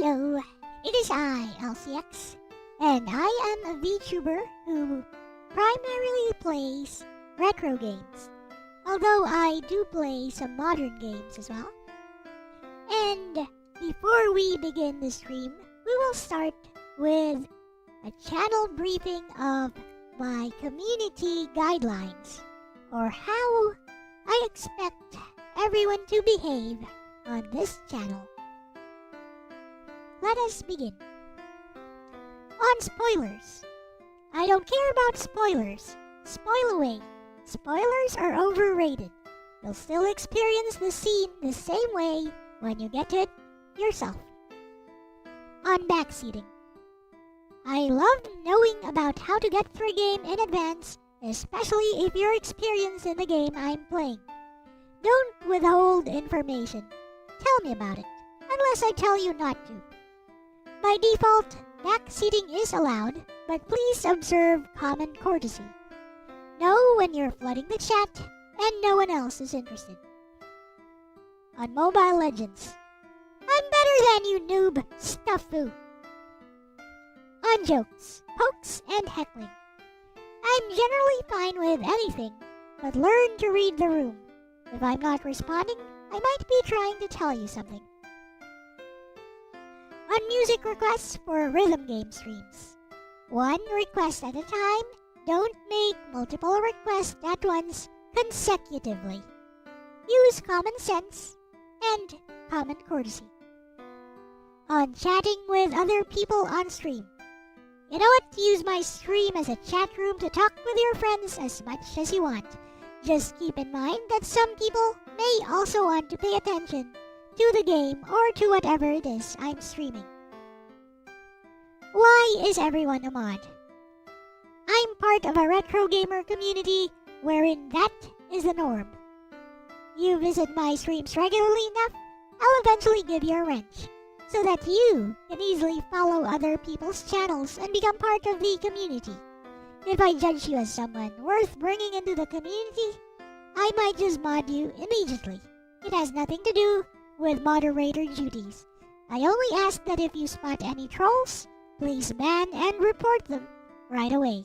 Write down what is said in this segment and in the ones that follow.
Hello, it is I, LCX, and I am a VTuber who primarily plays retro games, although I do play some modern games as well. And before we begin the stream, we will start with a channel briefing of my community guidelines, or how I expect everyone to behave on this channel. Let us begin. On spoilers. I don't care about spoilers. Spoil away. Spoilers are overrated. You'll still experience the scene the same way when you get to it yourself. On backseating. I love knowing about how to get through a game in advance, especially if you're experienced in the game I'm playing. Don't withhold information. Tell me about it, unless I tell you not to. By default, backseating is allowed, but please observe common courtesy. Know when you're flooding the chat and no one else is interested. On Mobile Legends. I'm better than you, noob. Stuffu. On jokes, pokes, and heckling. I'm generally fine with anything, but learn to read the room. If I'm not responding, I might be trying to tell you something. On music requests for rhythm game streams. One request at a time. Don't make multiple requests at once consecutively. Use common sense and common courtesy. On chatting with other people on stream. You know what? Use my stream as a chat room to talk with your friends as much as you want. Just keep in mind that some people may also want to pay attention to the game or to whatever it is I'm streaming. Why is everyone a mod? I'm part of a retro gamer community wherein that is the norm. You visit my streams regularly enough, I'll eventually give you a wrench, so that you can easily follow other people's channels and become part of the community. If I judge you as someone worth bringing into the community, I might just mod you immediately. It has nothing to do with moderator duties. I only ask that if you spot any trolls, please ban and report them right away.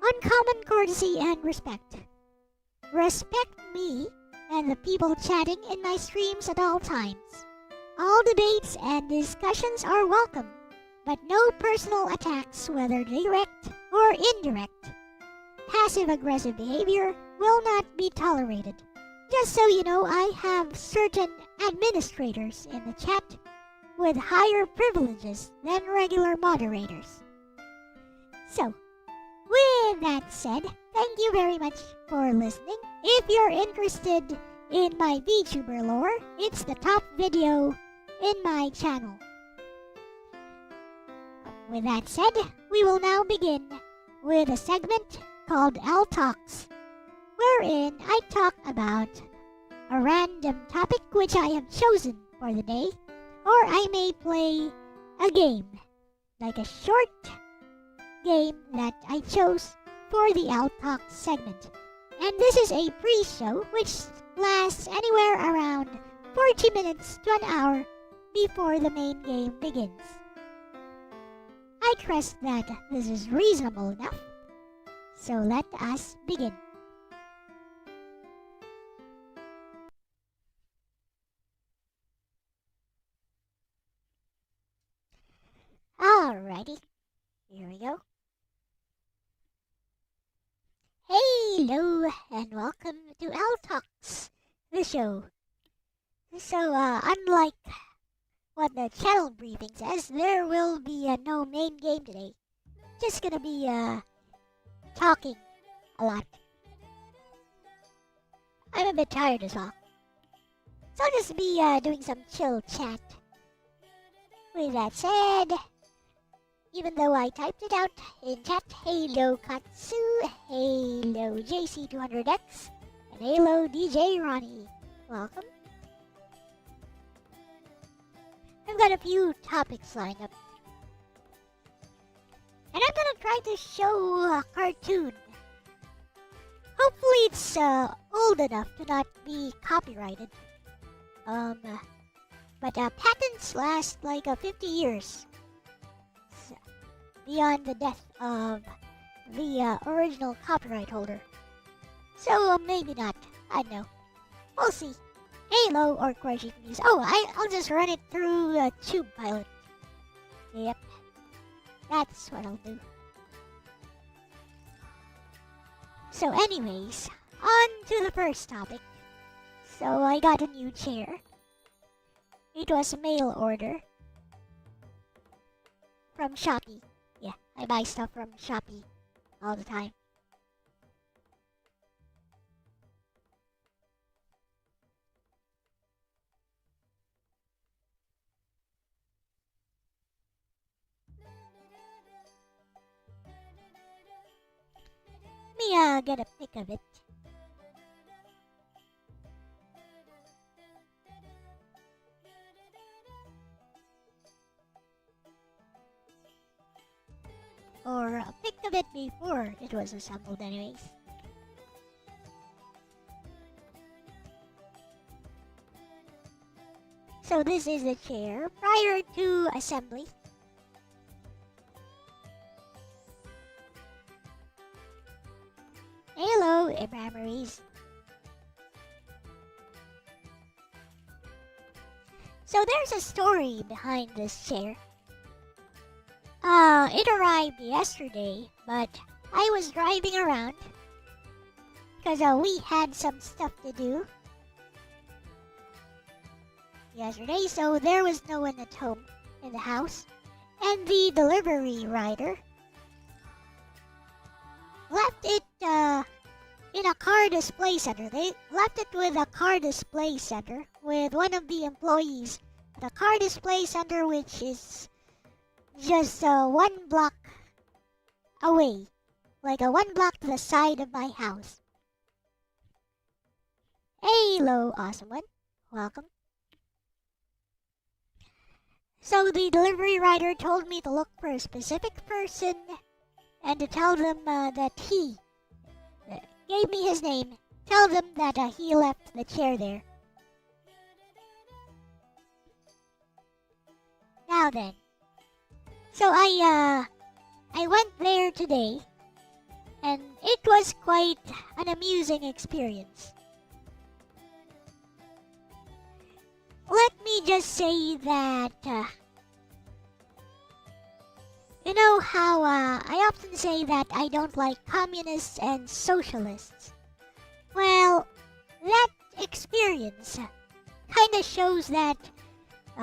On common courtesy and respect. Respect me and the people chatting in my streams at all times. All debates and discussions are welcome, but no personal attacks, whether direct or indirect. Passive-aggressive behavior will not be tolerated. Just so you know, I have certain administrators in the chat with higher privileges than regular moderators. So, with that said, thank you very much for listening. If you're interested in my VTuber lore, it's the top video in my channel. With that said, we will now begin with a segment called Elle Talks, wherein I talk about a random topic which I have chosen for the day, or I may play a game, like a short game that I chose for the Elle Talks segment. And this is a pre-show which lasts anywhere around 40 minutes to an hour before the main game begins. I trust that this is reasonable enough, so let us begin. Alrighty, here we go. Hello, and welcome to Elle Talks, the show. So, unlike what the channel briefing says, there will be no main game today. Just gonna be, talking a lot. I'm a bit tired as well. So I'll just be, doing some chill chat. With that said, even though I typed it out in chat, hello Katsu, hello JC200X, and hello DJ Ronnie. Welcome. I've got a few topics lined up. And I'm gonna try to show a cartoon. Hopefully it's old enough to not be copyrighted. But But patents last like 50 years. So, beyond the death of the original copyright holder. So maybe not. I don't know. We'll see. Halo or Crunchy News. Oh, I'll just run it through Tube Pilot. Yep. That's what I'll do. So anyways, on to the first topic. So I got a new chair. It was a mail order. From Shopee. Yeah, I buy stuff from Shopee all the time. Let me get a pic of it. Or a pic of it before it was assembled anyways. So this is the chair prior to assembly. Hello, Abramories. So there's a story behind this chair. It arrived yesterday, but I was driving around because we had some stuff to do yesterday, so there was no one at home in the house, and the delivery rider left it in a car display center. They left it with a car display center with one of the employees at a car display center, which is just 1 block away, like 1 block to the side of my house. Hello, awesome one. Welcome. So the delivery rider told me to look for a specific person and to tell them that he gave me his name. Tell them that he left the chair there. Now then. So I went there today, and it was quite an amusing experience. Let me just say that, you know how I often say that I don't like communists and socialists? Well, that experience kinda shows that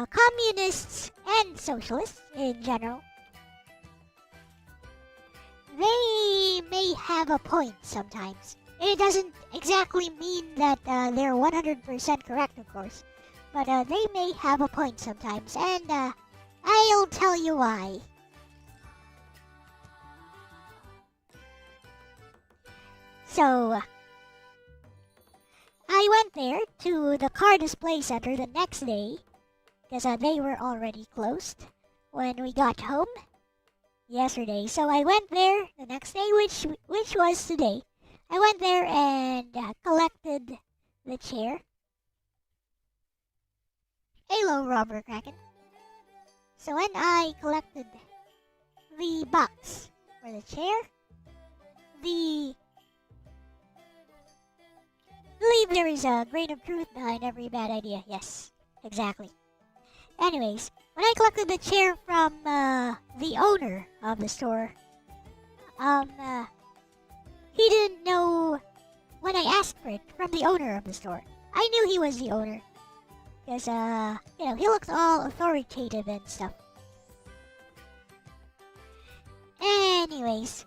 communists and socialists in general, they may have a point sometimes. It doesn't exactly mean that they're 100% correct, of course, but they may have a point sometimes, and I'll tell you why. So, I went there to the car display center the next day, because they were already closed when we got home yesterday. So I went there the next day, which was today. I went there and collected the chair. Hello, Robber Kraken. So when I collected the box for the chair, I believe there is a grain of truth behind every bad idea. Yes, exactly. Anyways, when I collected the chair from the owner of the store, he didn't know when I asked for it from the owner of the store. I knew he was the owner, because, you know, he looked all authoritative and stuff. Anyways,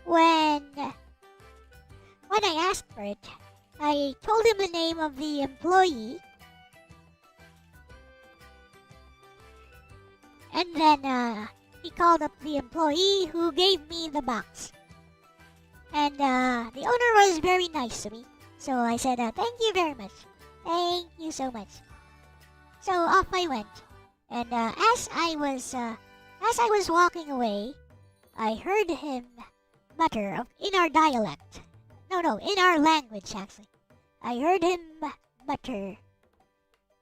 when I asked for it, I told him the name of the employee, and then he called up the employee who gave me the box. And the owner was very nice to me, so I said, thank you very much. Thank you so much. So off I went, and as I was walking away, I heard him mutter in our dialect. No, in our language, actually. I heard him mutter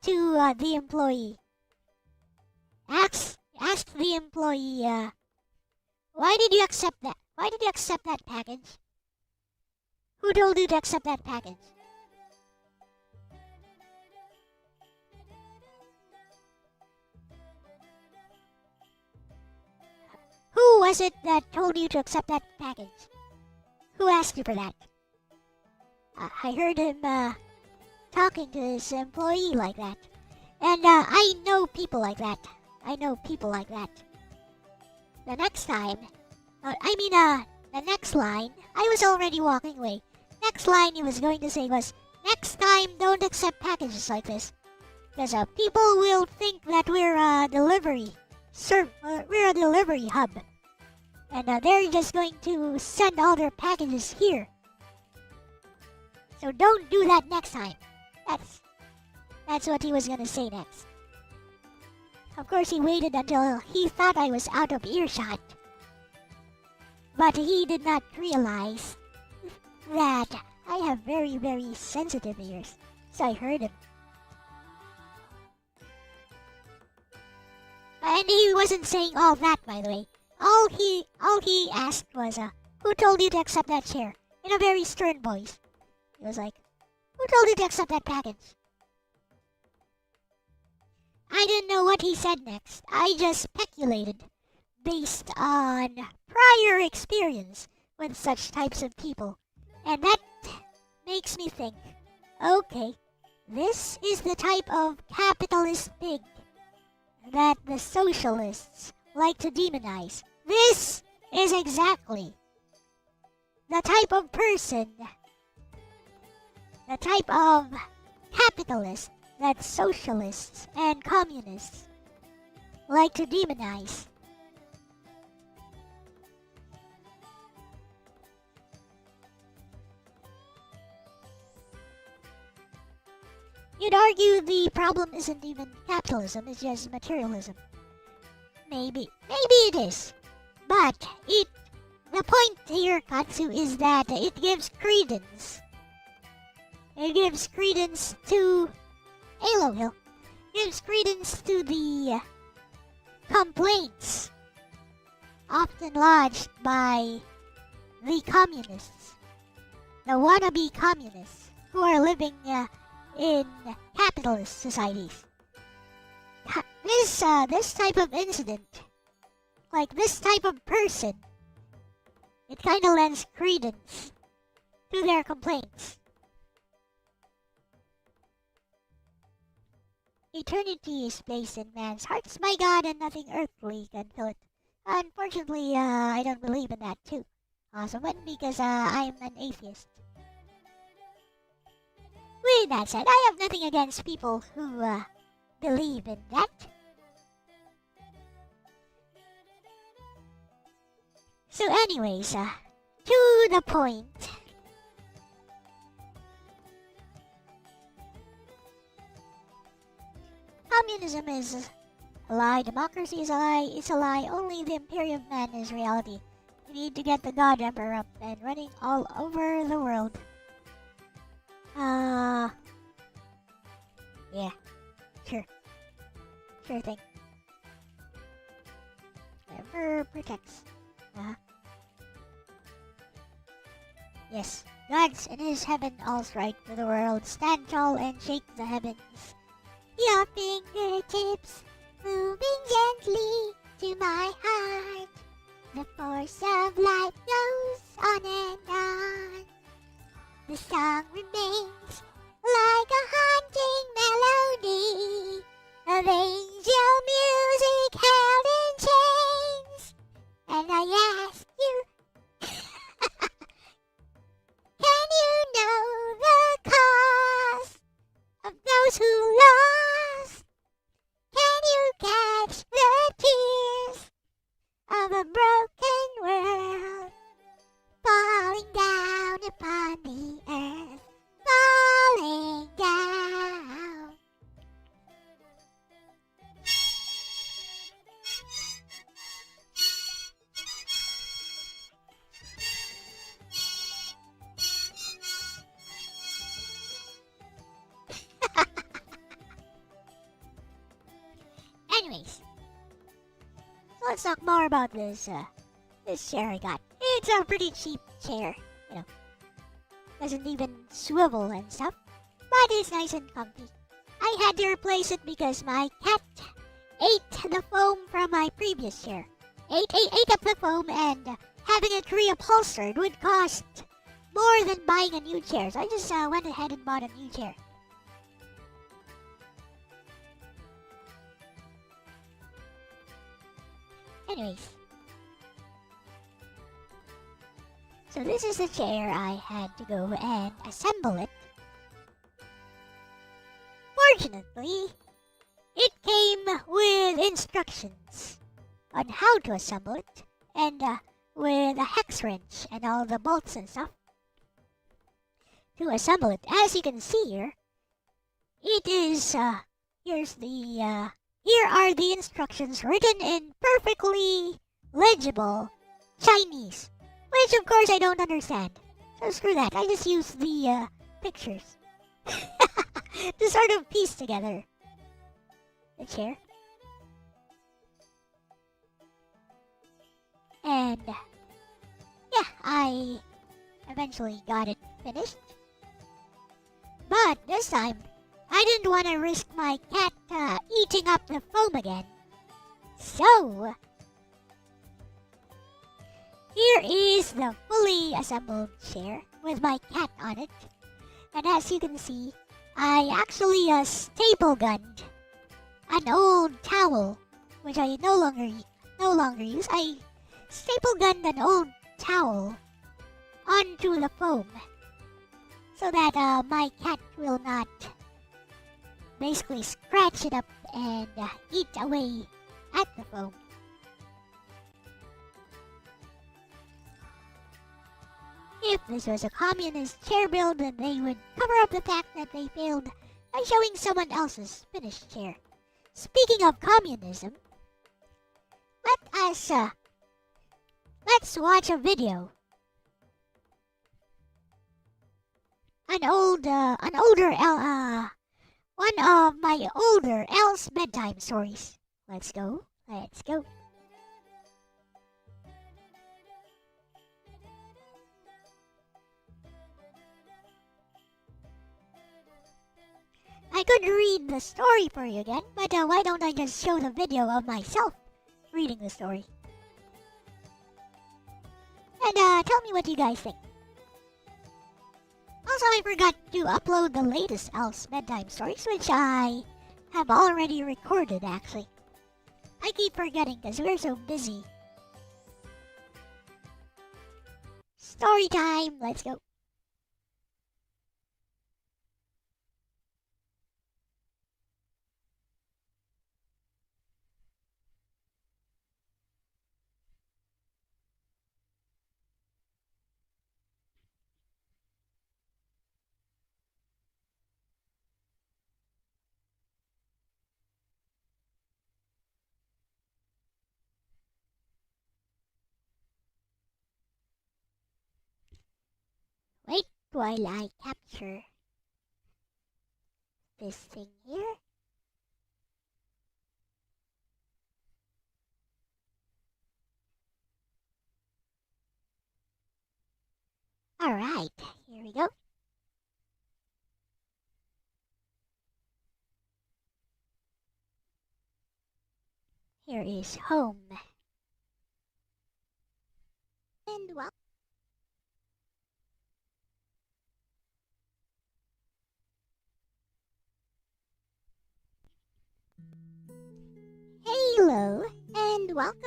to the employee. Asked the employee, why did you accept that? Why did you accept that package? Who told you to accept that package? Who was it that told you to accept that package? Who asked you for that? I heard him talking to his employee like that. And I know people like that. The next time, the next line, I was already walking away. Next line he was going to say was, next time don't accept packages like this. Because people will think that we're a delivery hub. And they're just going to send all their packages here. So don't do that next time. That's what he was gonna say next. Of course, he waited until he thought I was out of earshot. But he did not realize that I have very, very sensitive ears. So I heard him. And he wasn't saying all that, by the way. All he asked was, who told you to accept that chair? In a very stern voice. He was like, who told you to accept that package? I didn't know what he said next. I just speculated based on prior experience with such types of people. And that makes me think, okay, this is the type of capitalist pig that the socialists like to demonize. This is exactly the type of person, the type of capitalist that socialists and communists like to demonize. You'd argue the problem isn't even capitalism, it's just materialism. Maybe it is. But the point here, Katsu, is that it gives credence. It gives credence to Halo Hill. It gives credence to the complaints often lodged by the communists, the wannabe communists who are living in capitalist societies. This type of incident, like this type of person, it kind of lends credence to their complaints. Eternity is placed in man's hearts by God, and nothing earthly can fill it. Unfortunately, I don't believe in that too. Also, because I'm an atheist. With that said, I have nothing against people who believe in that. So anyways, to the point. Communism is a lie, democracy is a lie, it's a lie, only the Imperium of Man is reality. You need to get the God Emperor up and running all over the world. Yeah, sure thing. Emperor protects. Yes, God's in his heaven all's right for the world. Stand tall and shake the heavens. Your fingertips moving gently to my heart. The force of life goes on and on. The song remains like a haunting melody of angel music held in chains. And I ask you, can you know the cause of those who lost? Can you catch the tears of a broken world falling down upon the earth, falling down? let's talk more about this chair I got. It's a pretty cheap chair, you know. Doesn't even swivel and stuff, but it's nice and comfy. I had to replace it because my cat ate the foam from my previous chair. Ate up the foam, and having it reupholstered would cost more than buying a new chair. So I just went ahead and bought a new chair. Anyways. So this is the chair I had to go and assemble it. Fortunately, it came with instructions on how to assemble it, and with a hex wrench and all the bolts and stuff to assemble it. As you can see here, it is here are the instructions written in perfectly legible Chinese, which of course I don't understand. So screw that. I just use the pictures to sort of piece together the chair. And yeah, I eventually got it finished. But this time, I didn't want to risk my cat eating up the foam again. So, here is the fully assembled chair with my cat on it. And as you can see, I actually staple gunned an old towel, which I no longer use. I staple gunned an old towel onto the foam so that my cat will not basically scratch it up and eat away at the foam. If this was a communist chair build, then they would cover up the fact that they failed by showing someone else's finished chair. Speaking of communism, let's watch a video. One of my older Elle-C bedtime stories. Let's go. I could read the story for you again, but why don't I just show the video of myself reading the story? And tell me what you guys think. Also, I forgot to upload the latest Elle-C bedtime stories, which I have already recorded, actually. I keep forgetting because we're so busy. Story time, let's go. Wait while I capture this thing here. Alright, here we go. Here is home. And well, hello, and welcome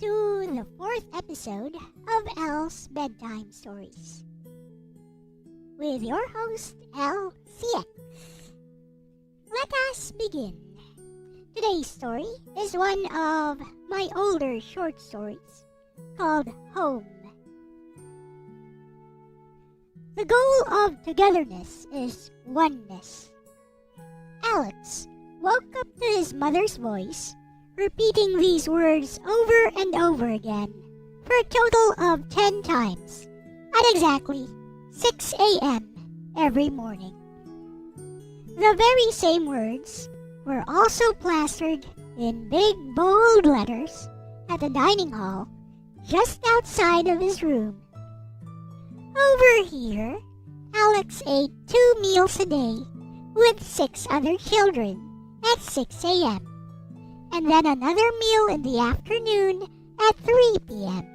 to the 4th episode of Elle-C Bedtime Stories with your host, Elle-CX. Let us begin. Today's story is one of my older short stories called Home. The goal of togetherness is oneness. Alex woke up to his mother's voice, repeating these words over and over again for a total of 10 times at exactly 6 a.m. every morning. The very same words were also plastered in big bold letters at the dining hall just outside of his room. Over here, Alex ate 2 meals a day with 6 other children at 6 a.m. and then another meal in the afternoon at 3 p.m.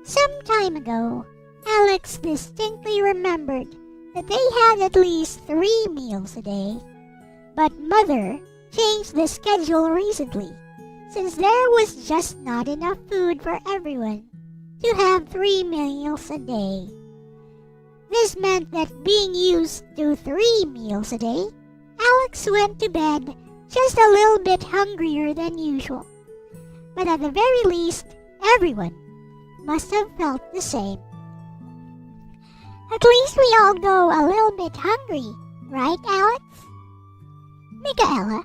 Some time ago, Alex distinctly remembered that they had at least 3 meals a day. But Mother changed the schedule recently, since there was just not enough food for everyone to have 3 meals a day. This meant that being used to 3 meals a day, Alex went to bed just a little bit hungrier than usual. But at the very least, everyone must have felt the same. At least we all go a little bit hungry, right, Alex? Michaela,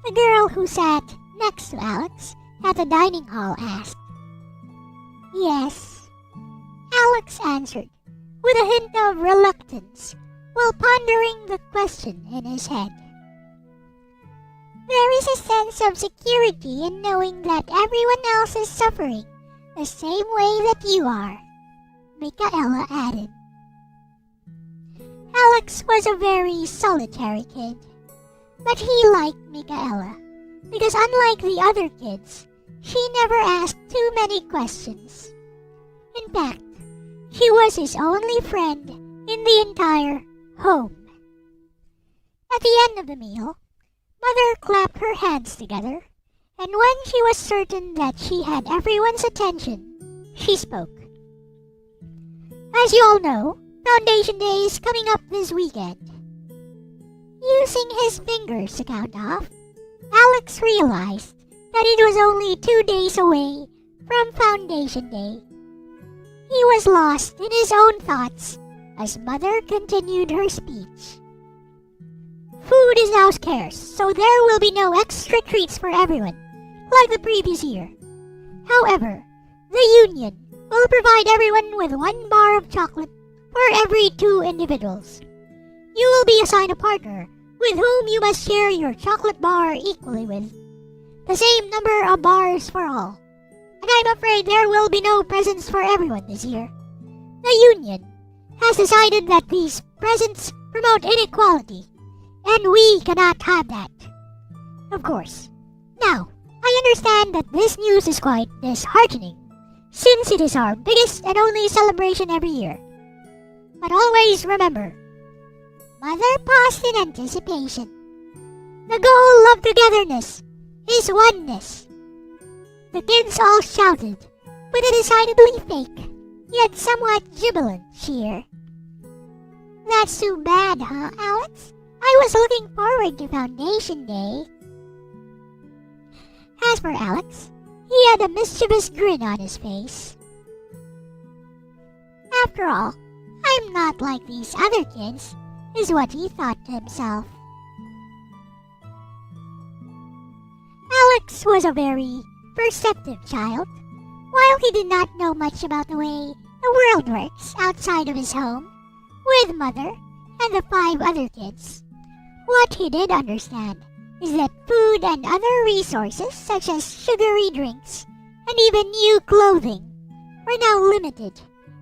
the girl who sat next to Alex at the dining hall, asked. Yes, Alex answered with a hint of reluctance while pondering the question in his head. There is a sense of security in knowing that everyone else is suffering the same way that you are, Michaela added. Alex was a very solitary kid, but he liked Michaela because unlike the other kids, she never asked too many questions. In fact, she was his only friend in the entire home. At the end of the meal, Mother clapped her hands together, and when she was certain that she had everyone's attention, she spoke. As you all know, Foundation Day is coming up this weekend. Using his fingers to count off, Alex realized that it was only 2 days away from Foundation Day. He was lost in his own thoughts as Mother continued her speech. Food is now scarce, so there will be no extra treats for everyone, like the previous year. However, the union will provide everyone with 1 bar of chocolate for every 2 individuals. You will be assigned a partner with whom you must share your chocolate bar equally with. The same number of bars for all. And I'm afraid there will be no presents for everyone this year. The union has decided that these presents promote inequality, and we cannot have that. Of course. Now, I understand that this news is quite disheartening, since it is our biggest and only celebration every year. But always remember, Mother paused in anticipation. The goal of togetherness is oneness. The kids all shouted with a decidedly fake, yet somewhat jubilant cheer. That's too bad, huh, Alex? I was looking forward to Foundation Day. As for Alex, he had a mischievous grin on his face. After all, I'm not like these other kids, is what he thought to himself. Alex was a very perceptive child. While he did not know much about the way the world works outside of his home, with Mother and the 5 other kids, what he did understand is that food and other resources such as sugary drinks and even new clothing were now limited,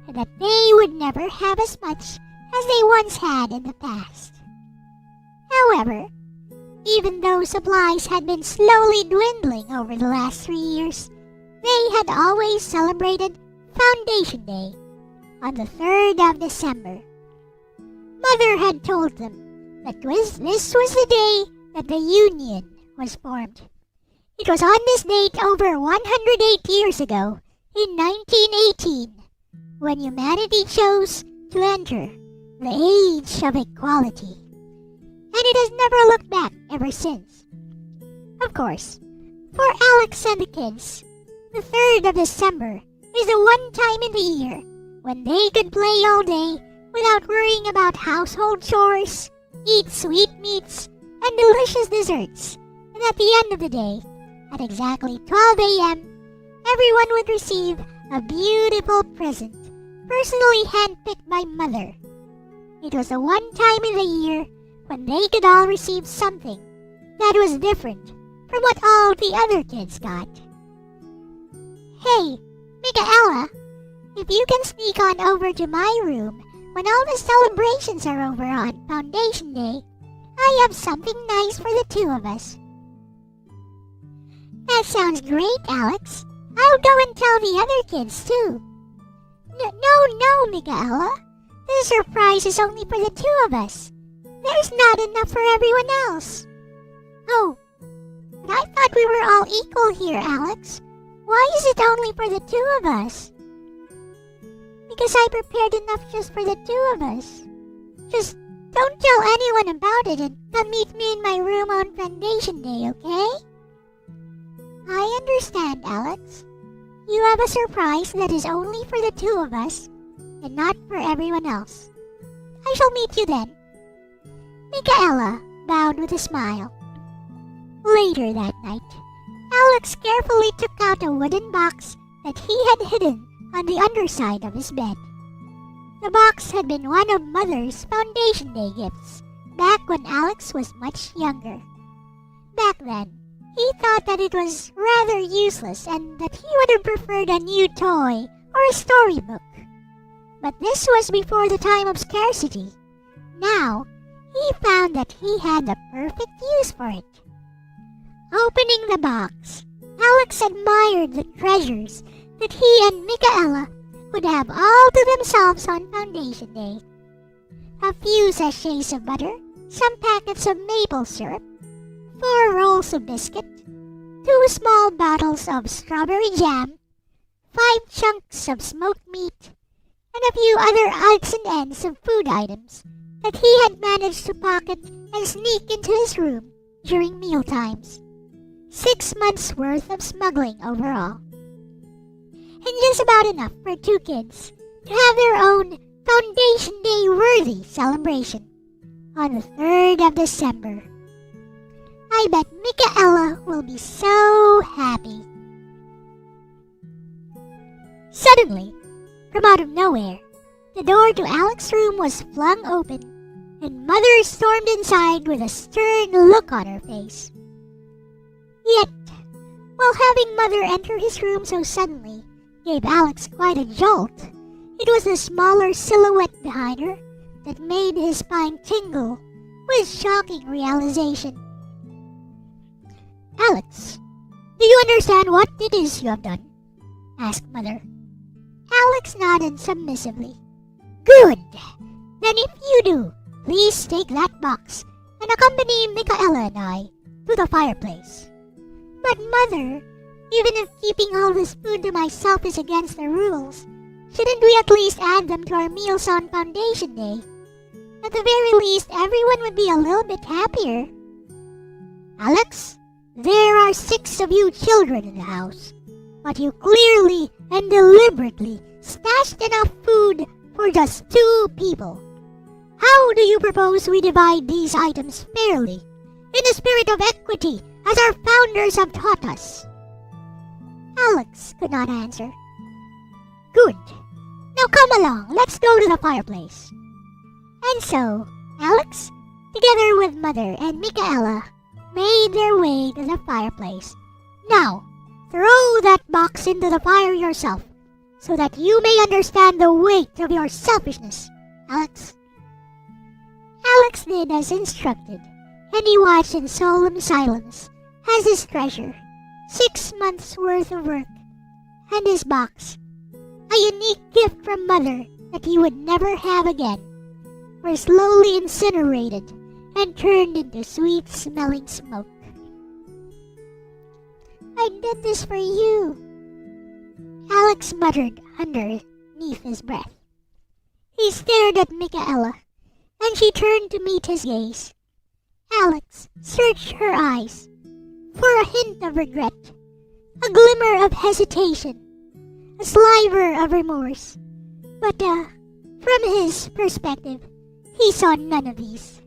and that they would never have as much as they once had in the past. However, even though supplies had been slowly dwindling over the last 3 years, they had always celebrated Foundation Day on the 3rd of December. Mother had told them that this was the day that the Union was formed. It was on this date over 108 years ago, in 1918, when humanity chose to enter the age of equality. And it has never looked back ever since. Of course, for Alex and the kids, the 3rd of December is the one time in the year when they could play all day without worrying about household chores, eat sweetmeats, and delicious desserts. And at the end of the day, at exactly 12 a.m., everyone would receive a beautiful present, personally handpicked by Mother. It was the one time in the year when they could all receive something that was different from what all the other kids got. Hey, Michaela, if you can sneak on over to my room when all the celebrations are over on Foundation Day, I have something nice for the two of us. That sounds great, Alex. I'll go and tell the other kids too. No, Michaela. This surprise is only for the two of us. There's not enough for everyone else. Oh, but I thought we were all equal here, Alex. Why is it only for the two of us? Because I prepared enough just for the two of us. Just don't tell anyone about it and come meet me in my room on Foundation Day, okay? I understand, Alex. You have a surprise that is only for the two of us and not for everyone else. I shall meet you then. Michaela bowed with a smile. Later that night, Alex carefully took out a wooden box that he had hidden on the underside of his bed. The box had been one of Mother's Foundation Day gifts back when Alex was much younger. Back then, he thought that it was rather useless and that he would have preferred a new toy or a storybook. But this was before the time of scarcity. Now, he found that he had the perfect use for it. Opening the box, Alex admired the treasures that he and Michaela would have all to themselves on Foundation Day. A few sachets of butter, some packets of maple syrup, 4 rolls of biscuit, 2 small bottles of strawberry jam, 5 chunks of smoked meat, and a few other odds and ends of food items that he had managed to pocket and sneak into his room during meal times. 6 months' worth of smuggling overall. And just about enough for 2 kids to have their own Foundation Day worthy celebration on the 3rd of December. I bet Michaela will be so happy. Suddenly, from out of nowhere, the door to Alex's room was flung open, and Mother stormed inside with a stern look on her face. Yet, while having Mother enter his room so suddenly gave Alex quite a jolt, it was the smaller silhouette behind her that made his spine tingle with shocking realization. Alex, do you understand what it is you have done? Asked Mother. Alex nodded submissively. Good! Then if you do, please take that box and accompany Michaela and I to the fireplace. But Mother, even if keeping all this food to myself is against the rules, shouldn't we at least add them to our meals on Foundation Day? At the very least, everyone would be a little bit happier. Alex, there are 6 of you children in the house, but you clearly and deliberately stashed enough food for just 2 people. How do you propose we divide these items fairly, in the spirit of equity, as our founders have taught us? Alex could not answer. Good. Now come along, let's go to the fireplace. And so, Alex, together with Mother and Michaela, made their way to the fireplace. Now, throw that box into the fire yourself, so that you may understand the weight of your selfishness, Alex. Alex did as instructed, and he watched in solemn silence as his treasure, 6 months' worth of work, and his box, a unique gift from Mother that he would never have again, were slowly incinerated and turned into sweet-smelling smoke. I did this for you, Alex muttered underneath his breath. He stared at Michaela, and she turned to meet his gaze. Alex searched her eyes for a hint of regret, a glimmer of hesitation, a sliver of remorse. But from his perspective, he saw none of these.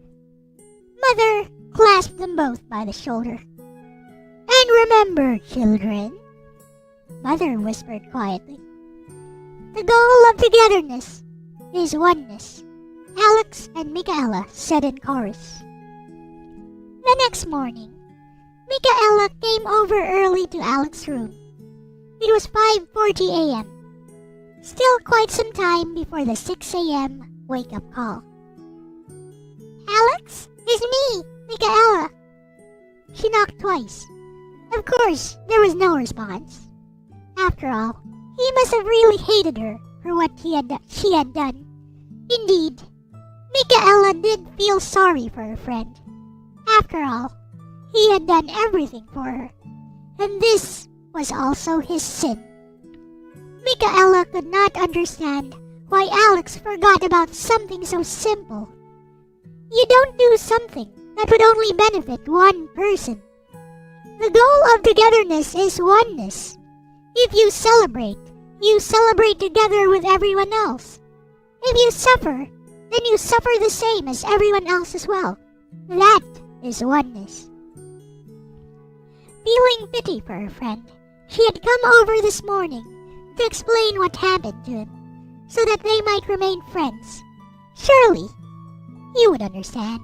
Mother clasped them both by the shoulder. And remember, children, Mother whispered quietly, the goal of togetherness is oneness. Alex and Michaela said in chorus. The next morning, Michaela came over early to Alex's room. It was 5:40 a.m. Still quite some time before the 6 a.m. wake-up call. Alex? It's me, Michaela. She knocked twice. Of course, there was no response. After all, he must have really hated her for what she had done. Indeed, Michaela did feel sorry for her friend. After all, he had done everything for her, and this was also his sin. Michaela could not understand why Alex forgot about something so simple. You don't do something that would only benefit one person. The goal of togetherness is oneness. If you celebrate together with everyone else. If you suffer, then you suffer the same as everyone else as well. That is oneness. Feeling pity for her friend, she had come over this morning to explain what happened to him, so that they might remain friends. Surely, you would understand.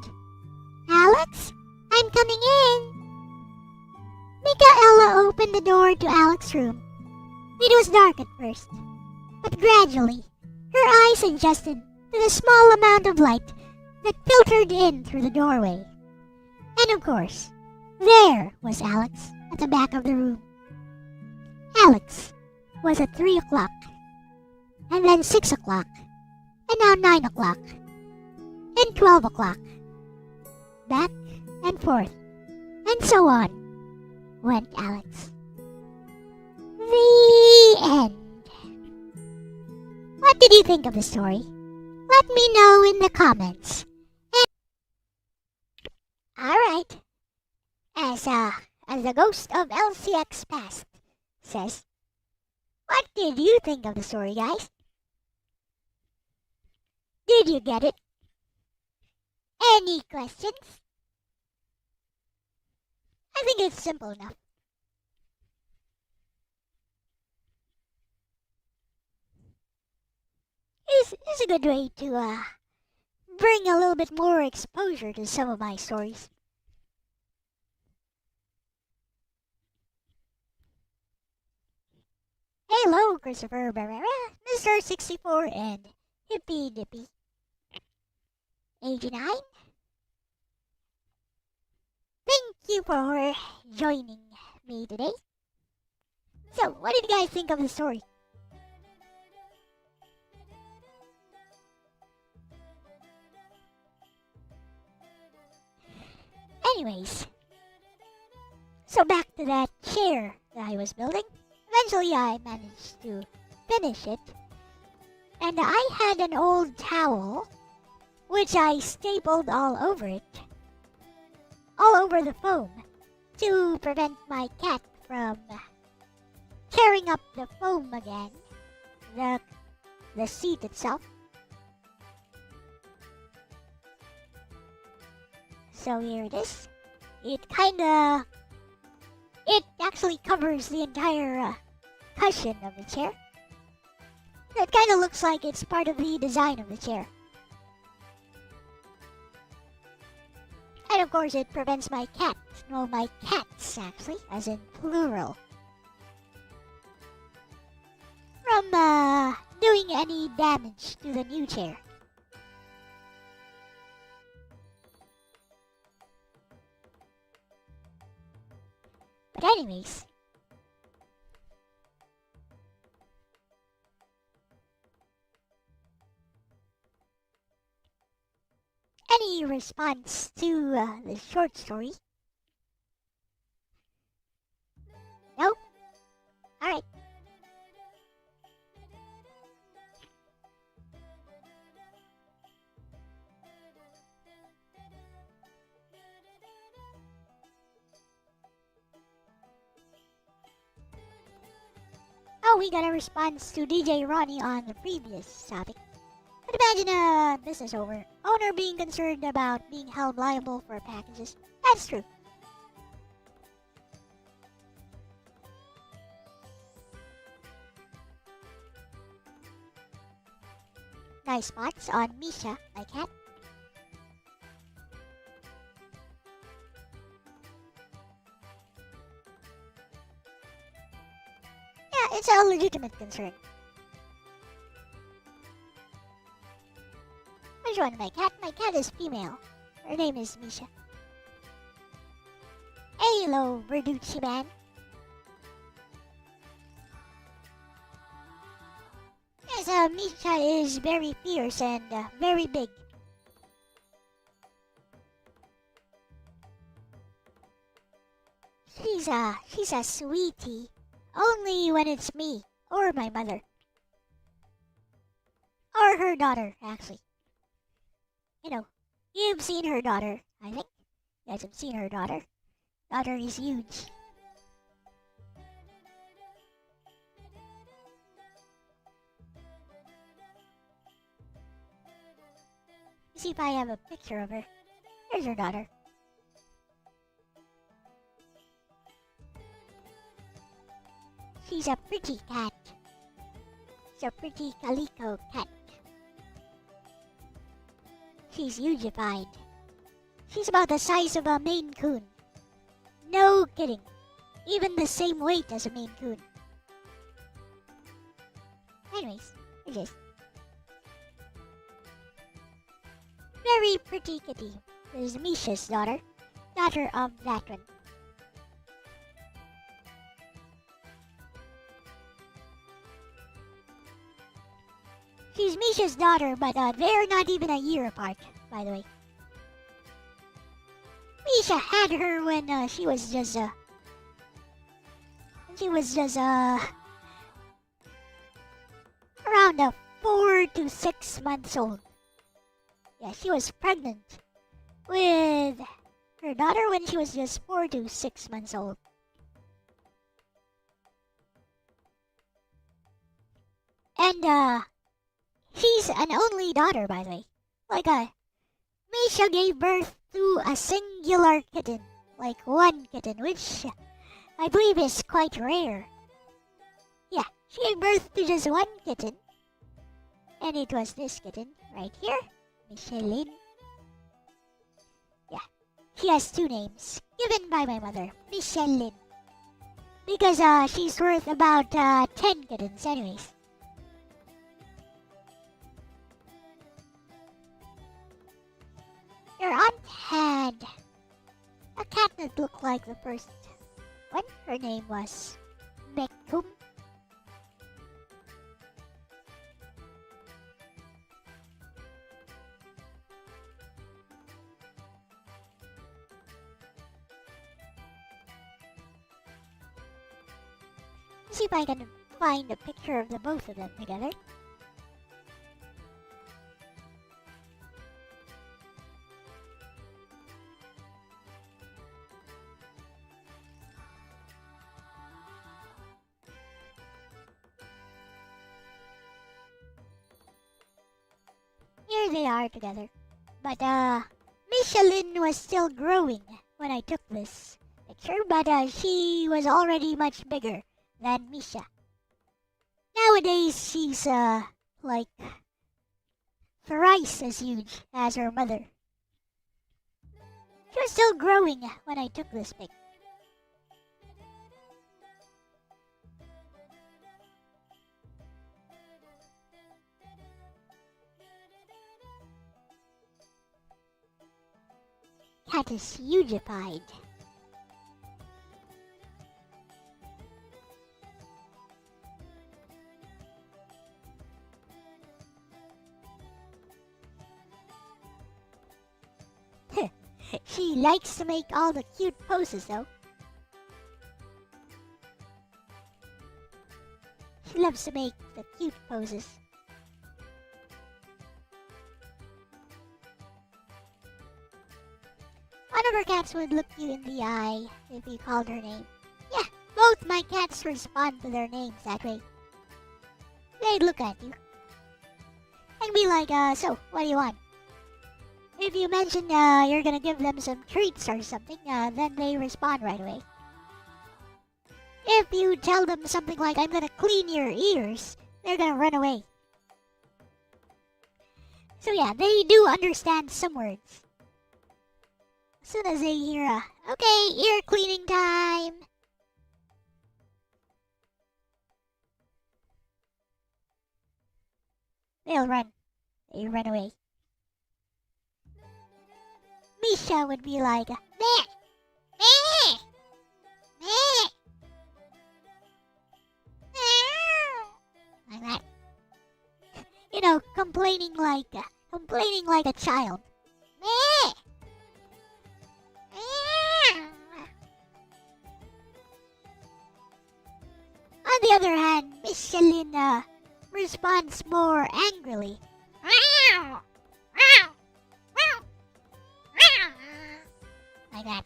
Alex, I'm coming in. Michaela opened the door to Alex's room. It was dark at first, but gradually, her eyes adjusted to the small amount of light that filtered in through the doorway. And of course, there was Alex at the back of the room. Alex was at 3 o'clock, and then 6 o'clock, and now 9 o'clock, and 12 o'clock. Back and forth, and so on, went Alex. The end. What did you think of the story? Let me know in the comments. Alright. As the ghost of LCX past says, what did you think of the story, guys? Did you get it? Any questions? I think it's simple enough. It's a good way to bring a little bit more exposure to some of my stories. Hello, Christopher Barrera, Mr. 64, and Hippy Dippy 89. Thank you for joining me today. So, what did you guys think of the story? Anyways, so back to that chair that I was building. Eventually I managed to finish it, and I had an old towel which I stapled all over it, all over the foam, to prevent my cat from tearing up the foam again, the seat itself. So here it is. It actually covers the entire cushion of the chair. It kind of looks like it's part of the design of the chair. And of course it prevents my cats actually, as in plural, from doing any damage to the new chair. But anyways, any response to the short story? No? Alright. Oh, we got a response to DJ Ronnie on the previous topic. But imagine a business owner being concerned about being held liable for packages. That's true. Nice spots on Misha, my cat. Yeah, It's a legitimate concern. Which one? My cat? My cat is female. Her name is Misha. Hello, Verducci man. Yes, Misha is very fierce and very big. She's a sweetie. Only when it's me or my mother. Or her daughter, actually. You know, you've seen her daughter, I think. You guys have seen her daughter. Daughter is huge. See if I have a picture of her. Here's her daughter. She's a pretty cat. She's a pretty calico cat. She's hugified. She's about the size of a Maine Coon. No kidding. Even the same weight as a Maine Coon. Anyways, here's this. Very pretty kitty. This is Misha's daughter. Daughter of that one. She's Misha's daughter, but they're not even a year apart, by the way. Misha had her when she was just around 4 to 6 months old. Yeah, she was pregnant with her daughter when she was just 4 to 6 months old. And she's an only daughter, by the way. Like Misha gave birth to a singular kitten, like one kitten, which I believe is quite rare. Yeah, she gave birth to just one kitten, and it was this kitten right here, Micheline. Yeah, she has 2 names, given by my mother, Micheline, because she's worth about 10 kittens anyways. Your aunt had a cat that looked like the first one. Her name was Mekum. Let's see if I can find a picture of the both of them together. Here they are together. But Micheline was still growing when I took this picture, but she was already much bigger than Misha. Nowadays she's like thrice as huge as her mother. She was still growing when I took this pic. Cat is hugified. She likes to make all the cute poses though. She loves to make the cute poses. One of her cats would look you in the eye if you called her name. Yeah, both my cats respond to their names that way. They'd look at you and be like, so, what do you want? If you mention you're gonna give them some treats or something, then they respond right away. If you tell them something like, I'm gonna clean your ears, they're gonna run away. So yeah, they do understand some words. As soon as they hear, okay, ear cleaning time. they'll run. They run away. Misha would be like, meh, meh, meh, like that. You know, complaining like a child. Meh. On the other hand, Michelin responds more angrily. Like that.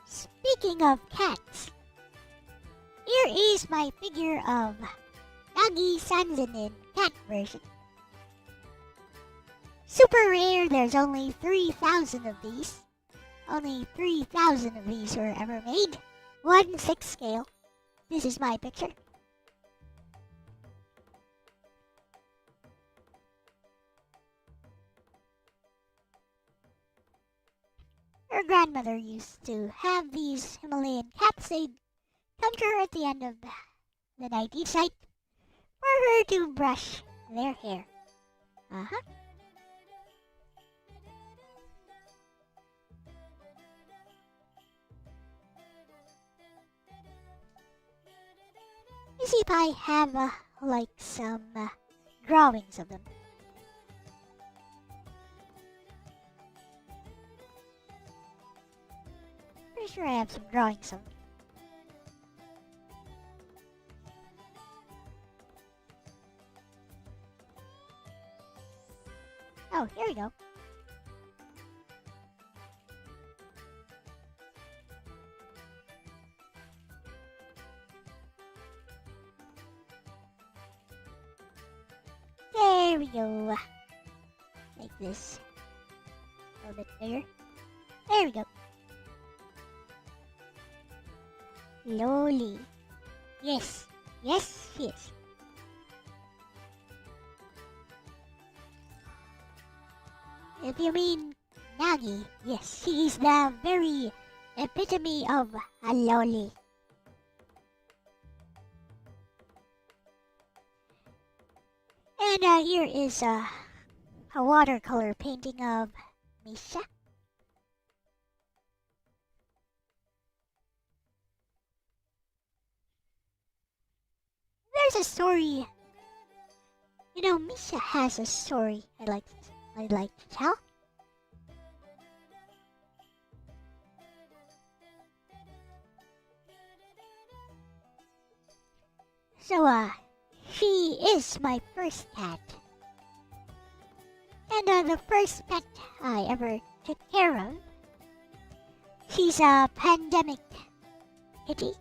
Speaking of cats, here is my figure of Nagi Sanzanin cat version. Super rare, there's only 3,000 of these. Only 3,000 of these were ever made. 1/6 scale. This is my picture. Her grandmother used to have these Himalayan cats. They'd come to her at the end of the night each night for her to brush their hair. You see if I have like some drawings of them. Pretty sure I have some drawings of them. Oh, here we go. There we go. Make this a little bit bigger. There we go. Loli. Yes. Yes, yes. If you mean Nagi, yes, she is the very epitome of a loli. And here is a watercolor painting of Misha. There's a story. You know, Misha has a story I'd like to tell. So, she is my first cat. And the first pet I ever took care of. She's a pandemic kitty.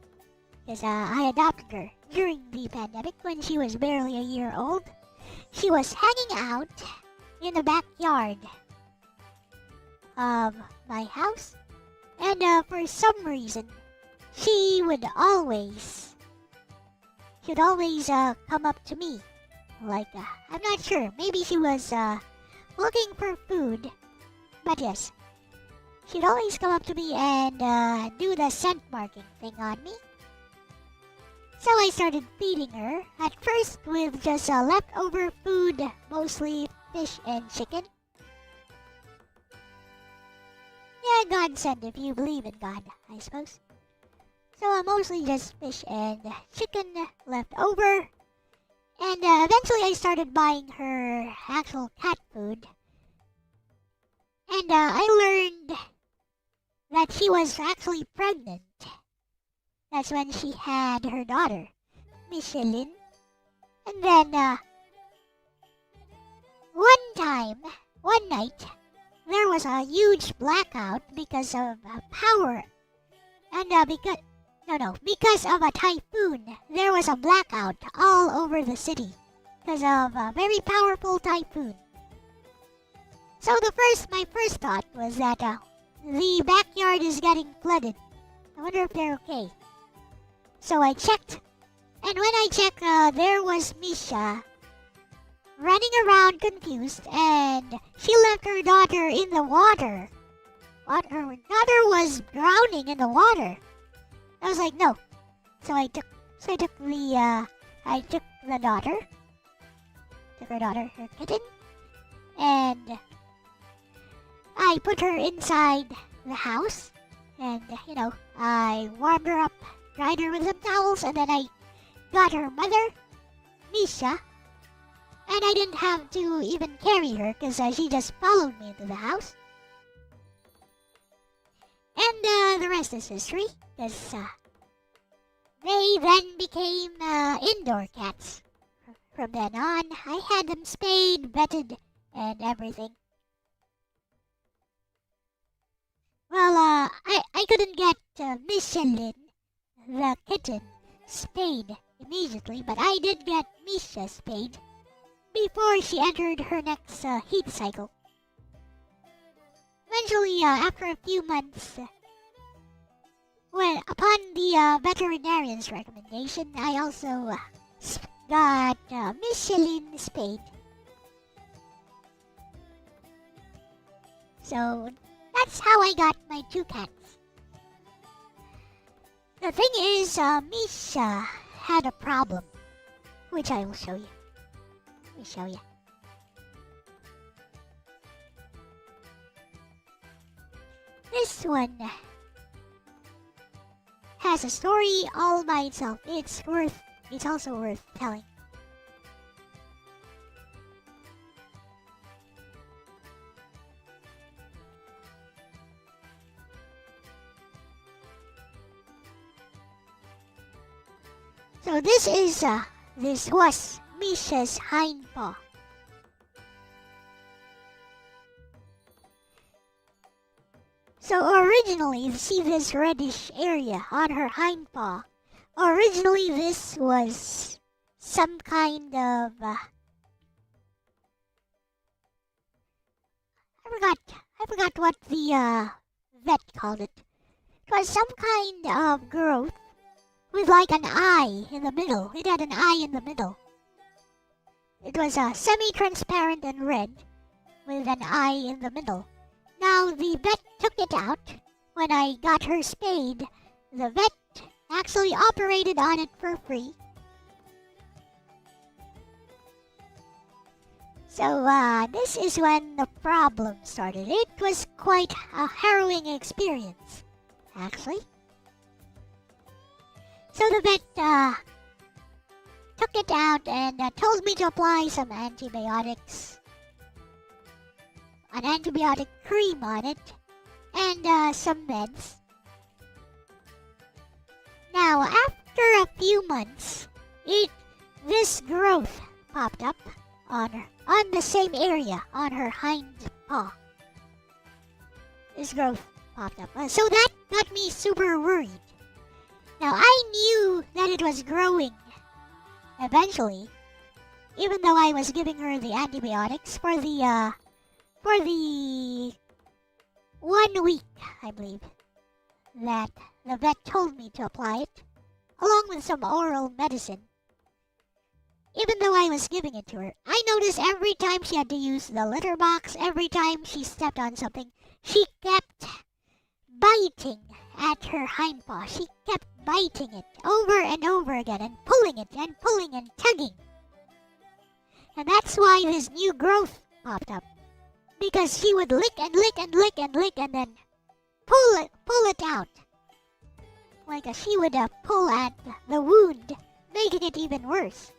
Because I adopted her during the pandemic when she was barely a year old. She was hanging out in the backyard of my house. And for some reason, she would always come up to me. Like, I'm not sure. Maybe she was looking for food. But yes, she'd always come up to me and do the scent marking thing on me. So I started feeding her, at first with just leftover food, mostly fish and chicken. Yeah, God sent if you believe in God, I suppose. So mostly just fish and chicken left over. And eventually I started buying her actual cat food. And I learned that she was actually pregnant. That's when she had her daughter, Michelin. And then, one night, there was a huge blackout because of power. And because of a typhoon, there was a blackout all over the city because of a very powerful typhoon. So my first thought was that the backyard is getting flooded. I wonder if they're okay. So I checked, And when I checked, there was Misha running around confused, and she left her daughter in the water. What? Her daughter was drowning in the water. I was like, no. So I took the daughter, her kitten, and I put her inside the house, and I warmed her up, dried her with some towels, and then I got her mother, Misha, and I didn't have to even carry her because she just followed me into the house. And the rest is history, because they then became indoor cats. From then on, I had them spayed, vetted, and everything. Well, I couldn't get Michelin, the kitten, spayed immediately, but I did get Misha spayed before she entered her next heat cycle. Eventually, after a few months, upon the veterinarian's recommendation, I also got Michelin spayed. So that's how I got my 2 cats. The thing is, Misha had a problem, which I will show you. Let me show you. This one has a story all by itself. It's also worth telling. So this was Misha's hind paw. So originally, see this reddish area on her hind paw. Originally, this was some kind of I forgot what the vet called it. It was some kind of growth with like an eye in the middle. It had an eye in the middle. It was semi-transparent and red with an eye in the middle. Now, the vet took it out. When I got her spayed, the vet actually operated on it for free. So, this is when the problem started. It was quite a harrowing experience, actually. So the vet took it out and told me to apply some antibiotics. An antibiotic cream on it, and some meds. Now, after a few months, this growth popped up on the same area on her hind paw. This growth popped up, so that got me super worried. Now, I knew that it was growing eventually, even though I was giving her the antibiotics for the 1 week, I believe, that the vet told me to apply it, along with some oral medicine. Even though I was giving it to her, I noticed every time she had to use the litter box, every time she stepped on something, she kept biting at her hind paw. She kept biting it over and over again and pulling it and pulling and tugging. And that's why this new growth popped up. Because she would lick and lick and lick and lick and then pull it out. Like she would pull at the wound, making it even worse.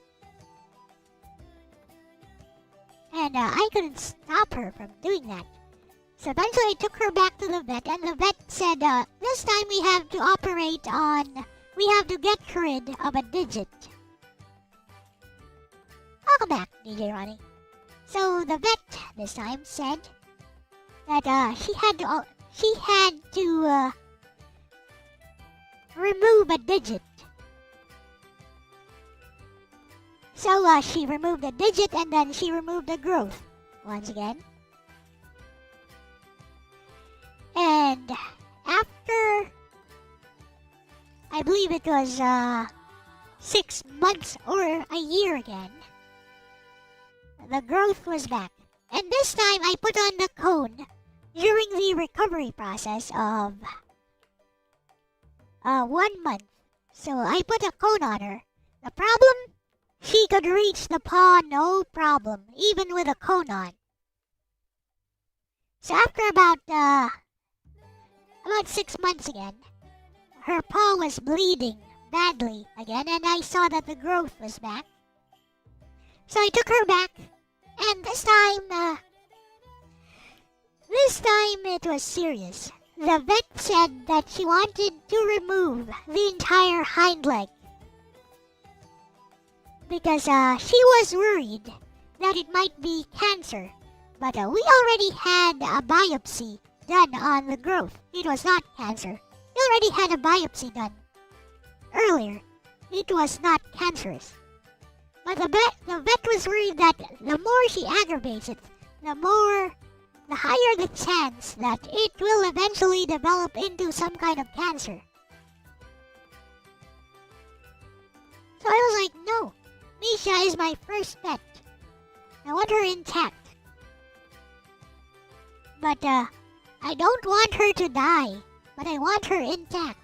And I couldn't stop her from doing that. So eventually I took her back to the vet, and the vet said, this time we have to get rid of a digit. Welcome back, DJ Ronnie. So the vet this time said that she had to remove a digit. So she removed the digit and then she removed the growth once again. And after, I believe it was 6 months or a year again, the growth was back. And this time I put on the cone during the recovery process of 1 month. So I put a cone on her. The problem? She could reach the paw no problem, even with a cone on. So after about 6 months again, her paw was bleeding badly again, and I saw that the growth was back. So I took her back, and this time it was serious. The vet said that she wanted to remove the entire hind leg because she was worried that it might be cancer. But we already had a biopsy done on the growth. It was not cancer. We already had a biopsy done earlier. It was not cancerous. But the vet was worried that the more she aggravates it, the higher the chance that it will eventually develop into some kind of cancer. So I was like, no, Misha is my first pet. I want her intact. But I don't want her to die, but I want her intact.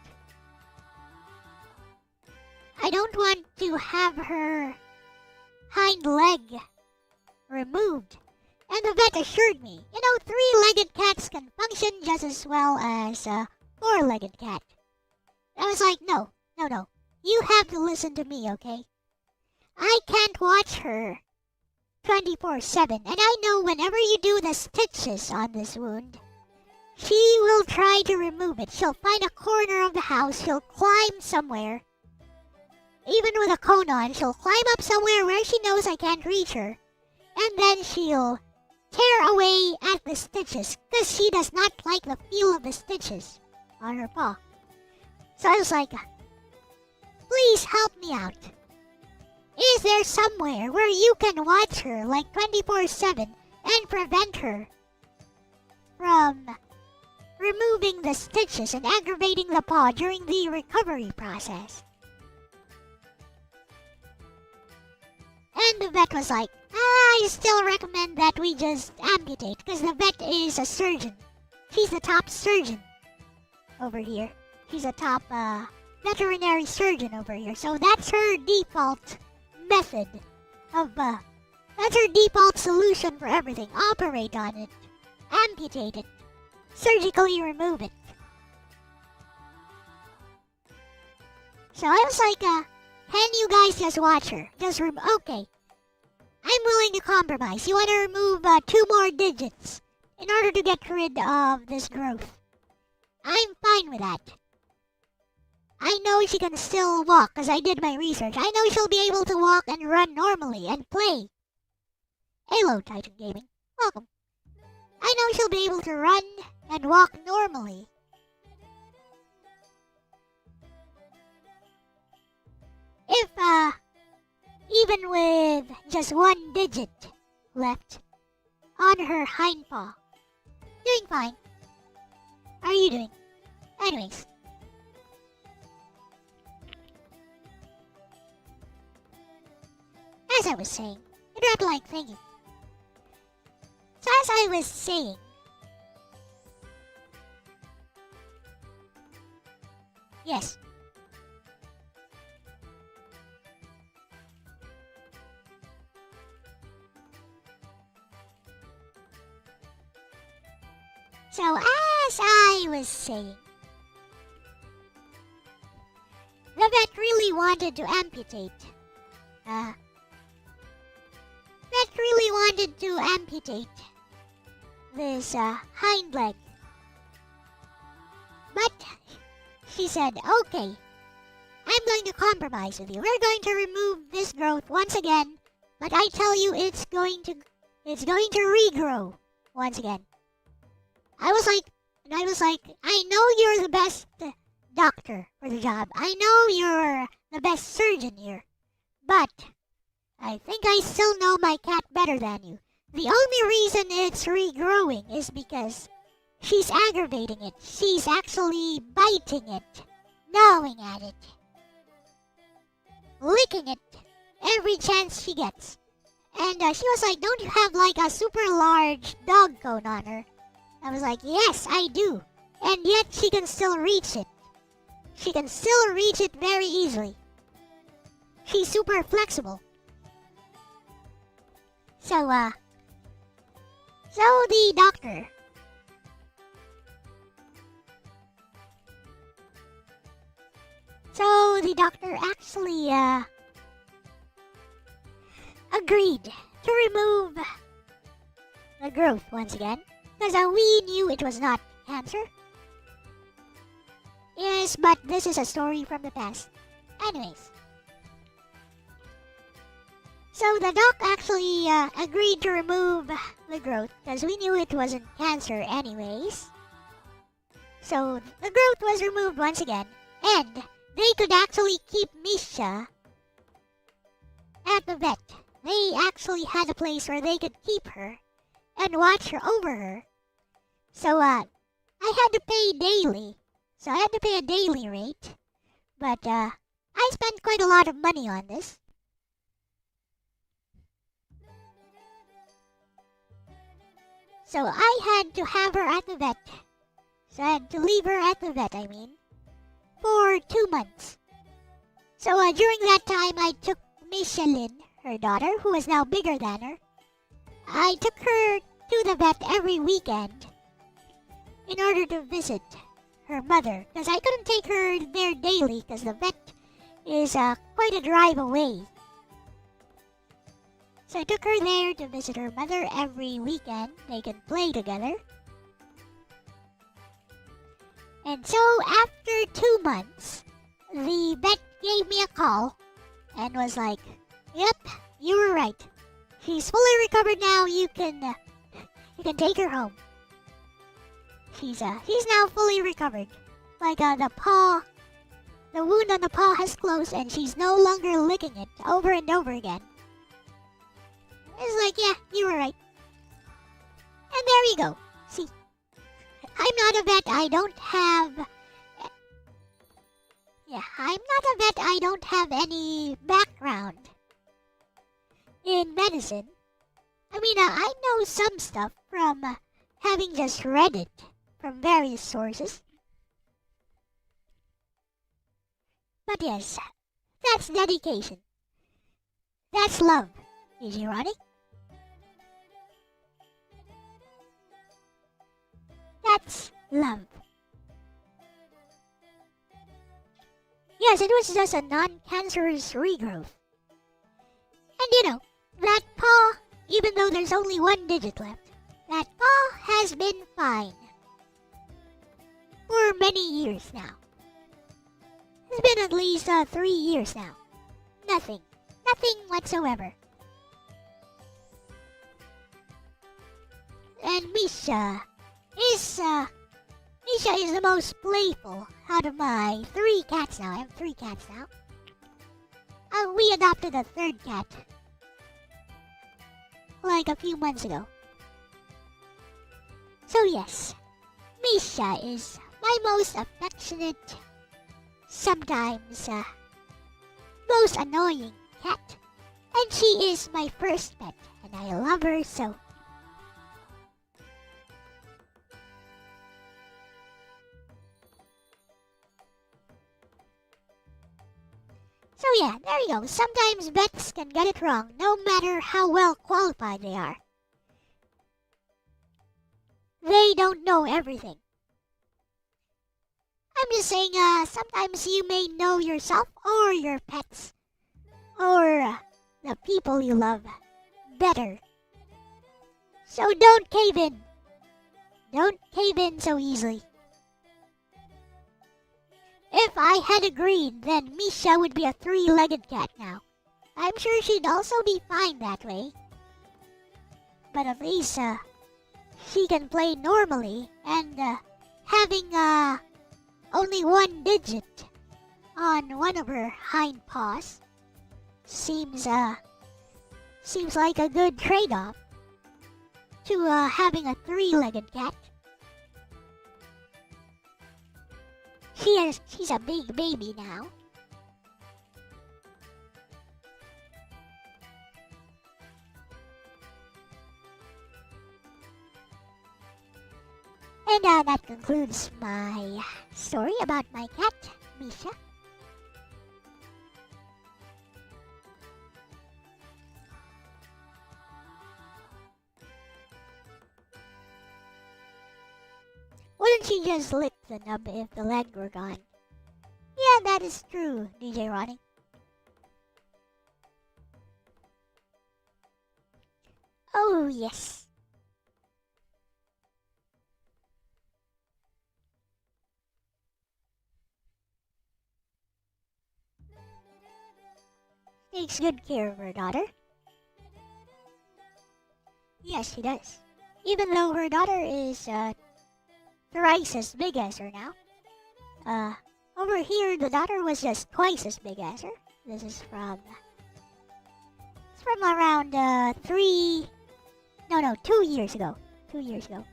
I don't want to have her hind leg removed. And the vet assured me, 3-legged cats can function just as well as a 4-legged cat. I was like, no. You have to listen to me, okay? I can't watch her 24/7, and I know whenever you do the stitches on this wound, she will try to remove it. She'll find a corner of the house, she'll climb somewhere. Even with a cone on, she'll climb up somewhere where she knows I can't reach her. And then she'll tear away at the stitches, because she does not like the feel of the stitches on her paw. So I was like, please help me out. Is there somewhere where you can watch her like 24/7 and prevent her from removing the stitches and aggravating the paw during the recovery process? And the vet was like, I still recommend that we just amputate, because the vet is a surgeon. She's the top surgeon over here. She's a top veterinary surgeon over here. So that's her default method that's her default solution for everything. Operate on it, amputate it, surgically remove it. So I was like, can you guys just watch her? Okay. I'm willing to compromise. You want to remove 2 more digits in order to get rid of this growth. I'm fine with that. I know she can still walk, because I did my research. I know she'll be able to walk and run normally and play. Hello, Titan Gaming. Welcome. I know she'll be able to run and walk normally. If, even with just 1 digit left on her hind paw. Doing fine. How are you doing? Anyways. As I was saying, you don't have to like thank you. So as I was saying, yes. So as I was saying, the vet really wanted to amputate. Vet really wanted to amputate this hind leg. But she said, okay, I'm going to compromise with you. We're going to remove this growth once again, but I tell you it's going to regrow once again. I was like, I know you're the best doctor for the job. I know you're the best surgeon here. But I think I still know my cat better than you. The only reason it's regrowing is because she's aggravating it. She's actually biting it, gnawing at it. licking it every chance she gets. And she was like, don't you have like a super large dog cone on her? I was like, yes, I do. And yet she can still reach it. She can still reach it very easily. She's super flexible. So the doctor actually agreed to remove the growth once again, because we knew it was not cancer. Yes, but this is a story from the past. Anyways. So the doc actually agreed to remove the growth because we knew it wasn't cancer anyways. So the growth was removed once again, and they could actually keep Misha at the vet. They actually had a place where they could keep her and watch her over her. So I had to pay daily. So I had to pay a daily rate. But I spent quite a lot of money on this. So I had to have her at the vet. So I had to leave her at the vet, for 2 months. So during that time, I took Micheline, her daughter, who is now bigger than her. I took her to the vet every weekend in order to visit her mother, because I couldn't take her there daily because the vet is quite a drive away. So I took her there to visit her mother every weekend. They can play together. And so after 2 months, the vet gave me a call and was like, "Yep, you were right. She's fully recovered now. You can take her home. She's now fully recovered. Like the wound on the paw has closed and she's no longer licking it over and over again." It's like, yeah, you were right. And there you go. See, I'm not a vet. I don't have any background in medicine. I know some stuff from having just read it from various sources. But yes, that's dedication. That's love. Is you, Ronnie? That's love. Yes, it was just a non-cancerous regrowth. And that paw, even though there's only 1 digit left, that paw has been fine for many years now. It's been at least 3 years now. Nothing whatsoever. And Misha is the most playful out of my 3 cats now. I have 3 cats now. We adopted a 3rd cat like a few months ago. So yes, Misha is my most affectionate, sometimes most annoying cat. And she is my first pet, and I love her so. So yeah, there you go. Sometimes vets can get it wrong, no matter how well qualified they are. They don't know everything. I'm just saying, sometimes you may know yourself or your pets or the people you love better. So don't cave in. Don't cave in so easily. If I had agreed, then Misha would be a 3-legged cat now. I'm sure she'd also be fine that way. But at least, she can play normally, and having only 1 digit on one of her hind paws seems like a good trade-off to having a 3-legged cat. She's a big baby now. And that concludes my story about my cat, Misha. Wouldn't she just lick the nub if the leg were gone? Yeah, that is true, DJ Ronnie. Oh, yes. Takes good care of her daughter. Yes, she does. Even though her daughter is thrice as big as her now. Over here, the daughter was just twice as big as her. This is from... It's from around 2 years ago. 2 years ago.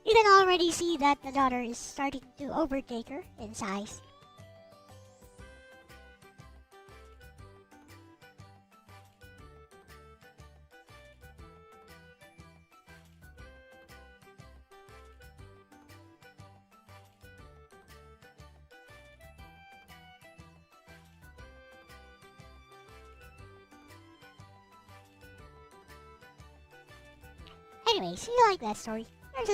You can already see that the daughter is starting to overtake her in size. Anyways, you like that story? Here's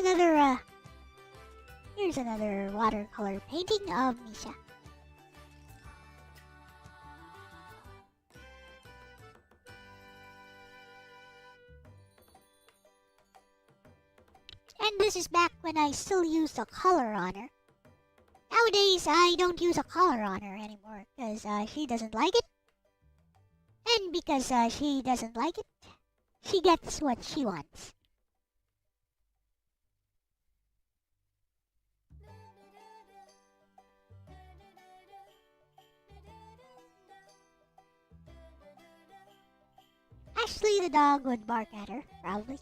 another watercolor painting of Misha. And this is back when I still used a color on her. Nowadays, I don't use a color on her anymore because she doesn't like it. And because she doesn't like it, she gets what she wants. Actually, the dog would bark at her, probably.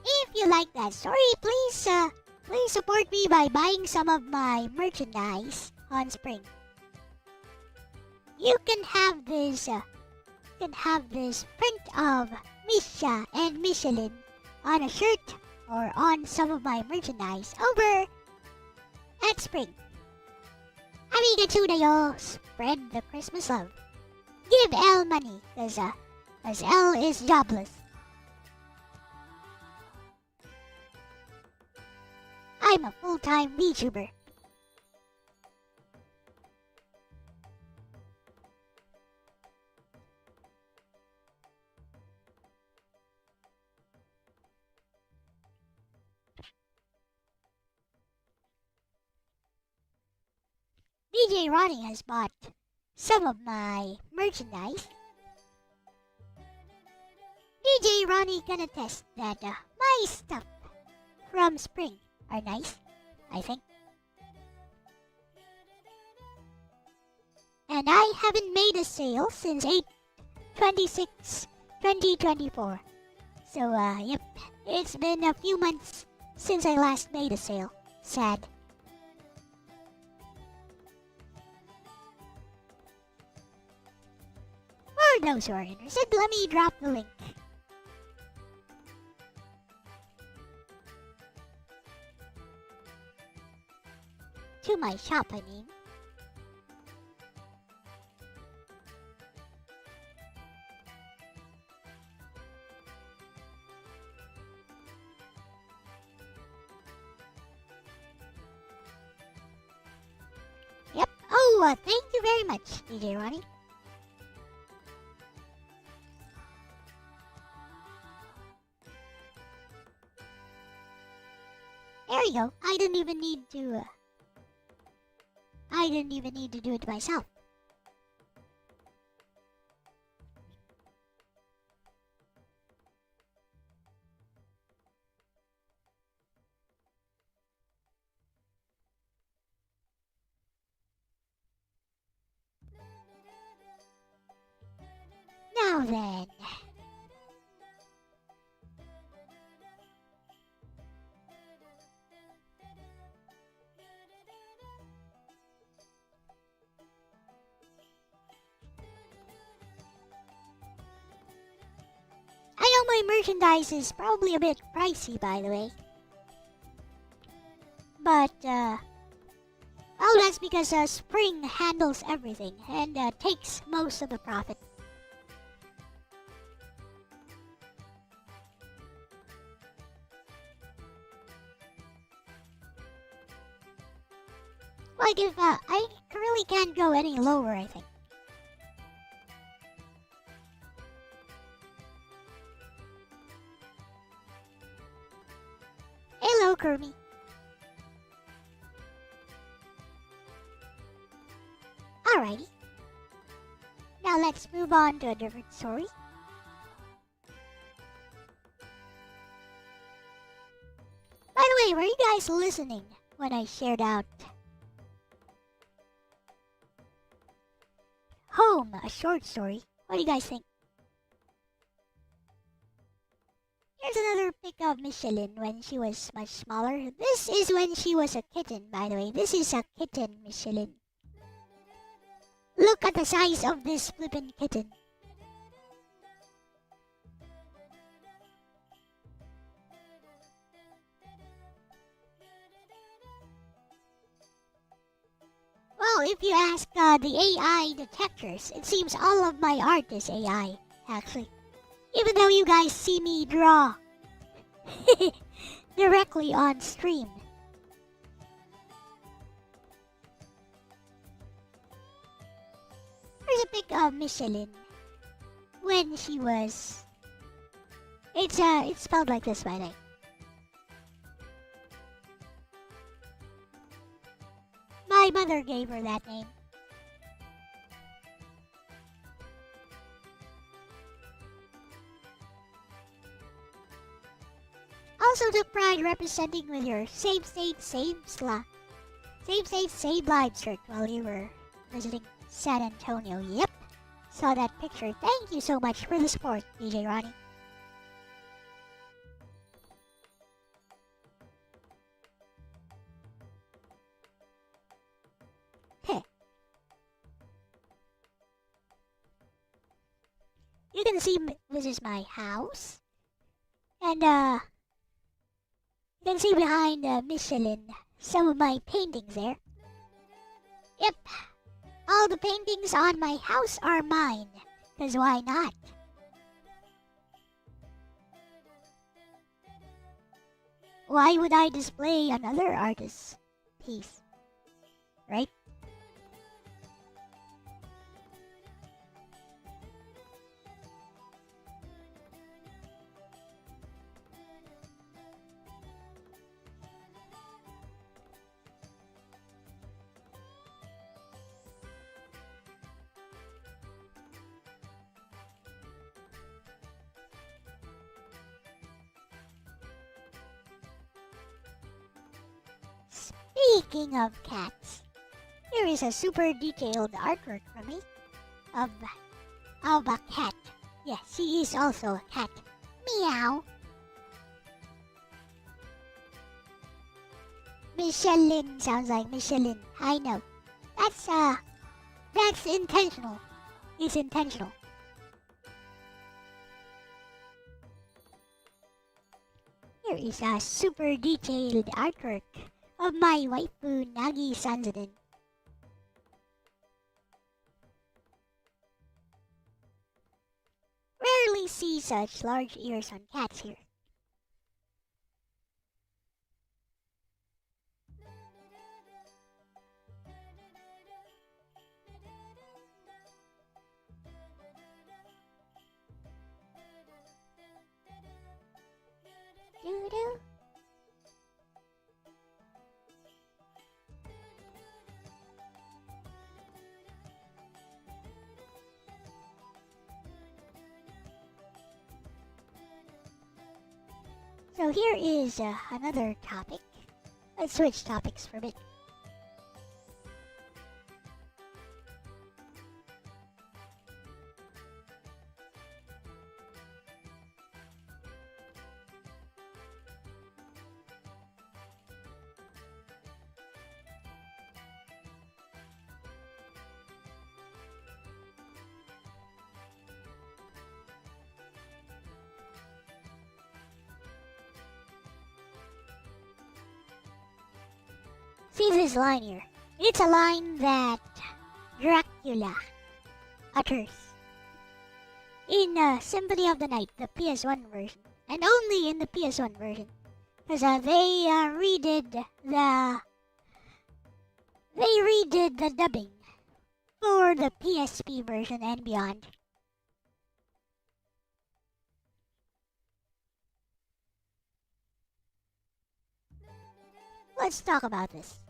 If you like that story, please support me by buying some of my merchandise on Spring. You can have this print of Misha and Michelin on a shirt or on some of my merchandise over at Spring. Arigatou dayo, spread the Christmas love. Give Elle money, cause Elle is jobless. I'm a full-time VTuber. DJ Ronnie has bought some of my merchandise. DJ Ronnie can attest that my stuff from Spring are nice, I think. And I haven't made a sale since 8/26/2024. So, yep, it's been a few months since I last made a sale. Sad. For those who are interested, let me drop the link. To my shop, I mean. Yep. Oh, thank you very much, DJ Ronnie. There you go. I didn't even need to do it myself. Now then. I know my merchandise is probably a bit pricey, by the way. But, oh, that's because Spring handles everything and takes most of the profit. Like if, I really can't go any lower, I think. Hello, Kermie. Alrighty. Now let's move on to a different story. By the way, were you guys listening when I shared out Home, a short story? What do you guys think? Here's another pic of Michelin when she was much smaller. This is when she was a kitten, by the way. This is a kitten, Michelin. Look at the size of this flippin' kitten. Well, if you ask the AI detectors, it seems all of my art is AI, actually. Even though you guys see me draw directly on stream. Here's a pic of Michelin when she was... It's spelled like this, by the way. My mother gave her that name. Also took pride representing with your same state, same live shirt while you were visiting San Antonio. Yep, saw that picture. Thank you so much for the support, DJ Ronnie. You can see this is my house. And you can see behind Michelin some of my paintings there. Yep, all the paintings on my house are mine, 'cause why not? Why would I display another artist's piece, right? Speaking of cats, here is a super detailed artwork from me of a cat. Yes, she is also a cat. Meow. Michelin sounds like Michelin. I know. That's intentional. It's intentional. Here is a super detailed artwork of my waifu Nagi Sanzaden. Rarely see such large ears on cats here. Doo-doo. So here is another topic. Let's switch topics for a bit. See this line here? It's a line that Dracula utters in Symphony of the Night, the PS1 version, and only in the PS1 version, because they redid the dubbing for the PSP version and beyond. Let's talk about this.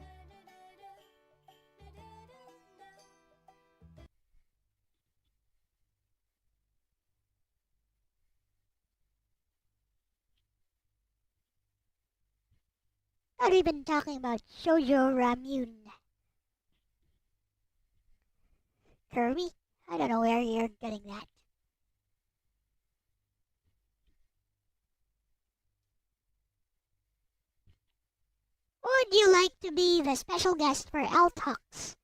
Not even talking about Shoujo Ramune. Kirby? I don't know where you're getting that. Would you like to be the special guest for L Talks?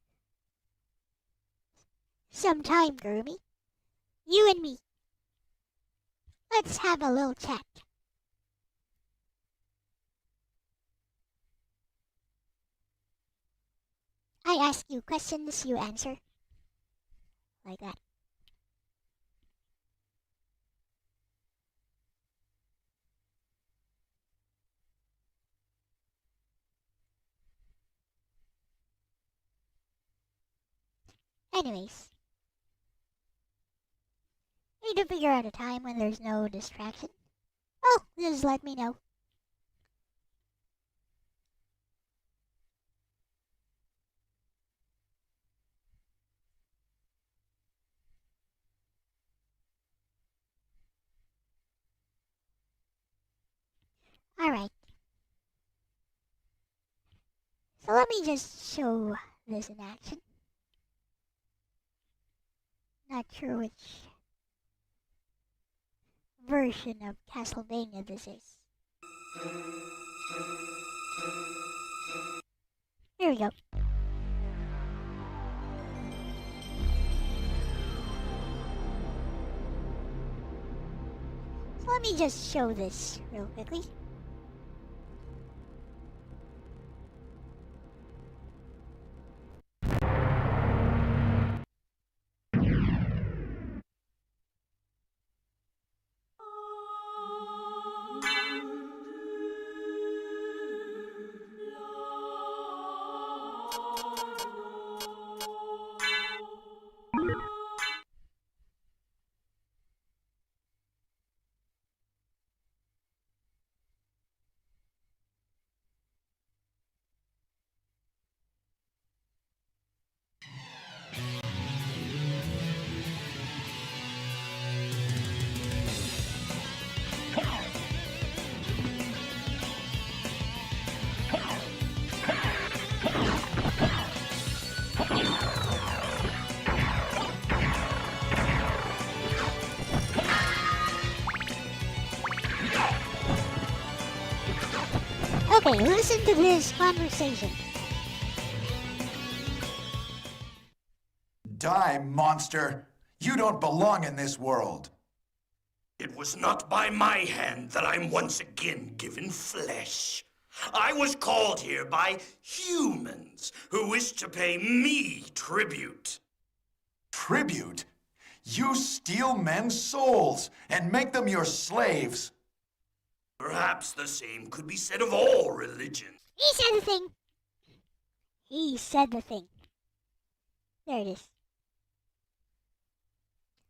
Sometime, Kirby. You and me. Let's have a little chat. I ask you questions, you answer. Like that. Anyways. Need to figure out a time when there's no distraction. Oh, just let me know. Alright. So let me just show this in action. Not sure which version of Castlevania this is. Here we go. So let me just show this real quickly. Okay, listen to this conversation. Die, monster! You don't belong in this world! It was not by my hand that I'm once again given flesh. I was called here by humans who wish to pay me tribute. Tribute? You steal men's souls and make them your slaves! Perhaps the same could be said of all religions. He said the thing. He said the thing. There it is.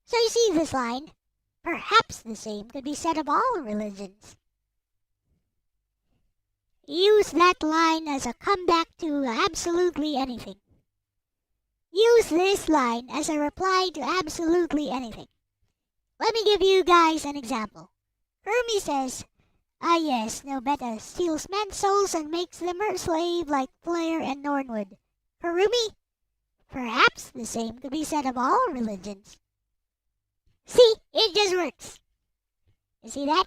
So you see this line? Perhaps the same could be said of all religions. Use that line as a comeback to absolutely anything. Use this line as a reply to absolutely anything. Let me give you guys an example. Hermie says, "Ah yes, Nobeta steals men's souls and makes them her slave like Flair and Nornwood." Harumi? Perhaps the same could be said of all religions. See, it just works. You see that?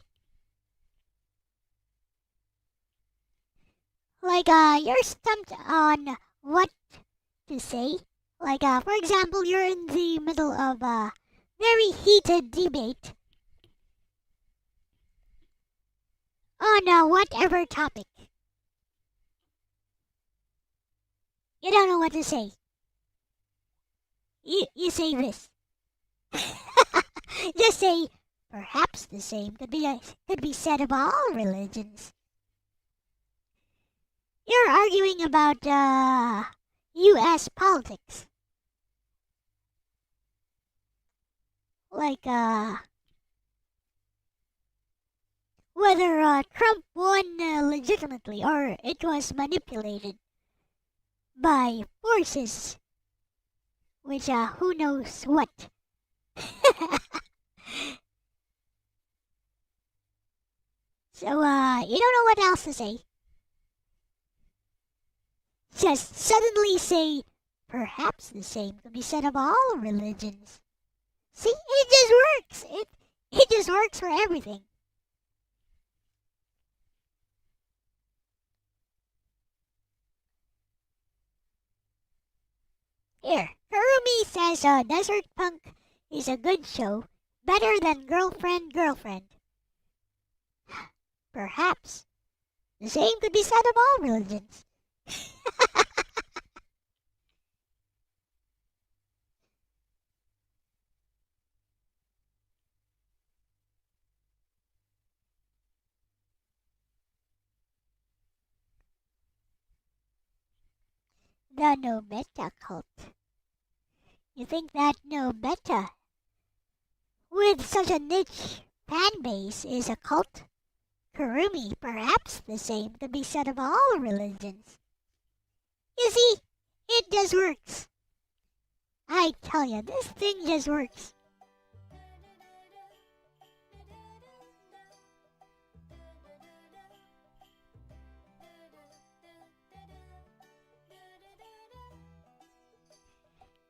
Like, you're stumped on what to say. Like, for example, you're in the middle of a very heated debate on whatever topic. don't know what to say. You say this. Just say, perhaps the same could be said of all religions. You're arguing about U.S. politics. Like whether Trump won legitimately or it was manipulated by forces, which who knows what. So you don't know what else to say. Just suddenly say, perhaps the same could be said of all religions. See, it just works. It just works for everything. Here, Kurumi says Desert Punk is a good show, better than Girlfriend, Girlfriend. Perhaps the same could be said of all religions. The No Beta cult. You think that No Beta, with such a niche fan base, is a cult? Kurumi, perhaps the same could be said of all religions. You see, it just works. I tell you, this thing just works.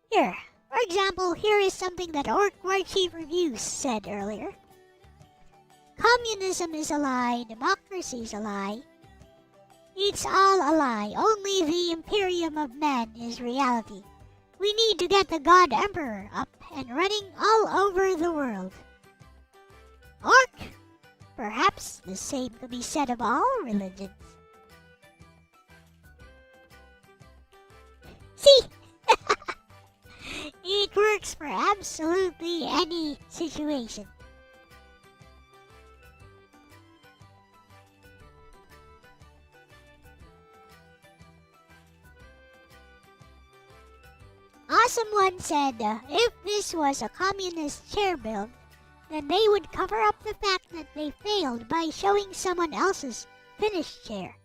Here, for example, here is something that Orc War Chief Reviews said earlier. Communism is a lie, democracy is a lie. It's all a lie, only the Imperium of Man is reality. We need to get the God Emperor up and running all over the world. Orc, perhaps the same could be said of all religions. See? It works for absolutely any situation. Awesome One said if this was a communist chair build, then they would cover up the fact that they failed by showing someone else's finished chair.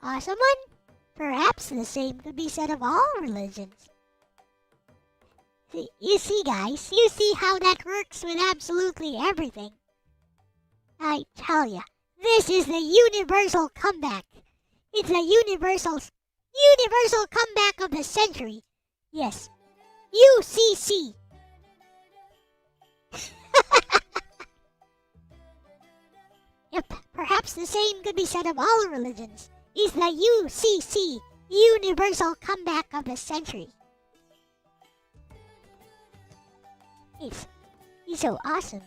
Awesome One, perhaps the same could be said of all religions. You see, guys, you see how that works with absolutely everything. I tell ya, this is the universal comeback. It's the universal comeback of the century. Yes, UCC. Yep, perhaps the same could be said of all religions. It's the UCC, universal comeback of the century. It's so awesome.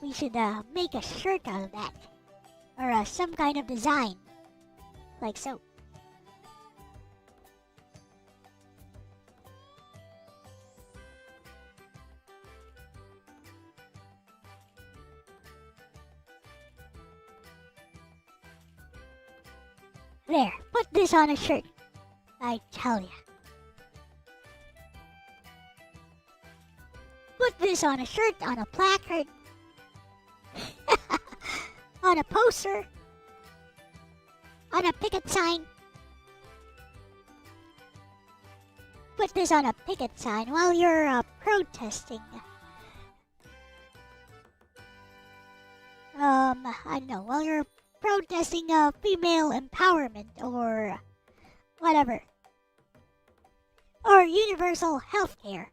We should make a shirt out of that. Or some kind of design. Like so. There, put this on a shirt. I tell ya. Put this on a shirt, on a placard, on a poster, on a picket sign. Put this on a picket sign while you're protesting. I don't know, while you're protesting female empowerment or whatever. Or universal health care.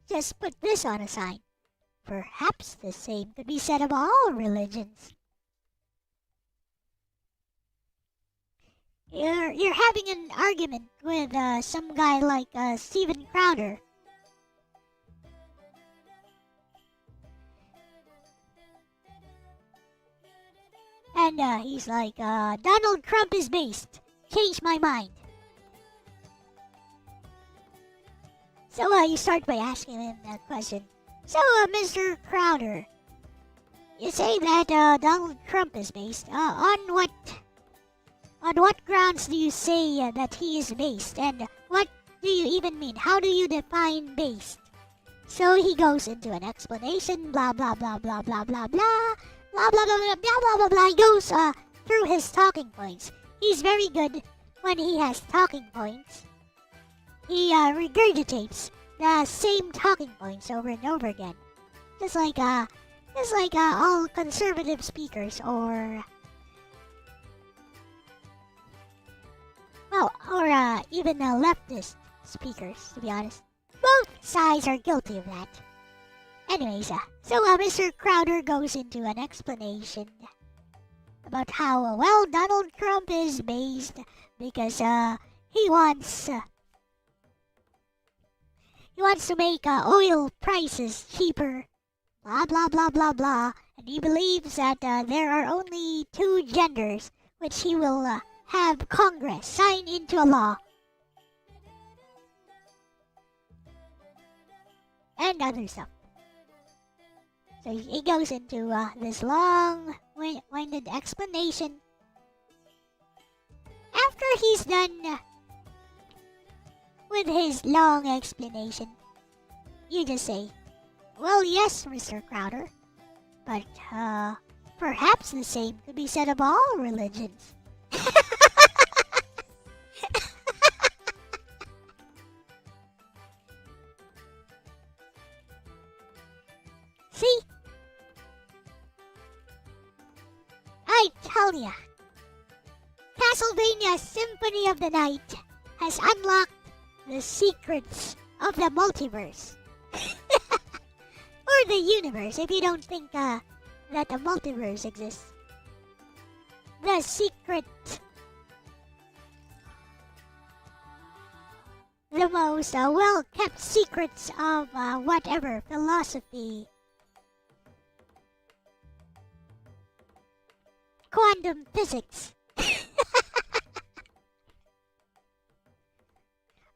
Just put this on a sign. Perhaps the same could be said of all religions. You're having an argument with some guy like Steven Crowder. And he's like, Donald Trump is based. changed my mind. So you start by asking him that question. So, Mr. Crowder, you say that Donald Trump is based. On what grounds do you say that he is based? And what do you even mean? How do you define based? So he goes into an explanation, blah blah blah blah blah blah blah blah blah blah blah blah blah blah blah. He goes through his talking points. He's very good when he has talking points. He regurgitates the same talking points over and over again, just like all conservative speakers, or even leftist speakers. To be honest, both sides are guilty of that. Anyways, so Mr. Crowder goes into an explanation about how Donald Trump is based because he wants to make oil prices cheaper, blah blah blah blah blah, and he believes that there are only two genders, which he will have Congress sign into a law, and other stuff. So he goes into this long-winded explanation. After he's done with his long explanation, you just say, well, yes, Mr. Crowder, but perhaps the same could be said of all religions. See? I tell ya, Castlevania Symphony of the Night has unlocked the secrets of the multiverse. Or the universe, if you don't think that the multiverse exists. The secret, the most well-kept secrets of whatever philosophy. Quantum physics.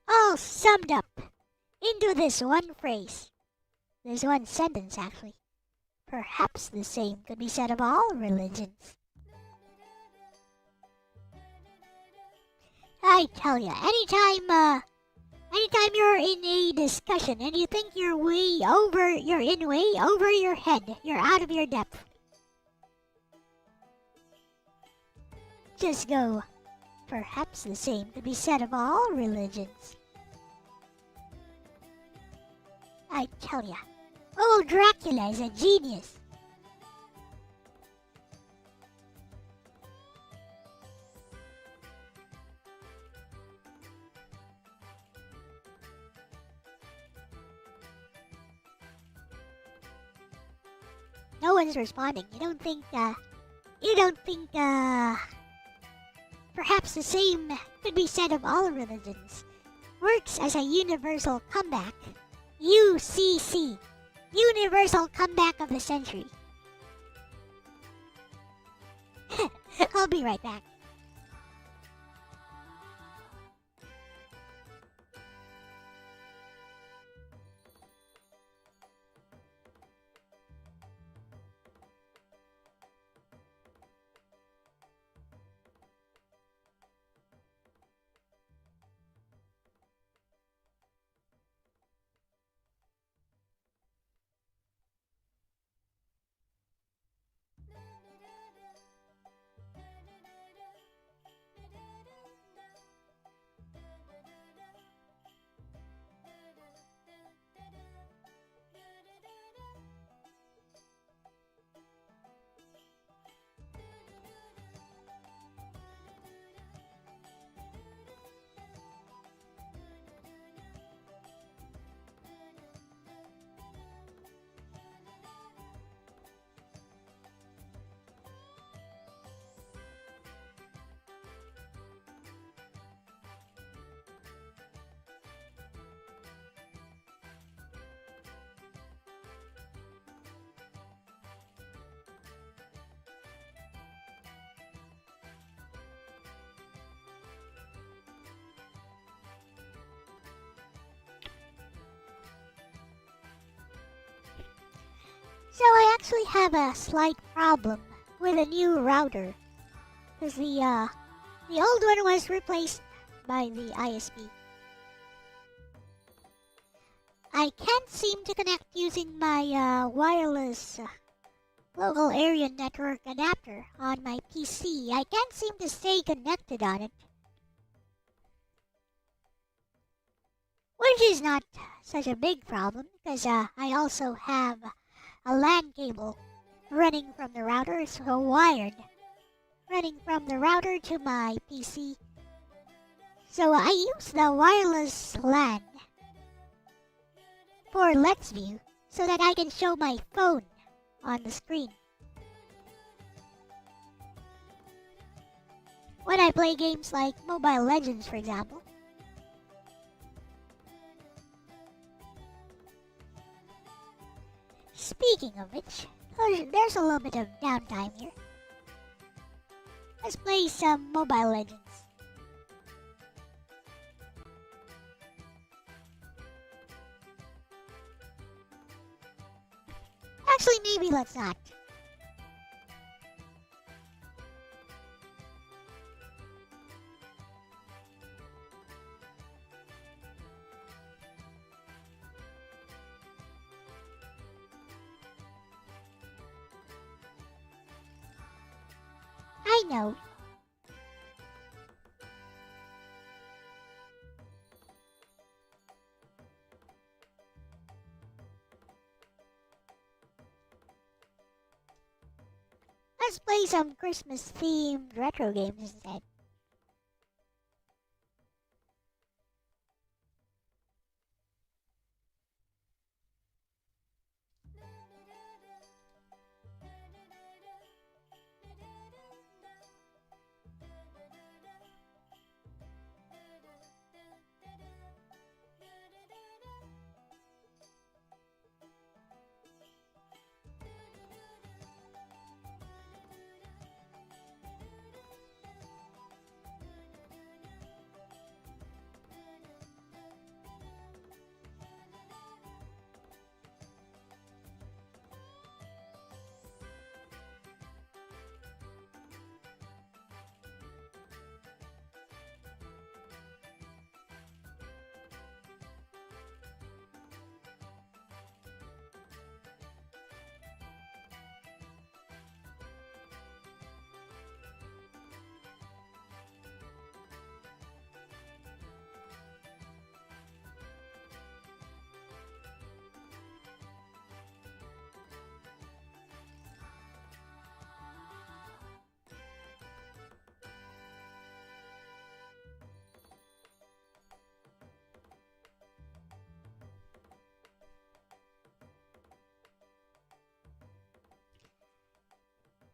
All summed up into this one phrase. This one sentence, actually. Perhaps the same could be said of all religions. I tell ya, anytime you're in a discussion and you think you're way over your head, you're out of your depth, just go, perhaps the same could be said of all religions. I tell ya, old Dracula is a genius. No one's responding. You don't think, perhaps the same could be said of all religions. Works as a universal comeback. UCC. Universal Comeback of the Century. I'll be right back. actually have a slight problem with a new router, because the old one was replaced by the ISP. I can't seem to connect using my wireless local area network adapter on my PC. I can't seem to stay connected on it. Which is not such a big problem because I also have a LAN cable running from the router, so wired, running from the router to my PC. So I use the wireless LAN for Let's View so that I can show my phone on the screen. When I play games like Mobile Legends, for example. Speaking of which, there's a little bit of downtime here. Let's play some Mobile Legends. Actually, maybe let's not. I know. Let's play some Christmas-themed retro games instead.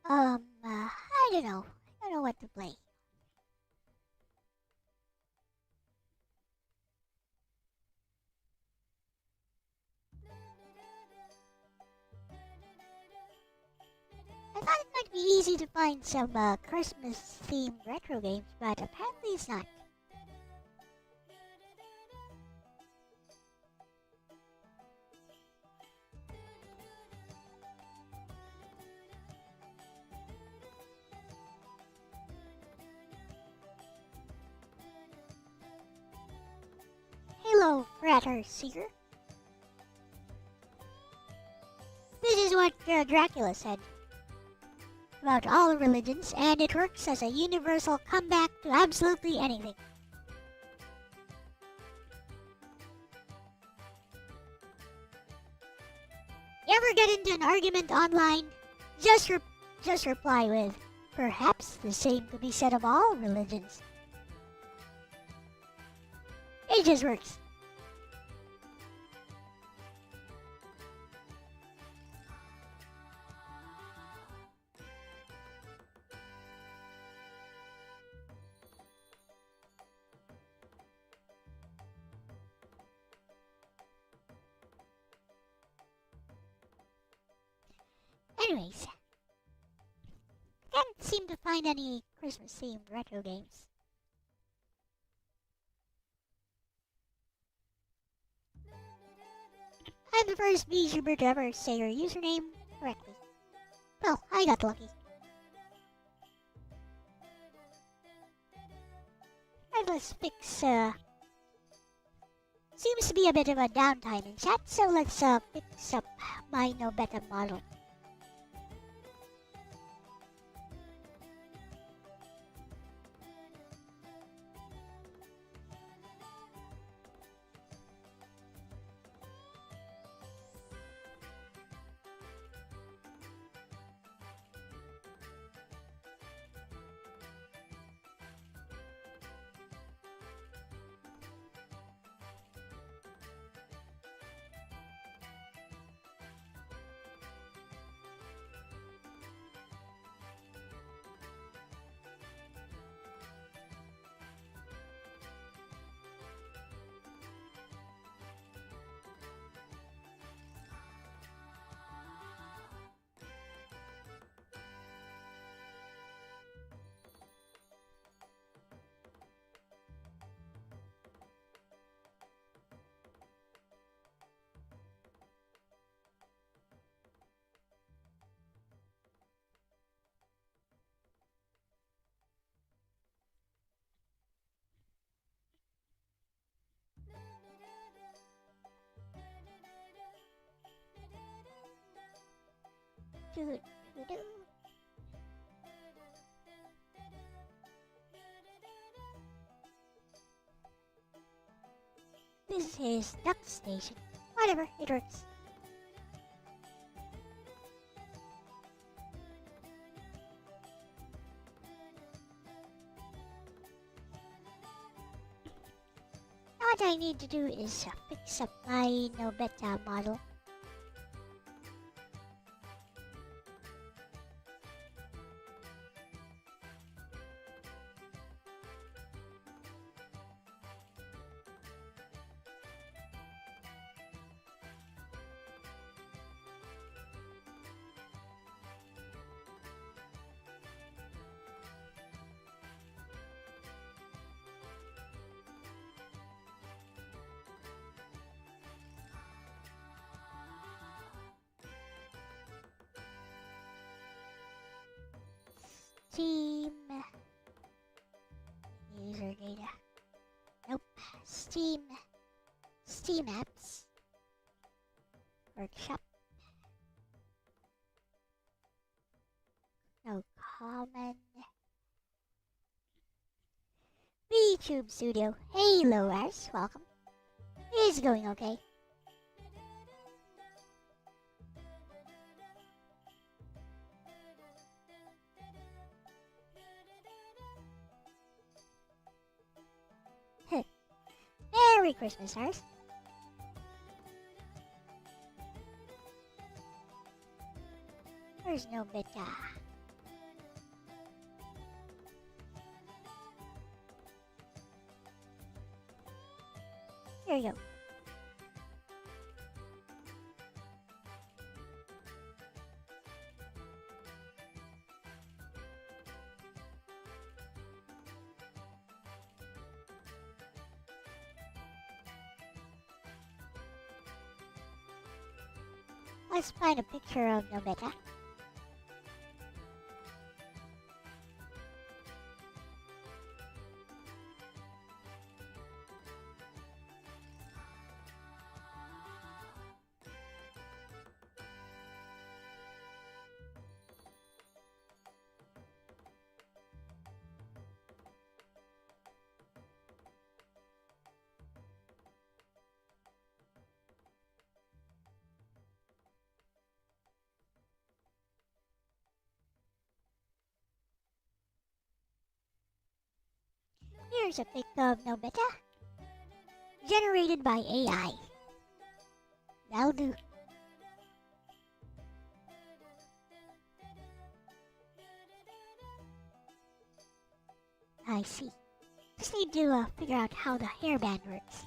I don't know. I don't know what to play. I thought it might be easy to find some Christmas-themed retro games, but apparently it's not. Hello, Frater Seeker. This is what Dracula said about all religions, and it works as a universal comeback to absolutely anything. You ever get into an argument online? Just reply with, perhaps the same could be said of all religions. It just works. Anyways, I can't seem to find any Christmas-themed retro games. I'm the first VTuber to ever say your username correctly. Well, I got lucky. And let's fix, seems to be a bit of a downtime in chat, so let's, fix up my no beta model. This is duck station. Whatever, it works. Now what I need to do is fix up my no beta model. Steam user data. Nope. Steam apps. Workshop. No common. VTube Studio. Hey Loars, welcome. It's going okay. Merry Christmas, stars. There's no beta. Here you go. Let's find a picture of Nobeta. Here's a pic of Nobeta, generated by AI. That'll do. I see. Just need to figure out how the hairband works.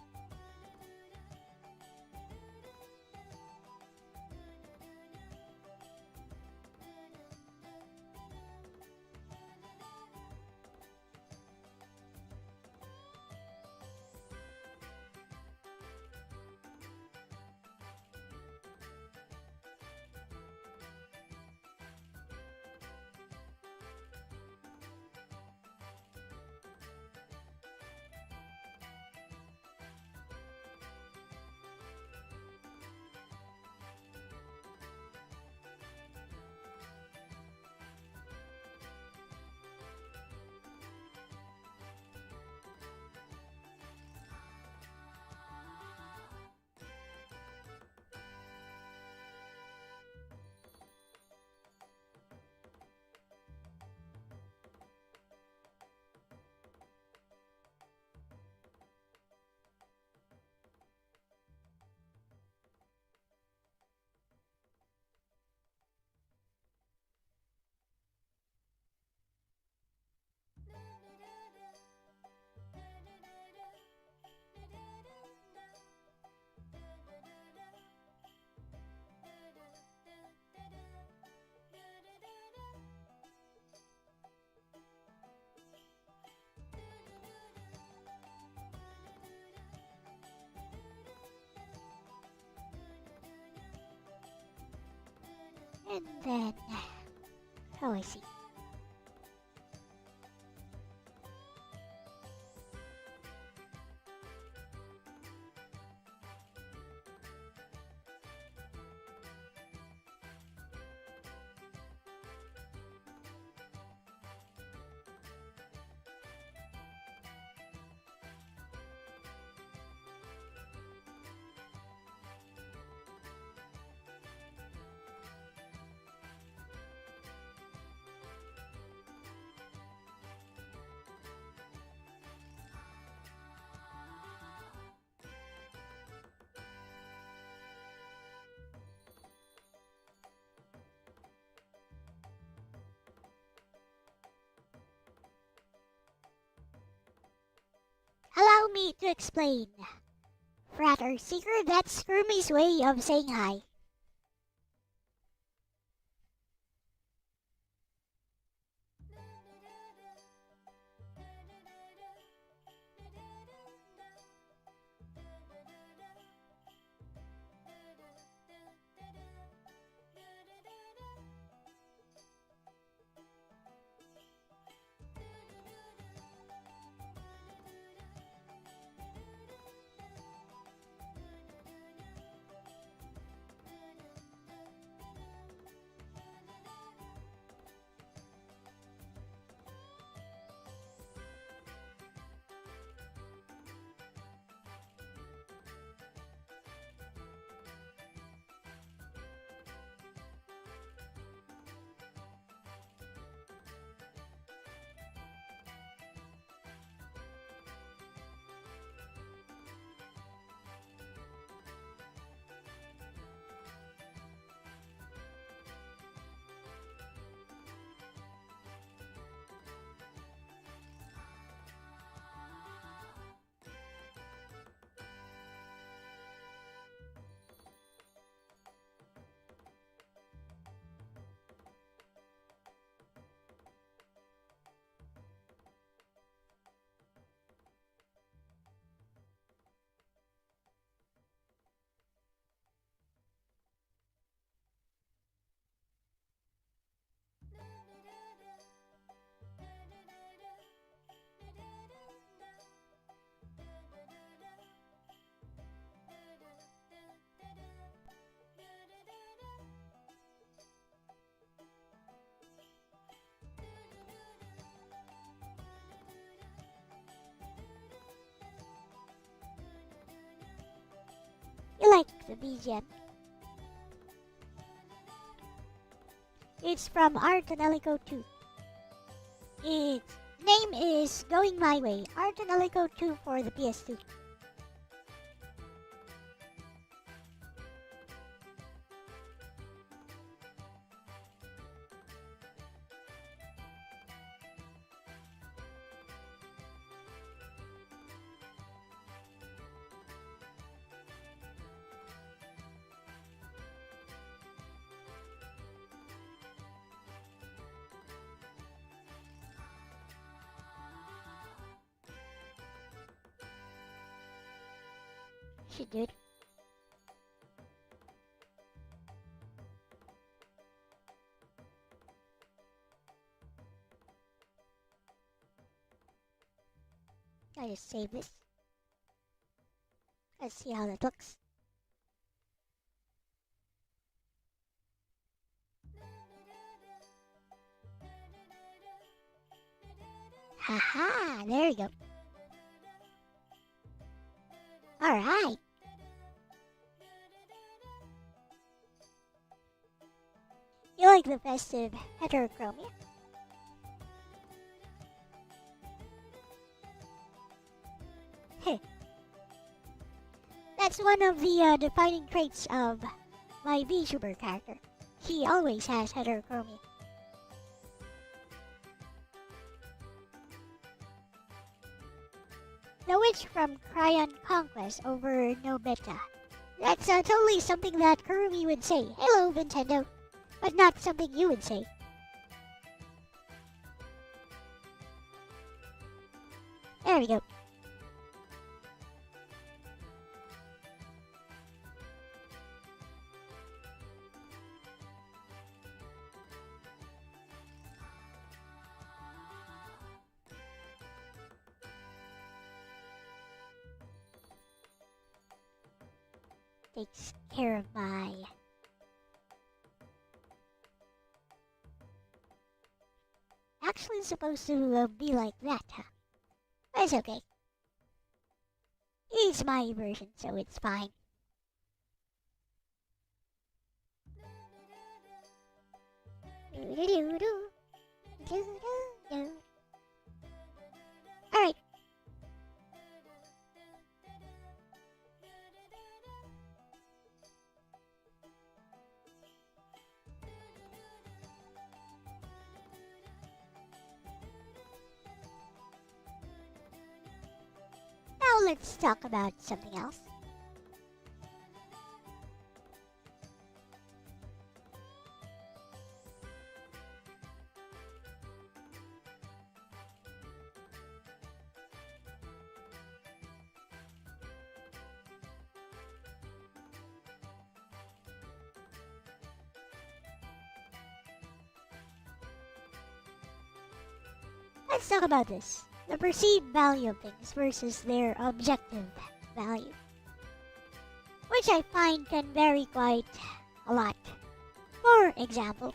And then... Oh, I see. Allow me to explain. Frater Seeker, that's Scrumy's way of saying hi. You like the BGM? It's from Art Anelico 2. Its name is Going My Way, Art Anelico 2 for the PS2. She did. I just save this. Let's see how that looks. Haha, there you go. Alright. You like the festive heterochromia? Heh. That's one of the defining traits of my VTuber character. He always has heterochromia. The witch from Cryon Conquest over No Beta. That's totally something that Kurumi would say. Hello, Nintendo. But not something you would say. There we go. takes care of my... Actually, it's supposed to be like that, huh? But it's okay. It's my version, so it's fine. Alright. Now let's talk about something else. Let's talk about this. The perceived value of things versus their objective value. Which I find can vary quite a lot. For example,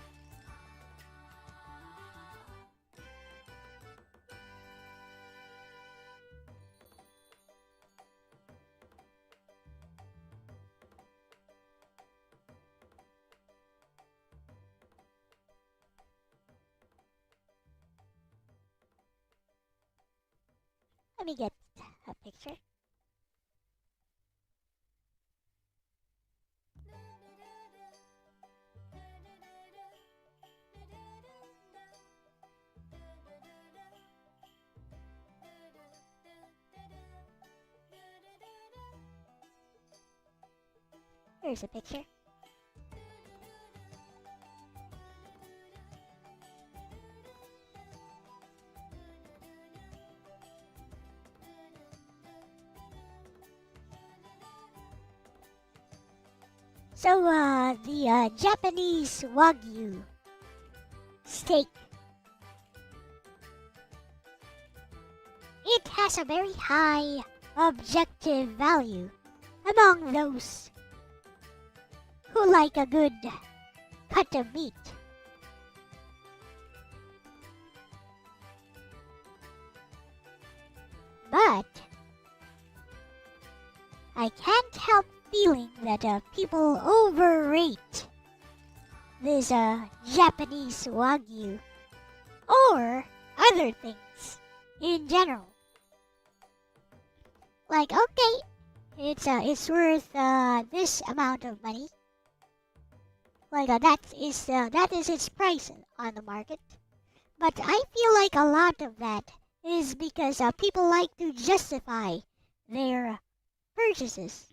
let me get a picture. Here's a picture. So, the Japanese Wagyu steak. It has a very high objective value among those who like a good cut of meat. But I can't help feeling that people overrate this Japanese Wagyu or other things in general. Like, okay, it's worth this amount of money. Like that is its price on the market. But I feel like a lot of that is because people like to justify their purchases.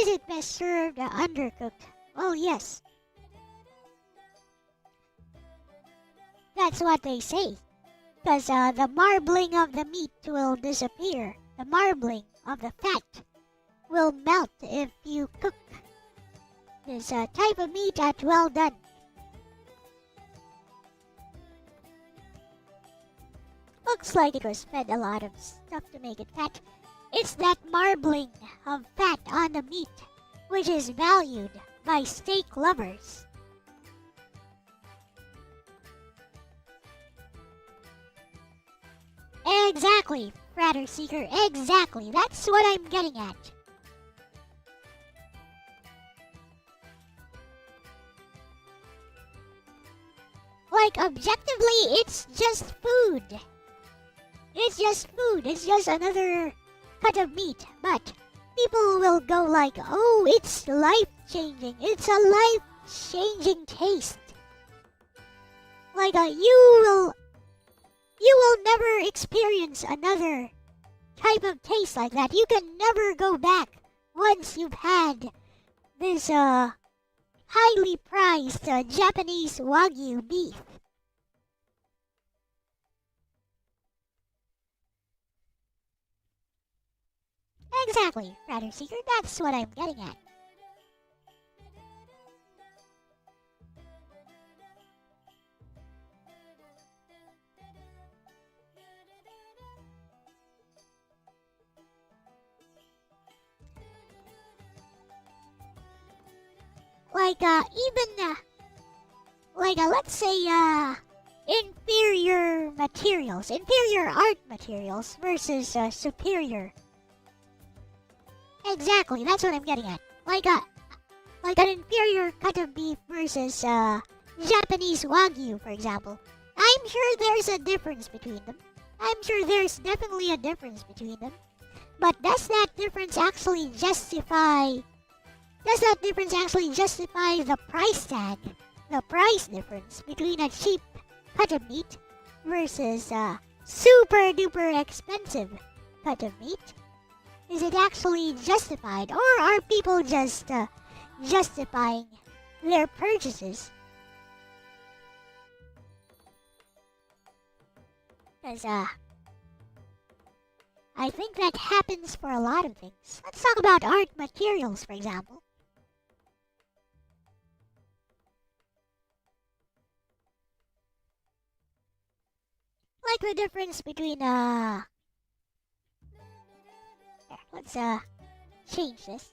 Is it best served undercooked? Well, yes. That's what they say. Because the marbling of the meat will disappear. The marbling of the fat will melt if you cook this type of meat at well done. Looks like it was fed a lot of stuff to make it fat. It's that marbling of fat on the meat which is valued by steak lovers. Exactly, Fratter Seeker, exactly. That's what I'm getting at. Like, objectively, it's just food. It's just food. It's just another cut of meat. But people will go like, oh, it's life-changing. It's a life-changing taste. Like, you will never experience another type of taste like that. You can never go back once you've had this, highly prized Japanese Wagyu beef. Exactly, Fratter Seeker, that's what I'm getting at. let's say, inferior materials, inferior art materials versus superior. Exactly, that's what I'm getting at. Like an inferior cut of beef versus Japanese Wagyu, for example. I'm sure there's a difference between them. I'm sure there's definitely a difference between them. But does that difference actually justify the price tag, the price difference between a cheap cut of meat versus a super duper expensive cut of meat? Is it actually justified, or are people just justifying their purchases? Because I think that happens for a lot of things. Let's talk about art materials, for example. Like the difference between here, let's change this.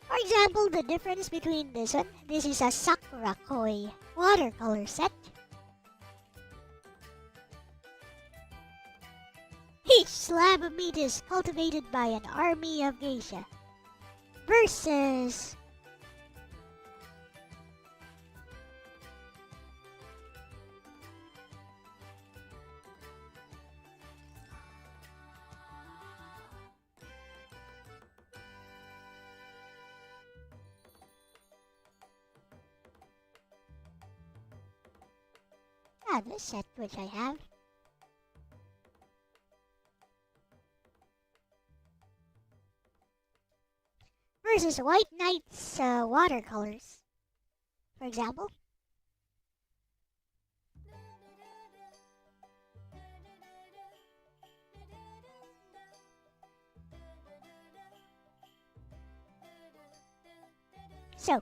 For example, the difference between this one, this is a Sakura Koi watercolor set. Each slab of meat is cultivated by an army of geisha. Versus this set which I have. Versus White Knight's watercolors, for example. So,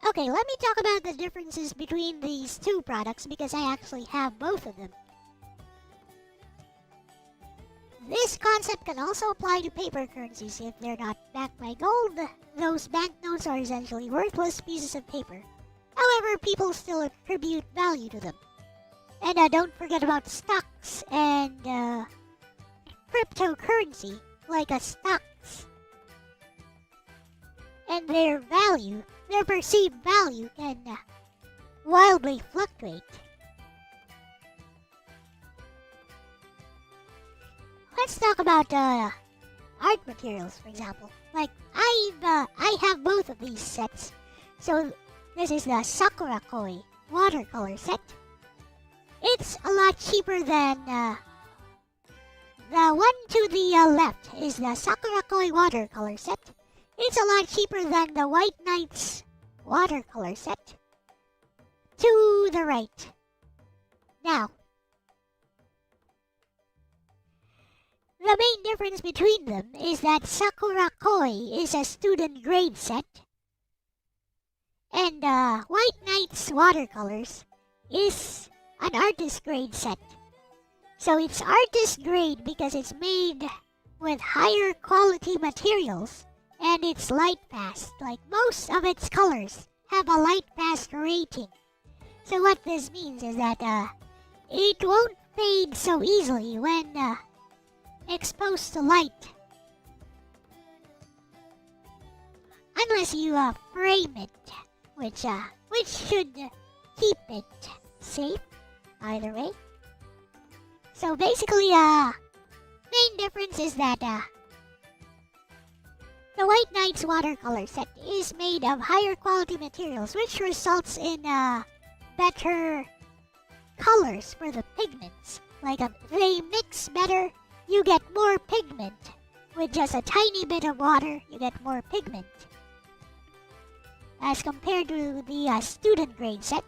okay, let me talk about the differences between these two products because I actually have both of them. This concept can also apply to paper currencies if they're not backed by gold. Those banknotes are essentially worthless pieces of paper. However, people still attribute value to them. And don't forget about stocks and cryptocurrency, like stocks. And their value, their perceived value can wildly fluctuate. Let's talk about art materials, for example. Like I have both of these sets. So this is the Sakura Koi watercolor set. It's a lot cheaper than the one to the left is the Sakura Koi watercolor set. It's a lot cheaper than the White Knight's watercolor set. To the right. Now, the main difference between them is that Sakura Koi is a student grade set, and White Knight's watercolors is an artist grade set. So it's artist grade because it's made with higher quality materials and it's light fast, like most of its colors have a light fast rating. So what this means is that it won't fade so easily when exposed to light. Unless you frame it, which should keep it safe either way. So basically, main difference is that the White Knight's watercolor set is made of higher quality materials, which results in better colors for the pigments. Like they mix better, you get more pigment with just a tiny bit of water, you get more pigment. As compared to the student grade set,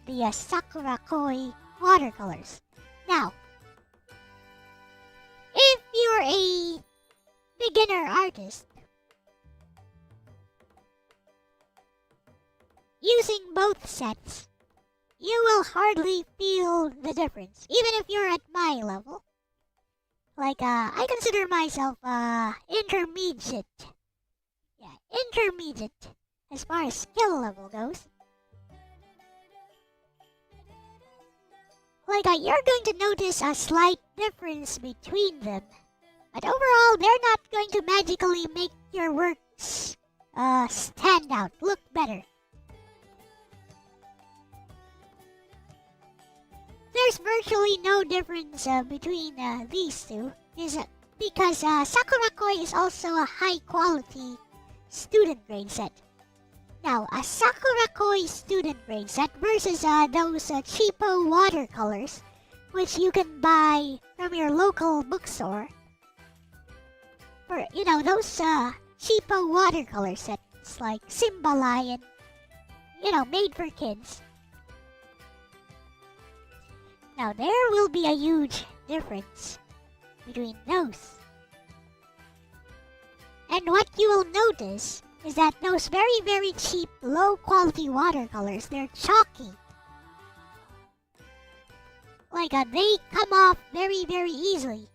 the Sakura Koi watercolors. Now, if you're a beginner artist, using both sets, you will hardly feel the difference, even if you're at my level. Like, I consider myself, intermediate. Yeah, intermediate as far as skill level goes. Like, you're going to notice a slight difference between them. But overall, they're not going to magically make your works, stand out, look better. There's virtually no difference between these two, because Sakura Koi is also a high-quality student grade set. Now, a Sakura Koi student grade set versus those cheapo watercolors, which you can buy from your local bookstore. For, you know, those cheapo watercolor sets like Simba Lion, you know, made for kids. Now, there will be a huge difference between those. And what you will notice is that those very, very cheap, low-quality watercolors, they're chalky. Like, they come off very, very easily.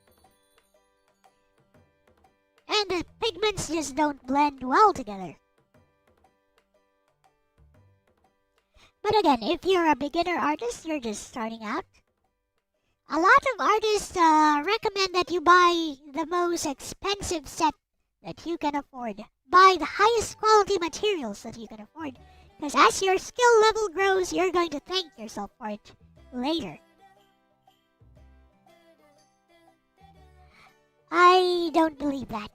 And the pigments just don't blend well together. But again, if you're a beginner artist, you're just starting out, a lot of artists recommend that you buy the most expensive set that you can afford. Buy the highest quality materials that you can afford. Because as your skill level grows, you're going to thank yourself for it later. I don't believe that.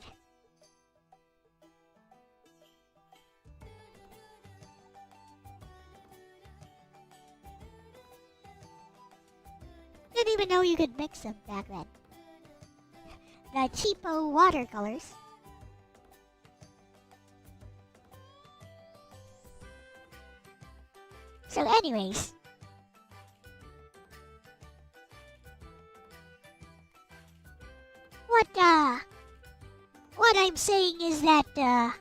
Didn't even know you could mix them back then. The cheapo watercolors. So anyways, what I'm saying is that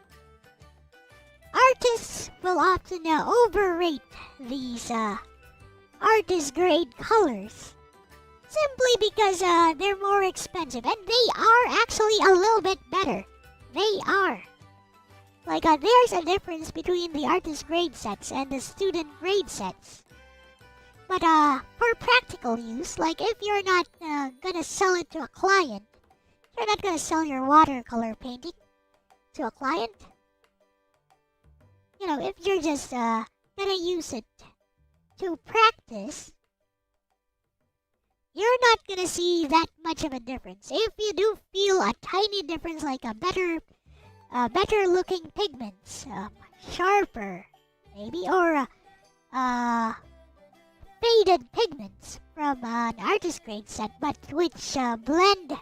artists will often overrate these artist grade colors simply because they're more expensive, and they are actually a little bit better. They are. Like, there's a difference between the artist grade sets and the student grade sets. But for practical use, like if you're not gonna sell it to a client, you're not gonna sell your watercolor painting to a client. You know, if you're just gonna use it to practice, you're not gonna see that much of a difference. If you do feel a tiny difference, like a better looking pigments, sharper maybe, or faded pigments from an artist grade set, but which blend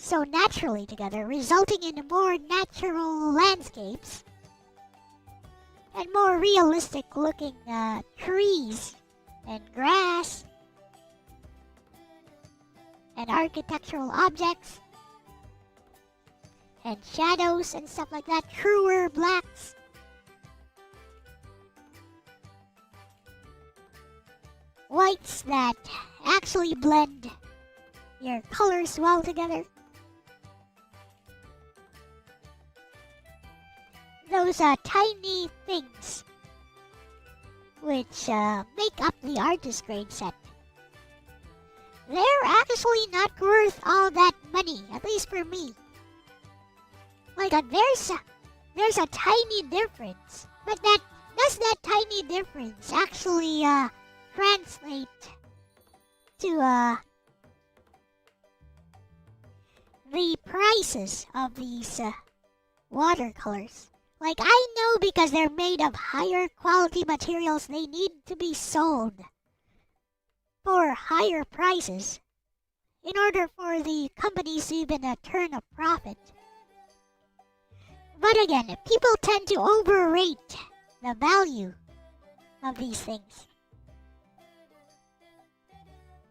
so naturally together, resulting in more natural landscapes and more realistic looking trees and grass and architectural objects and shadows and stuff like that, truer blacks. Whites that actually blend your colors well together. Those tiny things which make up the artist grade set, they're actually not worth all that money, at least for me. Like, there's a tiny difference, but does that tiny difference actually translate to the prices of these watercolors? Like, I know because they're made of higher quality materials, they need to be sold for higher prices. in order for the companies to even turn a profit. But again, people tend to overrate the value of these things.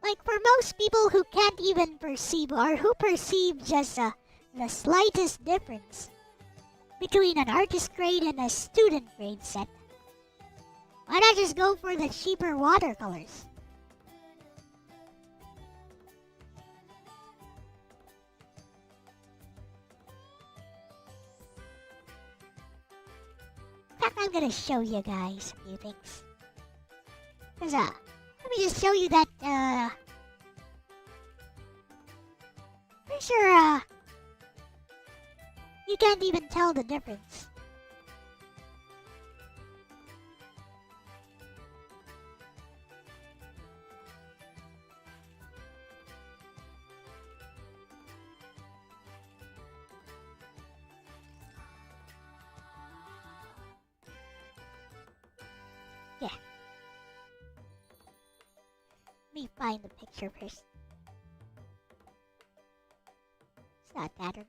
Like for most people who can't even perceive or who perceive just the slightest difference between an artist grade and a student grade set, why not just go for the cheaper watercolors? In fact, I'm gonna show you guys a few things. Cause let me just show you that pretty sure you can't even tell the difference. Yeah. Let me find the picture first. It's not pattern.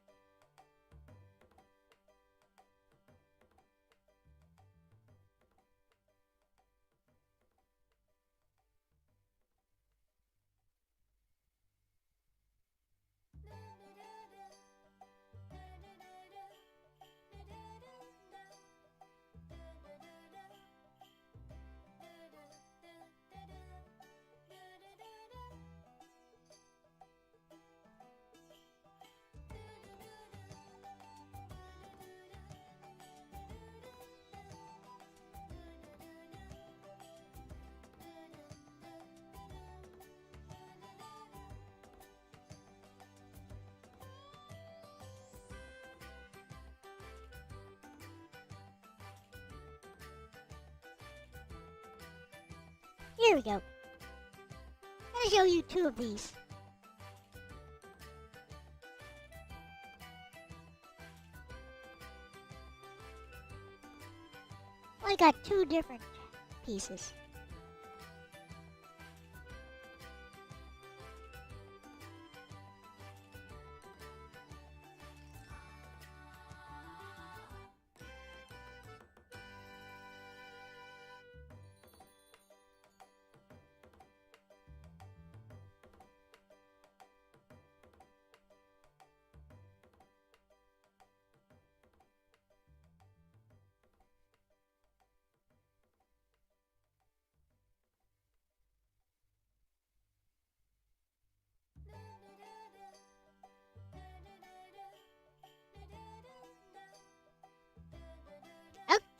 Here we go. I'm gonna show you two of these. I got two different pieces.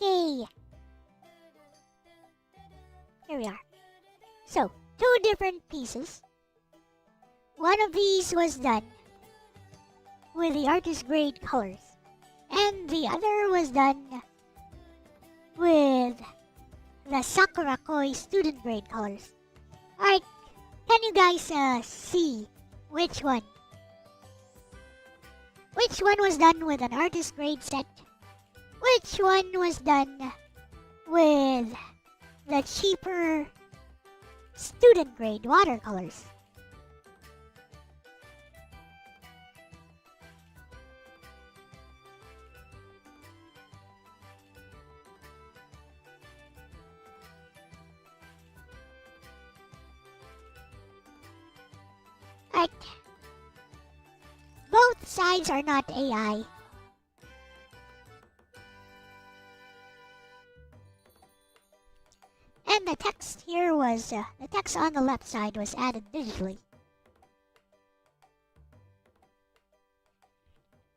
Okay. Here we are. So, two different pieces. One of these was done with the artist grade colors, and the other was done with the Sakura Koi student grade colors. Alright, can you guys see which one? Which one was done with an artist grade set? Which one was done with the cheaper student grade watercolors? Right. Both sides are not AI. And the text here was, the text on the left side was added digitally.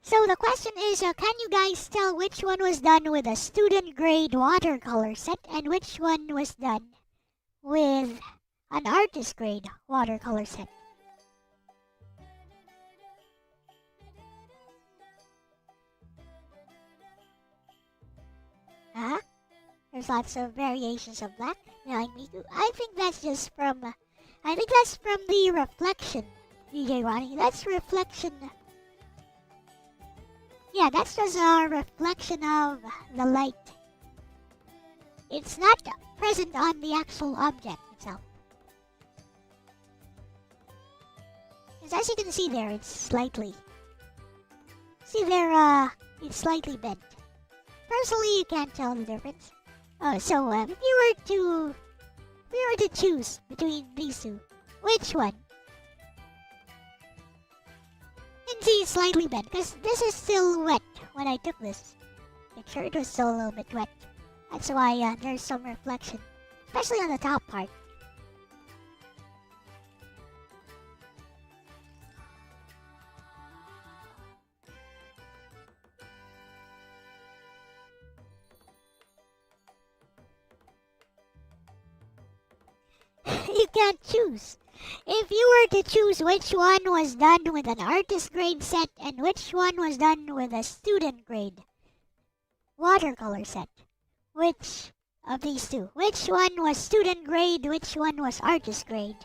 So the question is, can you guys tell which one was done with a student grade watercolor set and which one was done with an artist grade watercolor set? Huh? There's lots of variations of black behind me. I think that's just from, I think that's from the reflection, DJ Ronnie. That's reflection. Yeah, that's just a reflection of the light. It's not present on the actual object itself. Because as you can see there, it's slightly... See there, it's slightly bent. Personally, you can't tell the difference. Oh, so, if you were to choose between these two, which one? You can see it's slightly bent, because this is still wet when I took this picture. It was still a little bit wet. That's why there's some reflection, especially on the top part. You can't choose. If you were to choose which one was done with an artist grade set and which one was done with a student grade watercolor set, which of these two? Which one was student grade, which one was artist grade?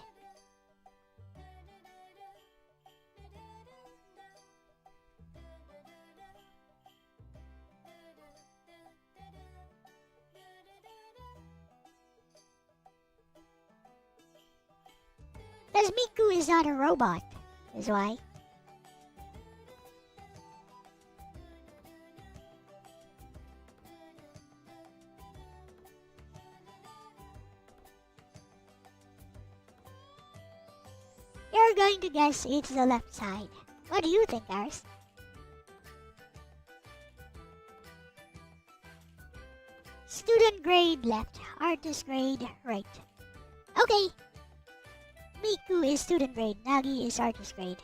Because Miku is not a robot, is why. You're going to guess it's the left side. What do you think, Aris? Student grade left, artist grade right. Okay. Miku is student grade, Nagi is artist grade.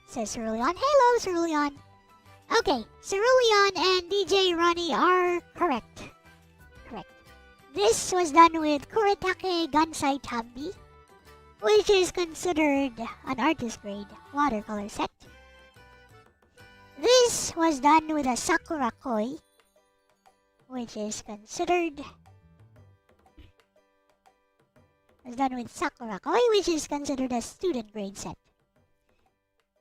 Says Cerulean. Hello, Cerulean. Okay, Cerulean and DJ Ronnie are correct. Correct. This was done with Kuretake Gansai Tambi, which is considered an artist grade watercolor set. This was done with a Sakura Koi, which is considered a student grade set.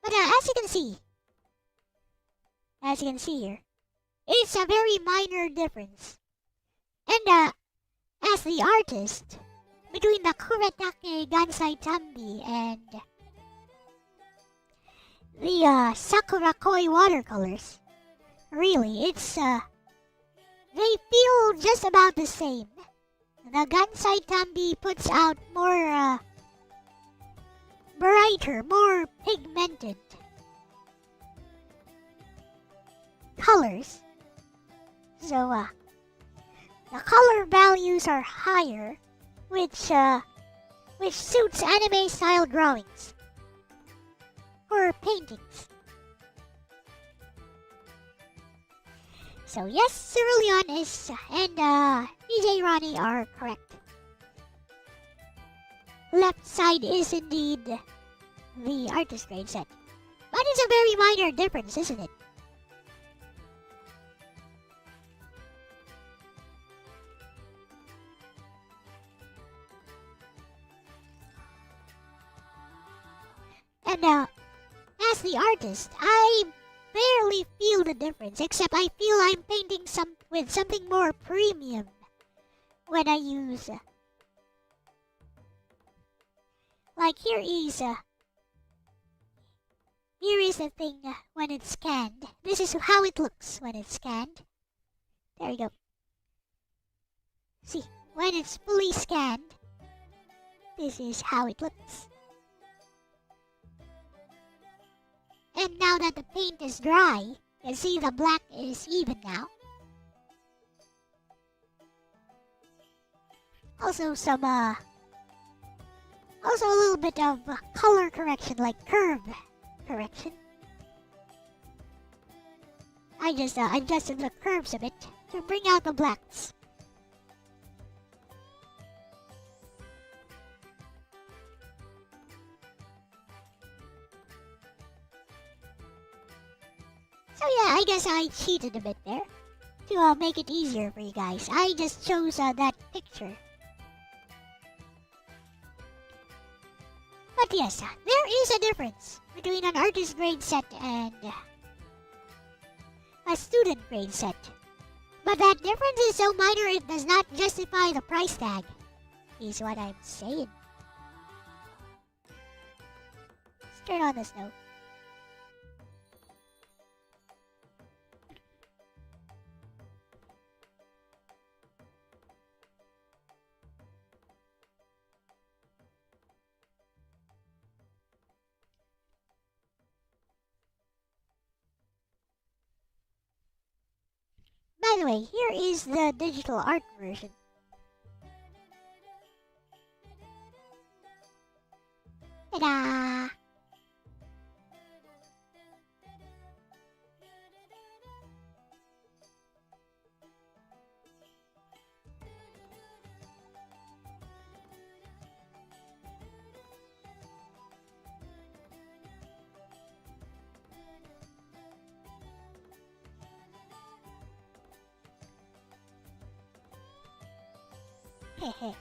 But as you can see here, it's a very minor difference. And as the artist, between the Kuretake Gansai Tambi and the Sakura Koi watercolors, really, it's they feel just about the same. The Gansai Tambi puts out more brighter, more pigmented colors. So the color values are higher, which suits anime style drawings or paintings. So yes, Cerulean is and DJ Ronnie are correct. Left side is indeed the artist grade set. But it's a very minor difference, isn't it? And as the artist, I barely feel the difference, except I feel I'm painting with something more premium when I use like here is the thing when it's scanned. This is how it looks when it's scanned. There you go. See, when it's fully scanned, this is how it looks. And now that the paint is dry, you can see the black is even now. Also also a little bit of color correction, like curve correction. I just adjusted the curves a bit to bring out the blacks. So yeah, I guess I cheated a bit there to make it easier for you guys. I just chose that picture. But yes, there is a difference between an artist grade set and a student grade set. But that difference is so minor it does not justify the price tag, is what I'm saying. turn on the snow. By the way, here is the digital art version. Ta-da! Hehe.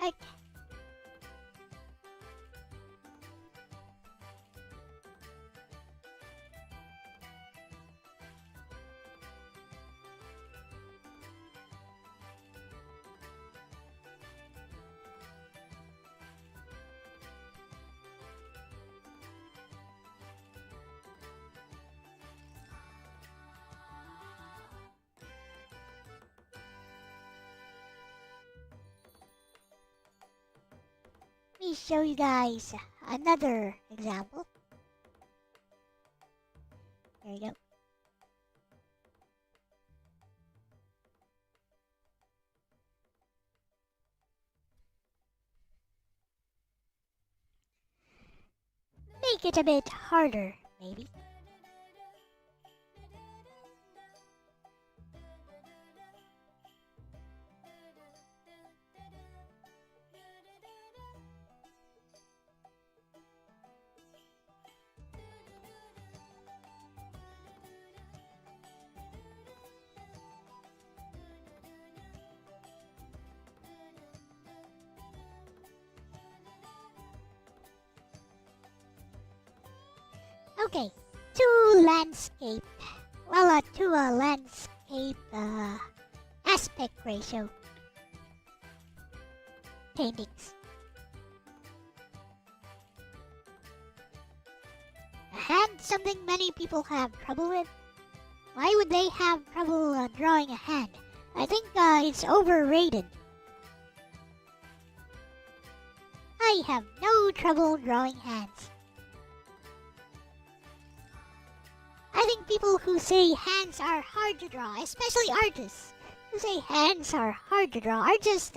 Okay. Let me show you guys another example. There you go. Make it a bit harder, maybe. Okay, to landscape. Well, to a landscape aspect ratio paintings. A hand, something many people have trouble with. Why would they have trouble drawing a hand? I think it's overrated. I have no trouble drawing hands. I think people who say hands are hard to draw, especially artists who say hands are hard to draw, are just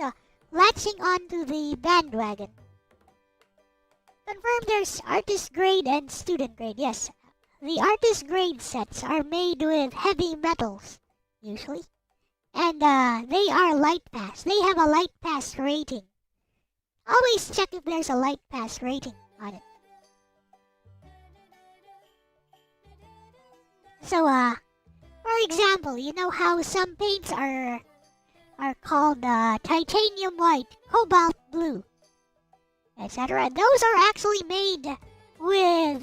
latching onto the bandwagon. Confirm there's artist grade and student grade. Yes, the artist grade sets are made with heavy metals, usually. And they are light pass. They have a light pass rating. Always check if there's a light pass rating on it. So, for example, you know how some paints are called titanium white, cobalt blue, etc. Those are actually made with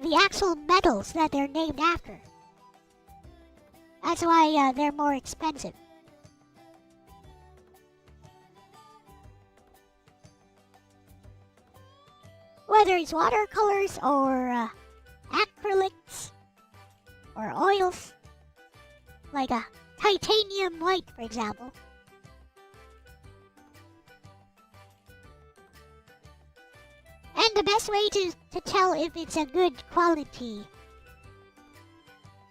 the actual metals that they're named after. That's why they're more expensive. Whether it's watercolors or acrylics or oils, like a titanium white, for example. And the best way to tell if it's a good quality,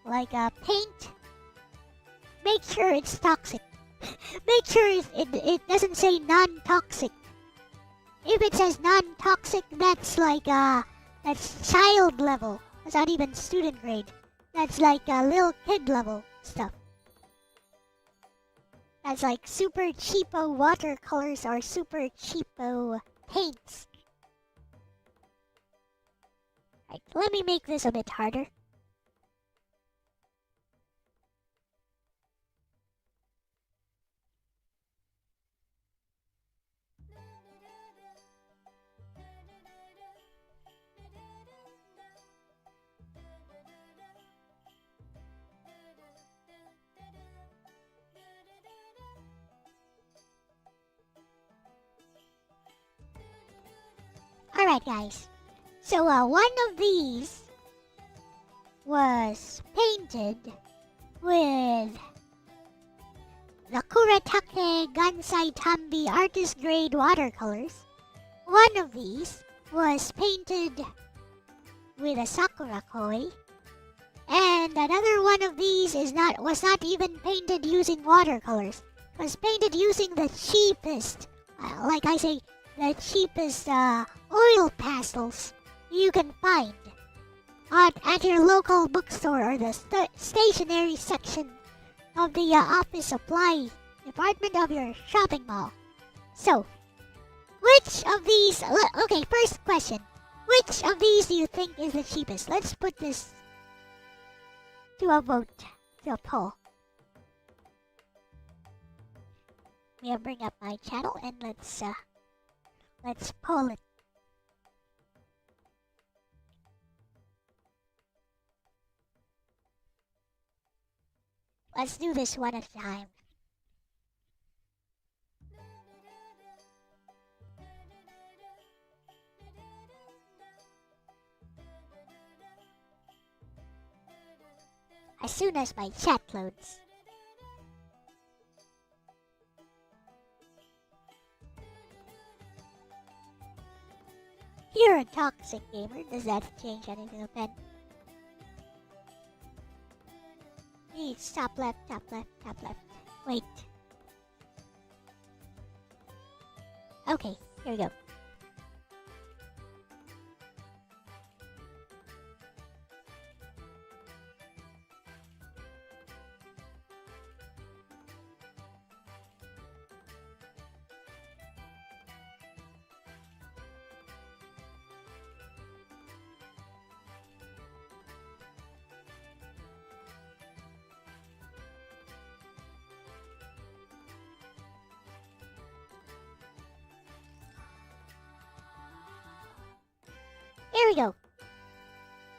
like a paint, make sure it's toxic. Make sure it doesn't say non-toxic. If it says non-toxic, that's like that's child level. That's not even student grade. That's like little kid level stuff. That's like super cheapo watercolors or super cheapo paints. Right, let me make this a bit harder. Alright, guys. So, one of these was painted with the Kuretake Gansai Tambi artist grade watercolors. One of these was painted with a Sakura Koi. And another one of these was not even painted using watercolors. It was painted using the cheapest, the cheapest oil pastels you can find at your local bookstore or the stationery section of the office supply department of your shopping mall. So, which of these... Okay, first question. Which of these do you think is the cheapest? Let's put this to a vote, to a poll. We'll bring up my channel and let's poll it. Let's do this one at a time. As soon as my chat loads. You're a toxic gamer. Does that change anything, Ben? Please, top left, top left, top left. Wait. Okay, here we go. Here we go.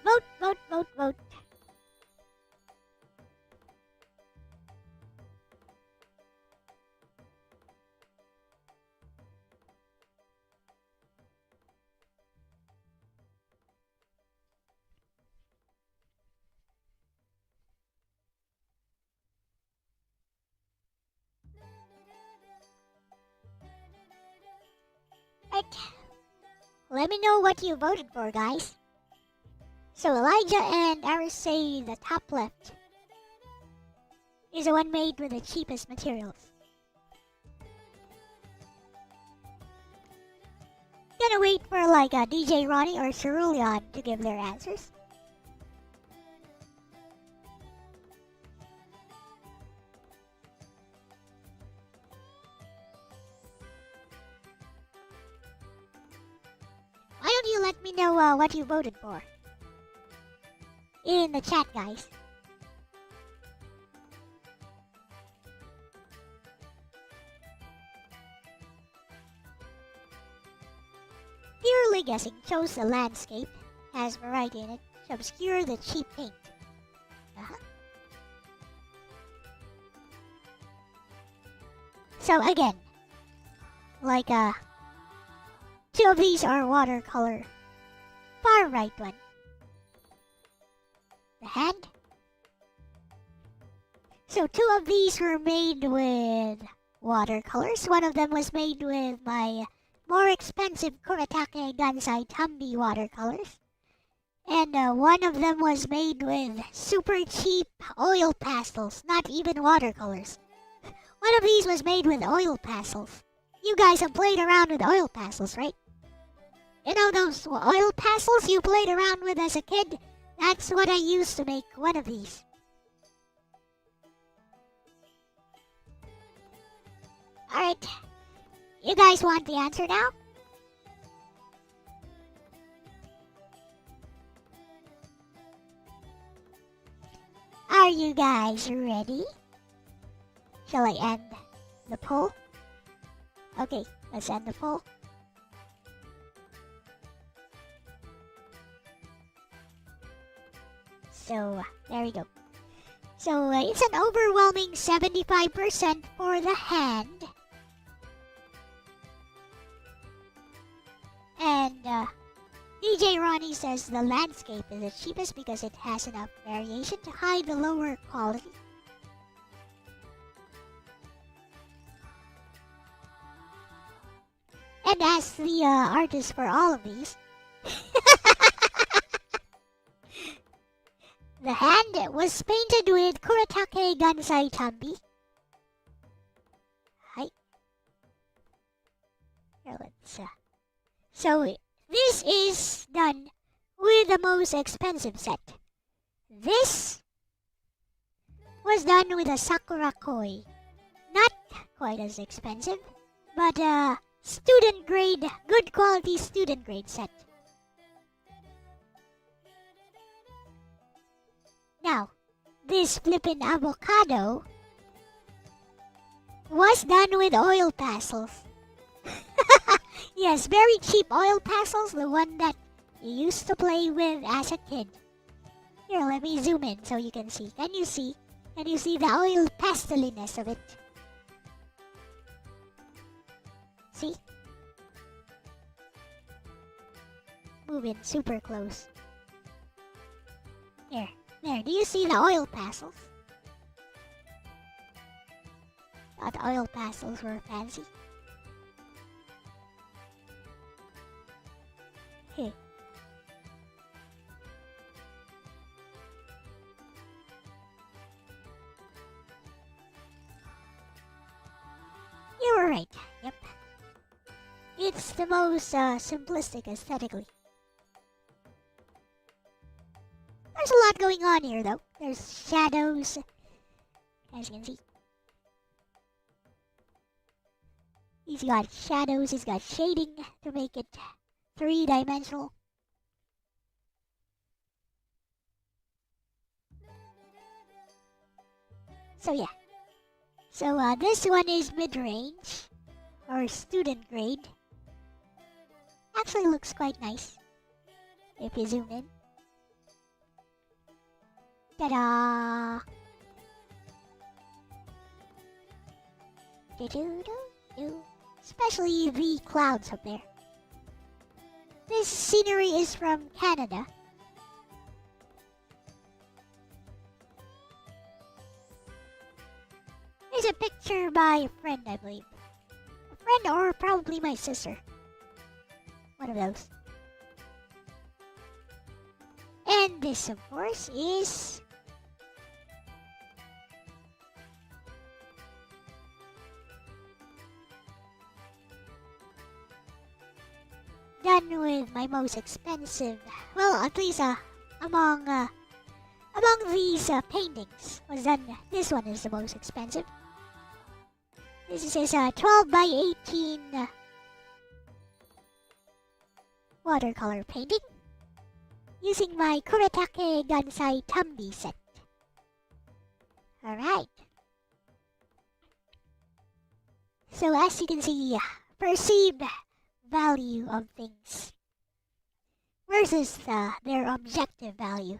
Vote, vote, vote, vote. Right. Let me know what you voted for, guys. So Elijah and Aris say the top left is the one made with the cheapest materials. Gonna wait for DJ Ronnie or Cerulean to give their answers. Why don't you let me know what you voted for in the chat, guys? Purely guessing shows the landscape has variety in it to obscure the cheap paint. So again, two of these are watercolor. Far right one. The hand. So two of these were made with watercolors. One of them was made with my more expensive Kuretake Gansai Tambi watercolors. And one of them was made with super cheap oil pastels, not even watercolors. One of these was made with oil pastels. You guys have played around with oil pastels, right? You know those oil pastels you played around with as a kid? That's what I used to make one of these. Alright. You guys want the answer now? Are you guys ready? Shall I end the poll? Okay, let's end the poll. So, there we go. So, it's an overwhelming 75% for the hand. And DJ Ronnie says the landscape is the cheapest because it has enough variation to hide the lower quality. And as the artist for all of these, the hand was painted with Kuretake Gansai Tambi. Hi. Here, let's so this is done with the most expensive set. This was done with a Sakura Koi. Not quite as expensive, but student grade, good quality student grade set. Now, this flippin' avocado was done with oil pastels. Yes, very cheap oil pastels, the one that you used to play with as a kid. Here, let me zoom in so you can see. Can you see? Can you see the oil pasteliness of it? See? Move in super close. There. Do you see the oil pastels? Thought oil pastels were fancy. Hey. You were right. Yep. It's the most simplistic aesthetically. There's a lot going on here, though. There's shadows, as you can see. He's got shadows, he's got shading to make it three-dimensional. So yeah. So this one is mid-range, or student grade. Actually looks quite nice, if you zoom in. Ta-da! Do-do-do-do. Especially the clouds up there. This scenery is from Canada. There's a picture by a friend, I believe. A friend or probably my sister. One of those. And this, of course, is done with my most expensive, well, at least among these paintings was done. This one is the most expensive. This is a 12 by 18 watercolor painting using my Kuretake Gansai Tambi set. Alright. So as you can see, perceived value of things versus their objective value.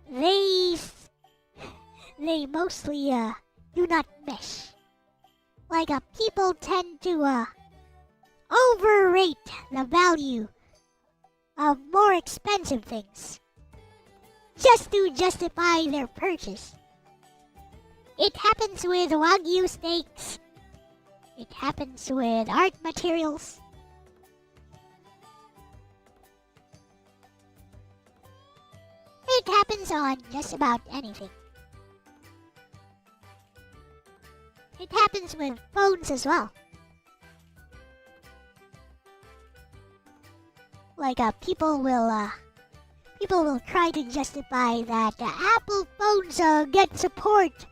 They mostly do not mesh. Like people tend to overrate the value of more expensive things just to justify their purchase. It happens with Wagyu steaks. It happens with art materials. It happens on just about anything. It happens with phones as well. Like people will try to justify that Apple phones get support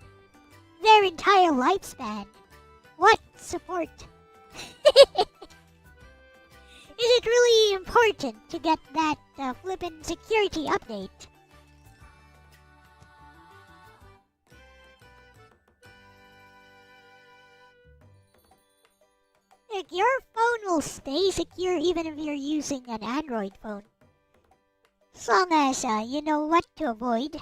their entire lifespan. What support? Is it really important to get that flippin' security update? Like, your phone will stay secure even if you're using an Android phone. As long as you know what to avoid.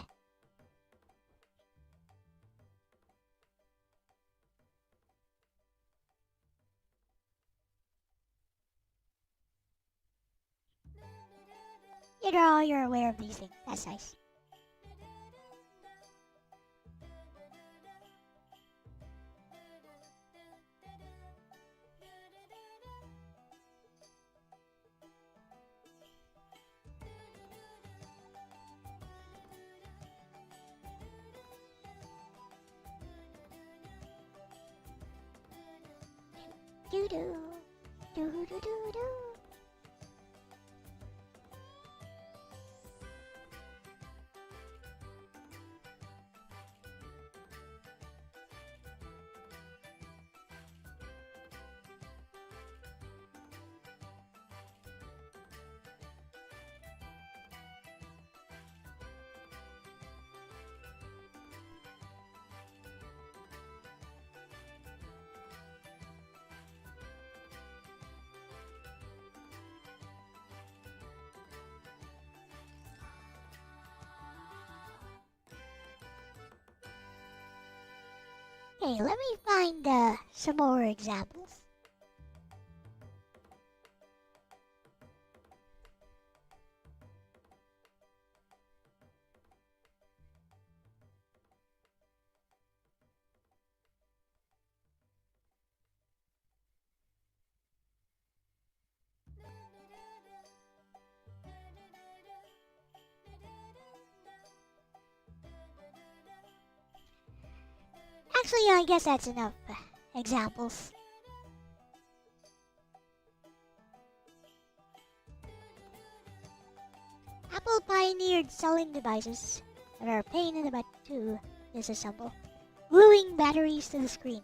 you're aware of these things. That's nice. Do do do do do do. Okay, let me find some more examples. Actually, I guess that's enough examples. Apple pioneered selling devices that are a pain in the butt to disassemble, gluing batteries to the screen.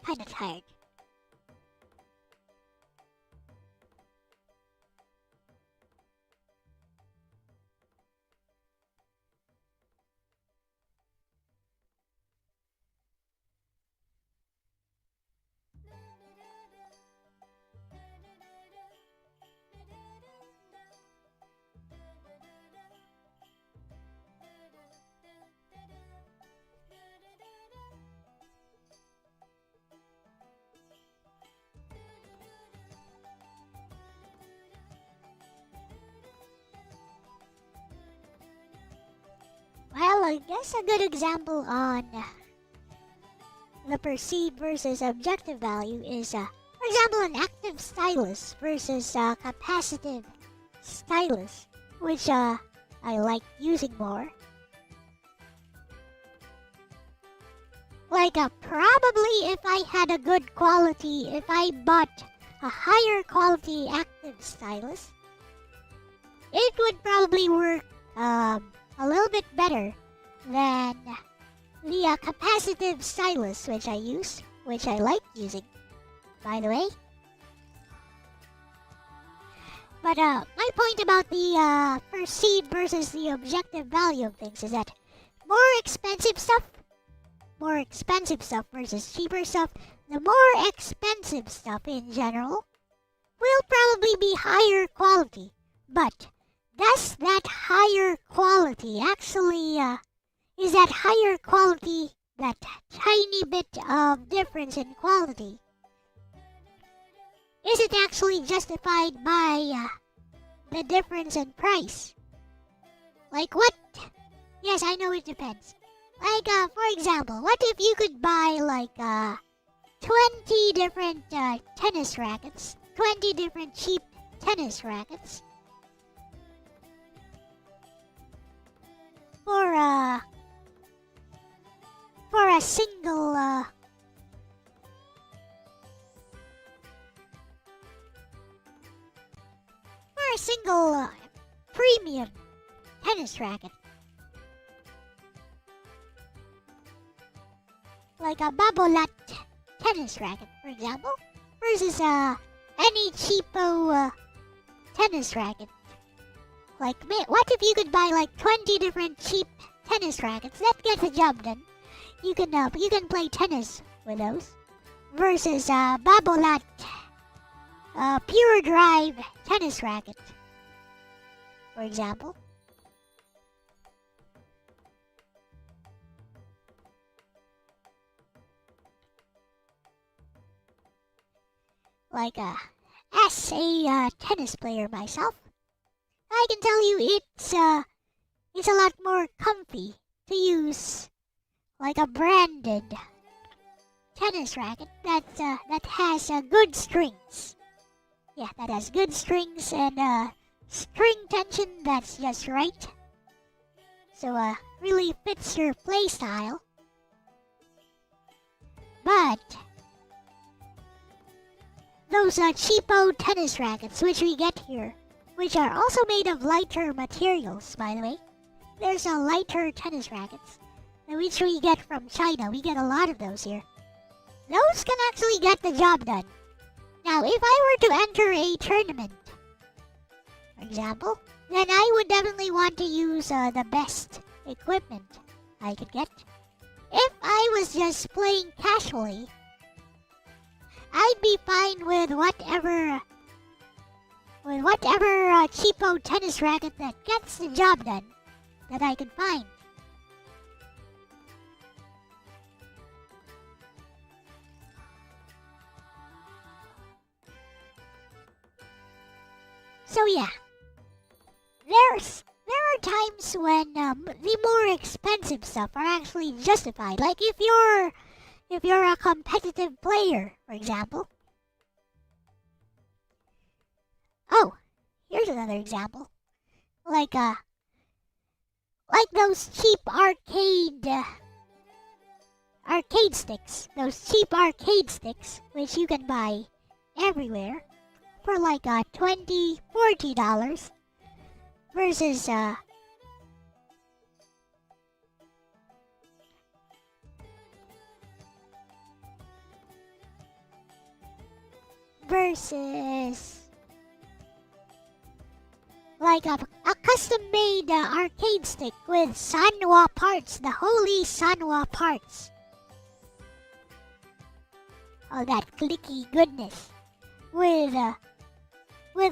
Kinda tired. Well, I guess a good example on the perceived versus objective value is, for example, an active stylus versus capacitive stylus, which I like using more. Like, probably if I had a good quality, if I bought a higher quality active stylus, it would probably work a little bit better than the capacitive stylus which I use, which I like using, by the way. But my point about the perceived versus the objective value of things is that more expensive stuff versus cheaper stuff, the more expensive stuff in general will probably be higher quality. But does that higher quality actually, is that higher quality, that tiny bit of difference in quality, is it actually justified by the difference in price? Like what? Yes, I know it depends. Like, for example, what if you could buy like 20 different tennis rackets, 20 different cheap tennis rackets for a single tennis racket. Like a Babolat tennis racket, for example, versus any cheapo tennis racket. Like, what if you could buy like 20 different cheap tennis rackets that get the job done? You can play tennis with those. Versus Babolat Pure Drive tennis racket, for example. Like as a tennis player myself, I can tell you it's a lot more comfy to use like a branded tennis racket that has good strings. Yeah, that has good strings and string tension that's just right. So really fits your play style. But those cheapo tennis rackets which we get here, which are also made of lighter materials, by the way. There's lighter tennis rackets, which we get from China. We get a lot of those here. Those can actually get the job done. Now, if I were to enter a tournament, for example, then I would definitely want to use the best equipment I could get. If I was just playing casually, I'd be fine with whatever cheapo tennis racket that gets the job done that I could find. So yeah, there are times when the more expensive stuff are actually justified. Like if you're a competitive player, for example. Oh, here's another example. Like those cheap arcade sticks. Those cheap arcade sticks, which you can buy everywhere for like $20, $40 versus like a custom-made arcade stick with Sanwa parts, the holy Sanwa parts. Oh, that clicky goodness. With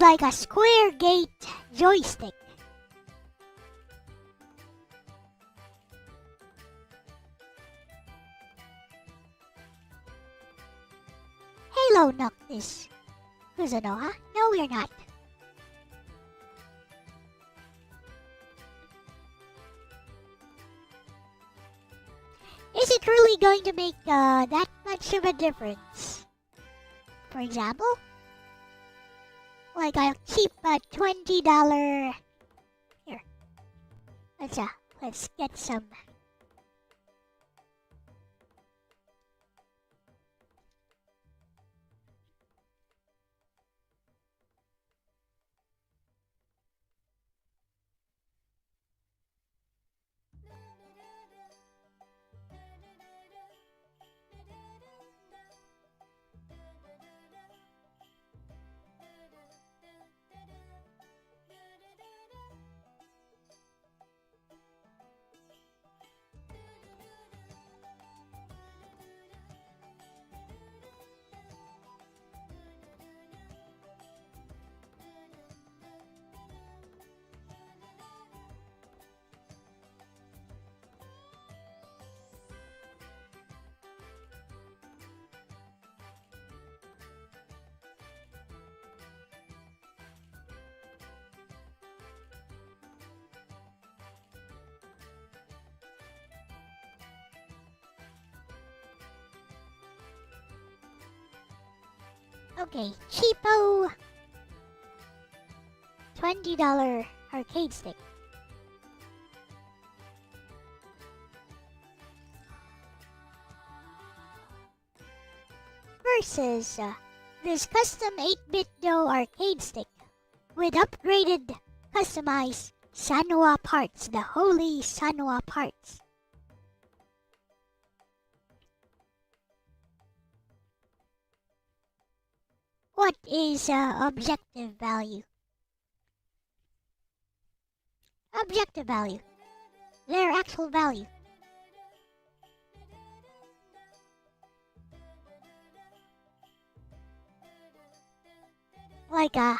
like a square gate joystick. Halo Noctis. Kuzunoha? No, we're not. Is it really going to make that much of a difference? For example, like a cheap $20. Here, let's get some. Okay, cheapo $20 arcade stick. Versus this custom 8-bit dough arcade stick with upgraded, customized Sanwa parts, the holy Sanwa parts. What is objective value? Objective value. Their actual value. Like, for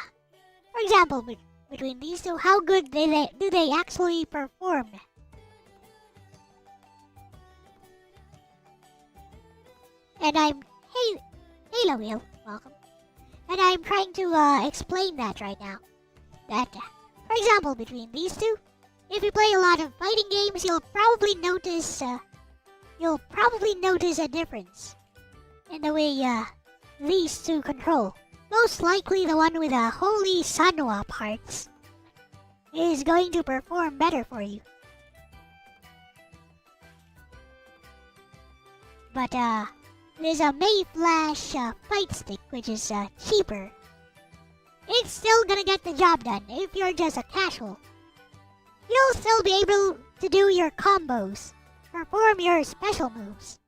example, between these two, how good do they actually perform? And hey, Halo Wheel, welcome. And I'm trying to explain that right now. That, for example, between these two, if you play a lot of fighting games, you'll probably notice a difference in the way these two control. Most likely the one with the holy Sanwa parts is going to perform better for you. But there's a Mayflash fight stick which is cheaper. It's still gonna get the job done if you're just a casual. You'll still be able to do your combos, perform your special moves,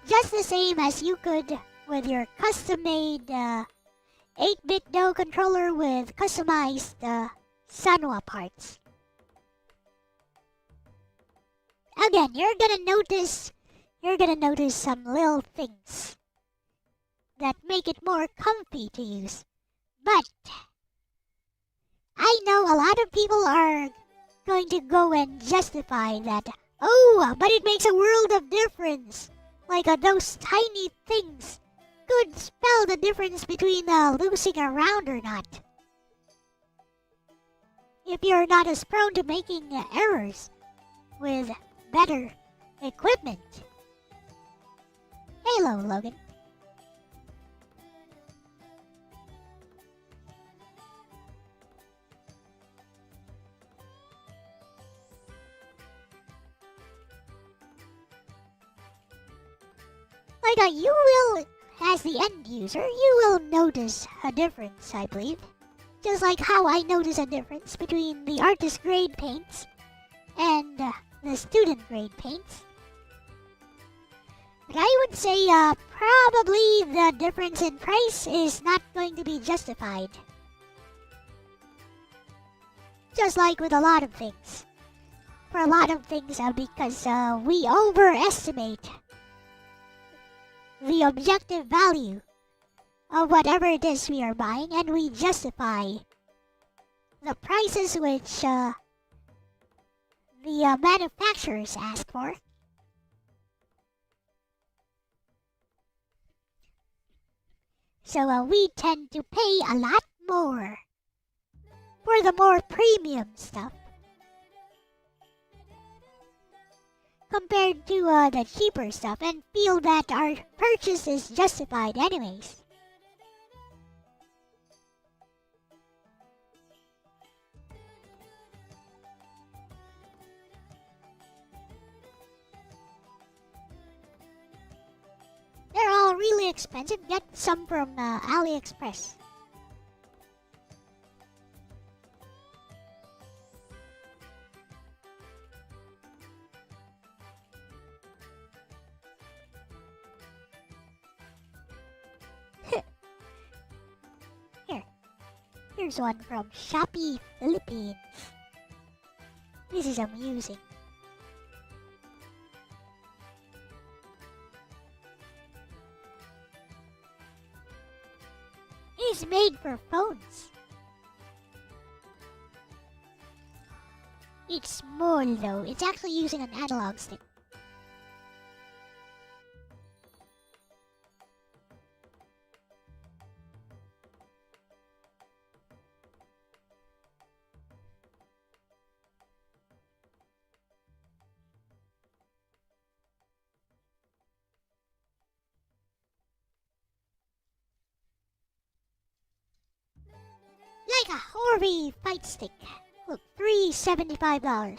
just the same as you could with your custom-made 8-bit Do controller with customized Sanwa parts. Again, you're gonna notice some little things that make it more comfy to use. But I know a lot of people are going to go and justify that. Oh, but it makes a world of difference. Like those tiny things could spell the difference between losing a round or not. If you're not as prone to making errors with better equipment. Hello, Logan. Like you will, as the end user, you will notice a difference, I believe. Just like how I notice a difference between the artist grade paints and the student grade paints. But I would say probably the difference in price is not going to be justified. Just like with a lot of things. For a lot of things because we overestimate the objective value of whatever it is we are buying, and we justify the prices which the manufacturers ask for. So we tend to pay a lot more for the more premium stuff compared to the cheaper stuff, and feel that our purchase is justified anyways. They're all really expensive. Get some from AliExpress. Here's one from Shopee, Philippines. This is amusing. It's made for phones. It's small though. It's actually using an analog stick. Like a Horby fight stick. Look, $375.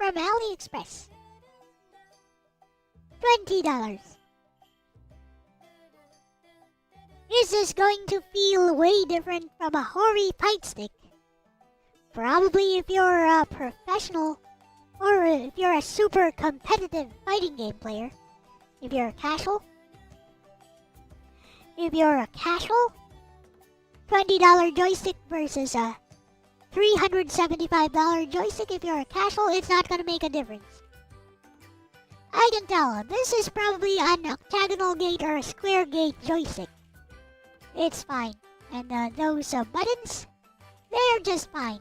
from AliExpress. $20. This is going to feel way different from a hoary fight stick. Probably if you're a professional, or if you're a super competitive fighting game player. If you're a casual, $20 joystick versus a $375 joystick. If you're a casual, it's not gonna make a difference. I can tell, this is probably an octagonal gate or a square gate joystick. It's fine. And those buttons, they're just fine.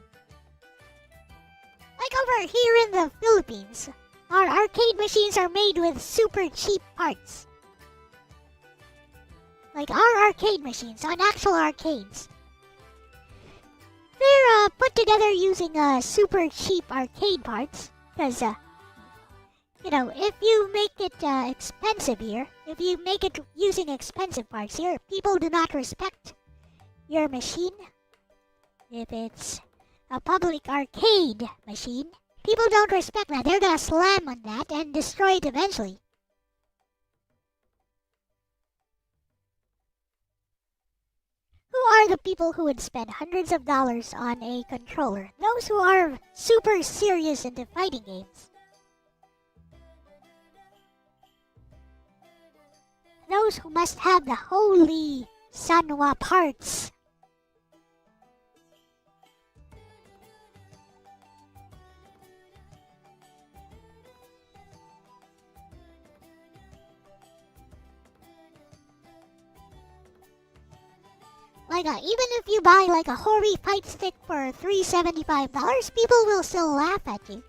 Like over here in the Philippines, our arcade machines are made with super cheap parts. Like our arcade machines on actual arcades. They're put together using super cheap arcade parts. Because, if you make it expensive here, if you make it using expensive parts here, people do not respect your machine. If it's a public arcade machine, people don't respect that. They're gonna slam on that and destroy it eventually. Who are the people who would spend hundreds of dollars on a controller? Those who are super serious into fighting games. Those who must have the holy Sanwa parts. Like, even if you buy like a hoary fight stick for $375, people will still laugh at you.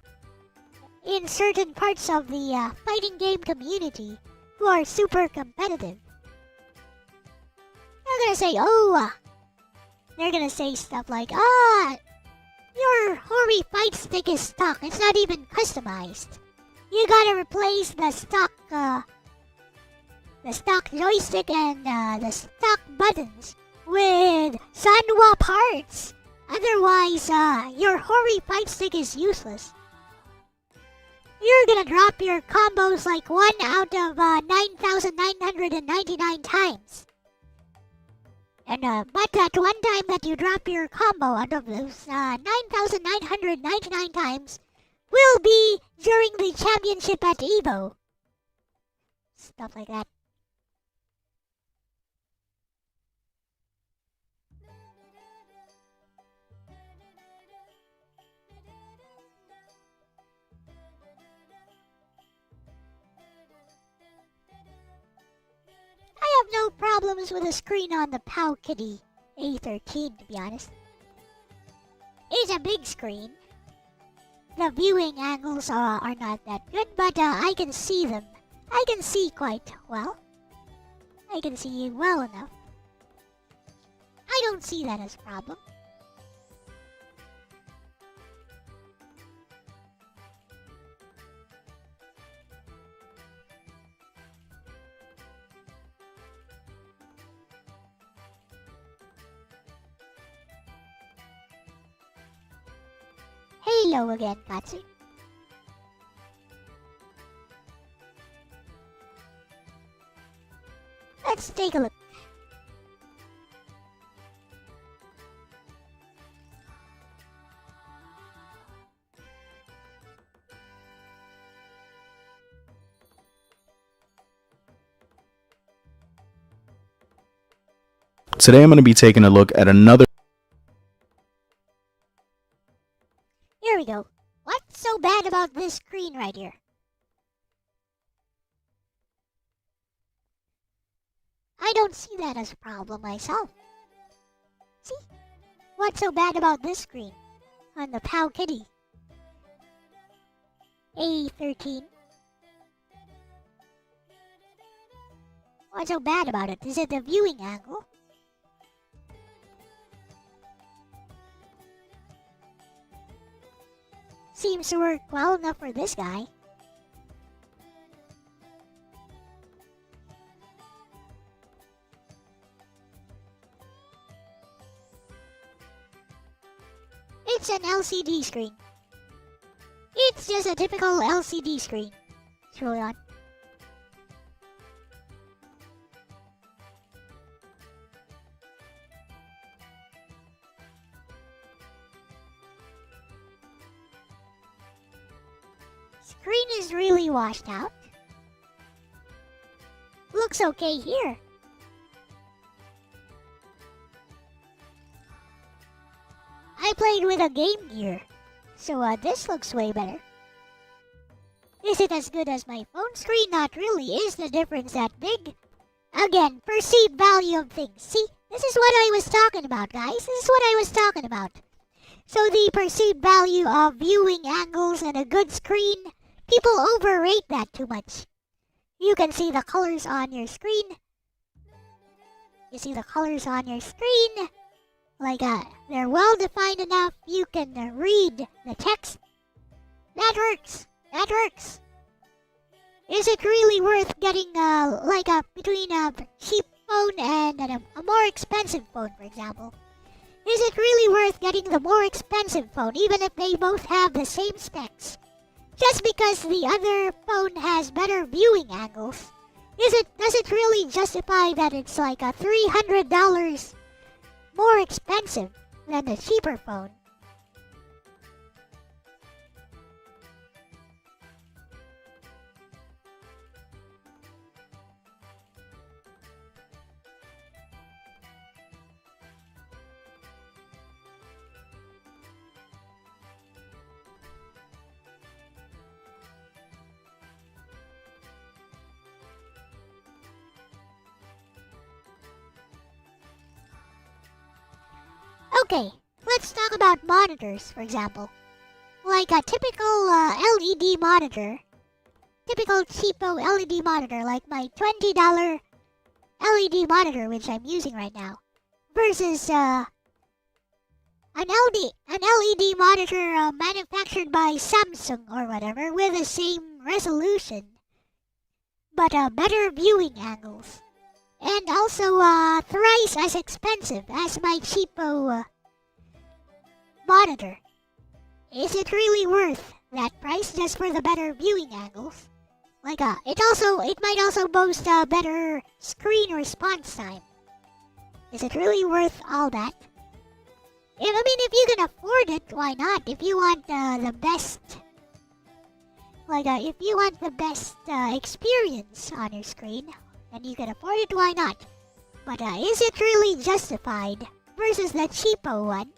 In certain parts of the fighting game community who are super competitive. They're gonna say, they're gonna say stuff like, your hoary fight stick is stock. It's not even customized. You gotta replace the stock joystick and the stock buttons with Sanwa parts. Otherwise, your hoary fight stick is useless. You're gonna drop your combos like 1 out of 9,999 times. And but that one time that you drop your combo out of those 9,999 times will be during the championship at Evo. Stuff like that. I have no problems with the screen on the POW Kitty A13, to be honest. It's a big screen. The viewing angles are not that good, but I can see them. I can see quite well. I can see well enough. I don't see that as a problem. Hello again, Katsu. Let's take a look. Today I'm going to be taking a look at another. Here we go. What's so bad about this screen right here? I don't see that as a problem myself. See? What's so bad about this screen on the POW Kitty A13? What's so bad about it? Is it the viewing angle? Seems to work well enough for this guy. It's an LCD screen. It's It's just a typical LCD screen. Scroll on. Screen is really washed out. Looks okay here. I played with a Game Gear, so this looks way better. Is it as good as my phone screen? Not really. Is the difference that big? Again, perceived value of things. See, this is what I was talking about, guys. This is what I was talking about. So the perceived value of viewing angles and a good screen, people overrate that too much. You can see the colors on your screen. You see the colors on your screen. They're well defined enough. You can read the text. That works. That works. Is it really worth getting between a cheap phone and a more expensive phone, for example? Is it really worth getting the more expensive phone, even if they both have the same specs? Just because the other phone has better viewing angles, does it really justify that it's like a $300 more expensive than the cheaper phone? Okay, let's talk about monitors, for example. Like a typical LED monitor, typical cheapo LED monitor, like my $20 LED monitor, which I'm using right now, versus an LED monitor manufactured by Samsung or whatever, with the same resolution, but better viewing angles. And also thrice as expensive as my cheapo monitor. Is it really worth that price just for the better viewing angles? It might also boast a better screen response time. Is it really worth all that? If you can afford it, why not? If you want the best, if you want the best experience on your screen, and you can afford it, why not? But is it really justified versus the cheapo one,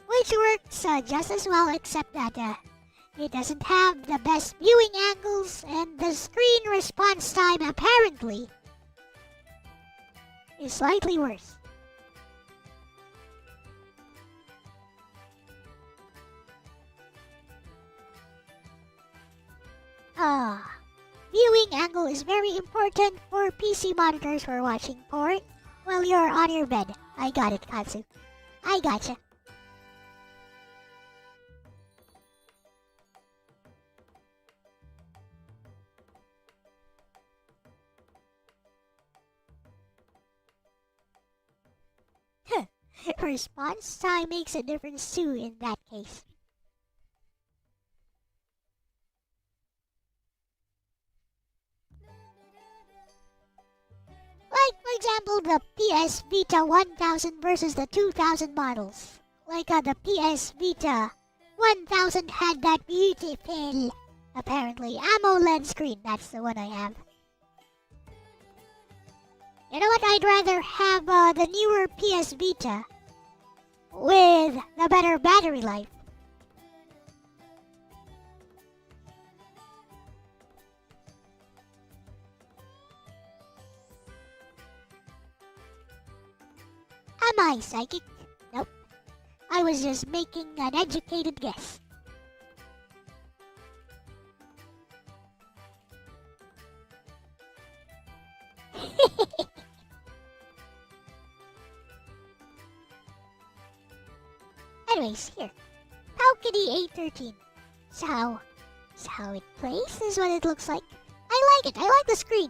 which works just as well, except that it doesn't have the best viewing angles, and the screen response time apparently is slightly worse. Viewing angle is very important for PC monitors for watching porn while you're on your bed. I got it, Katsu. I gotcha. Response time makes a difference too in that case. Like, for example, the PS Vita 1000 versus the 2000 models. The PS Vita 1000 had that beautiful, apparently, AMOLED screen. That's the one I have. You know what? I'd rather have the newer PS Vita with the better battery life. Am I psychic? Nope. I was just making an educated guess. Anyways, here. Palkity 813. So how it plays is what it looks like. I like it. I like the screen.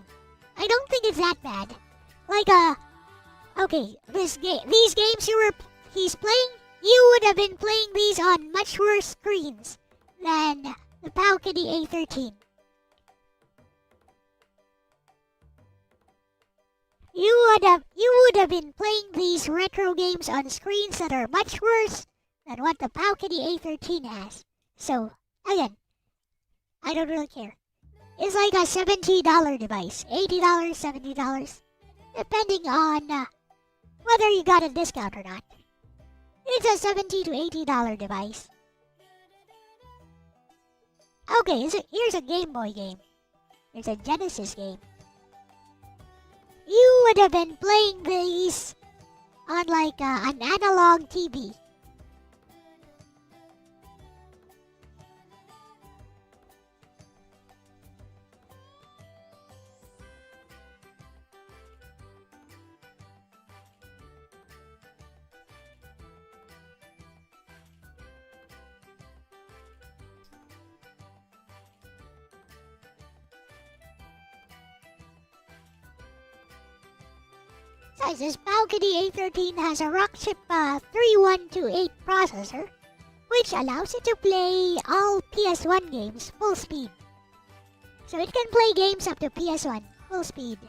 I don't think it's that bad. Okay, these games he's playing, you would have been playing these on much worse screens than The balcony A13. You would have been playing these retro games on screens that are much worse than what the balcony A13 has. So, again, I don't really care. It's like a $70 device. $80, $70. Depending on whether you got a discount or not. It's a $70 to $80 device. Okay, here's a Game Boy game. There's a Genesis game. You would have been playing these on like an analog TV. Besides, this balcony A13 has a Rockchip 3128 processor, which allows it to play all PS1 games full speed. So it can play games up to PS1 full speed.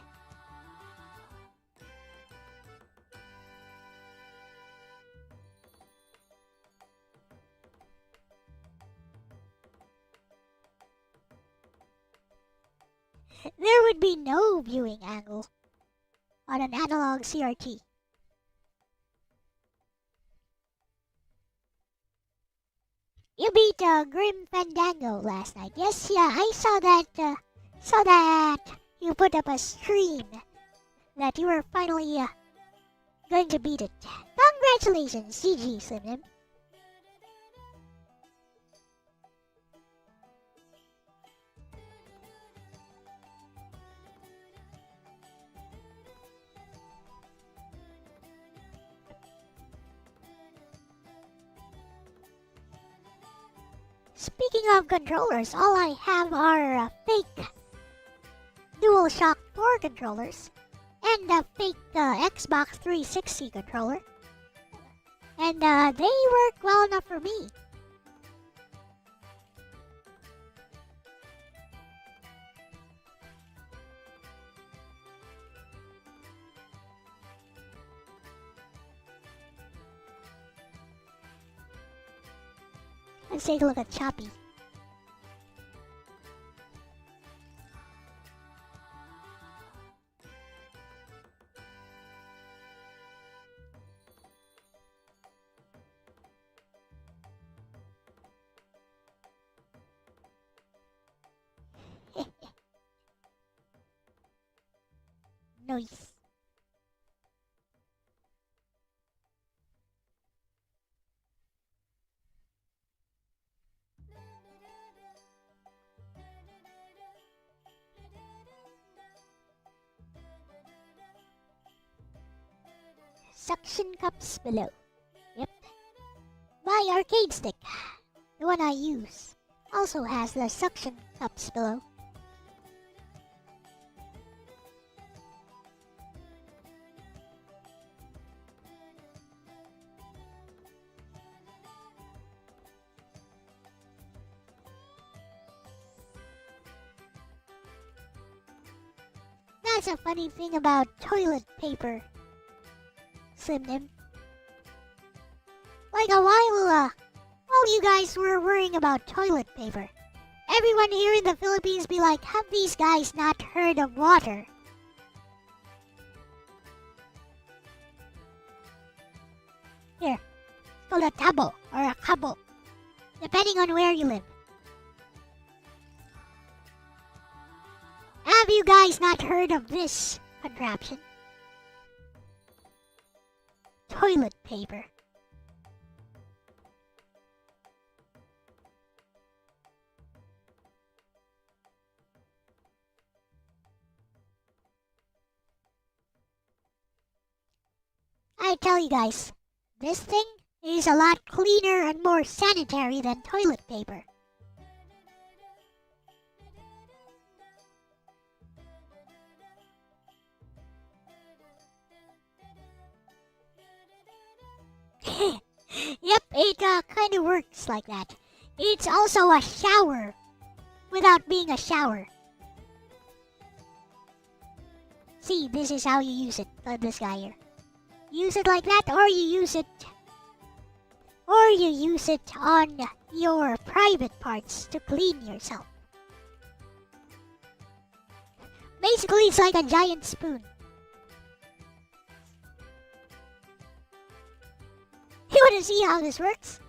There would be no viewing angle on an analog CRT. You beat Grim Fandango last night. Yes, yeah, I saw that you put up a stream that you were finally going to beat it. Congratulations, GG, Slim. Speaking of controllers, all I have are fake DualShock 4 controllers and a fake Xbox 360 controller. And they work well enough for me. Let's take a look at Choppy. Nice. Suction cups below. Yep. My arcade stick, the one I use, also has the suction cups below. That's a funny thing about toilet paper, Slim. Like a while you guys were worrying about toilet paper, everyone here in the Philippines be like, have these guys not heard of water? Here, it's called a tabo or a kabo, depending on where you live. Have you guys not heard of this contraption? Toilet paper. I tell you guys, this thing is a lot cleaner and more sanitary than toilet paper. Yep, it kind of works like that. It's also a shower without being a shower. See, this is how you use it on this guy here. Use it like that, or you use it on your private parts to clean yourself. Basically, it's like a giant spoon. You want to see how this works?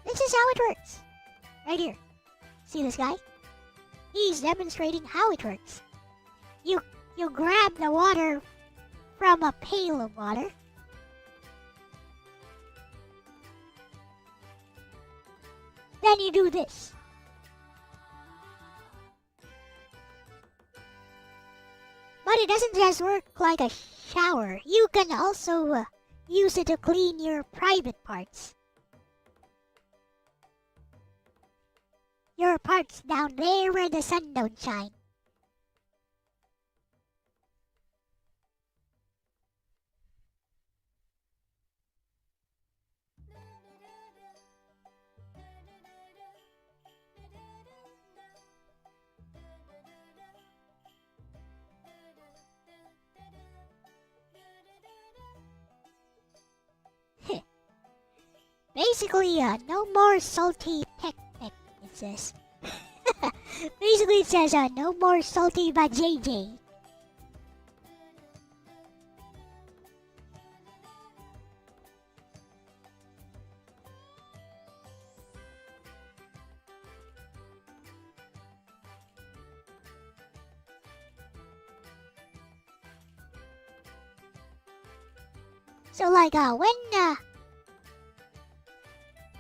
This is how it works. Right here. See this guy? He's demonstrating how it works. You grab the water from a pail of water. Then you do this. But it doesn't just work like a shower. You can also use it to clean your private parts. Your parts down there where the sun don't shine. Basically, no more salty peck, it says. Basically, it says, no more salty vajayjay. So, like,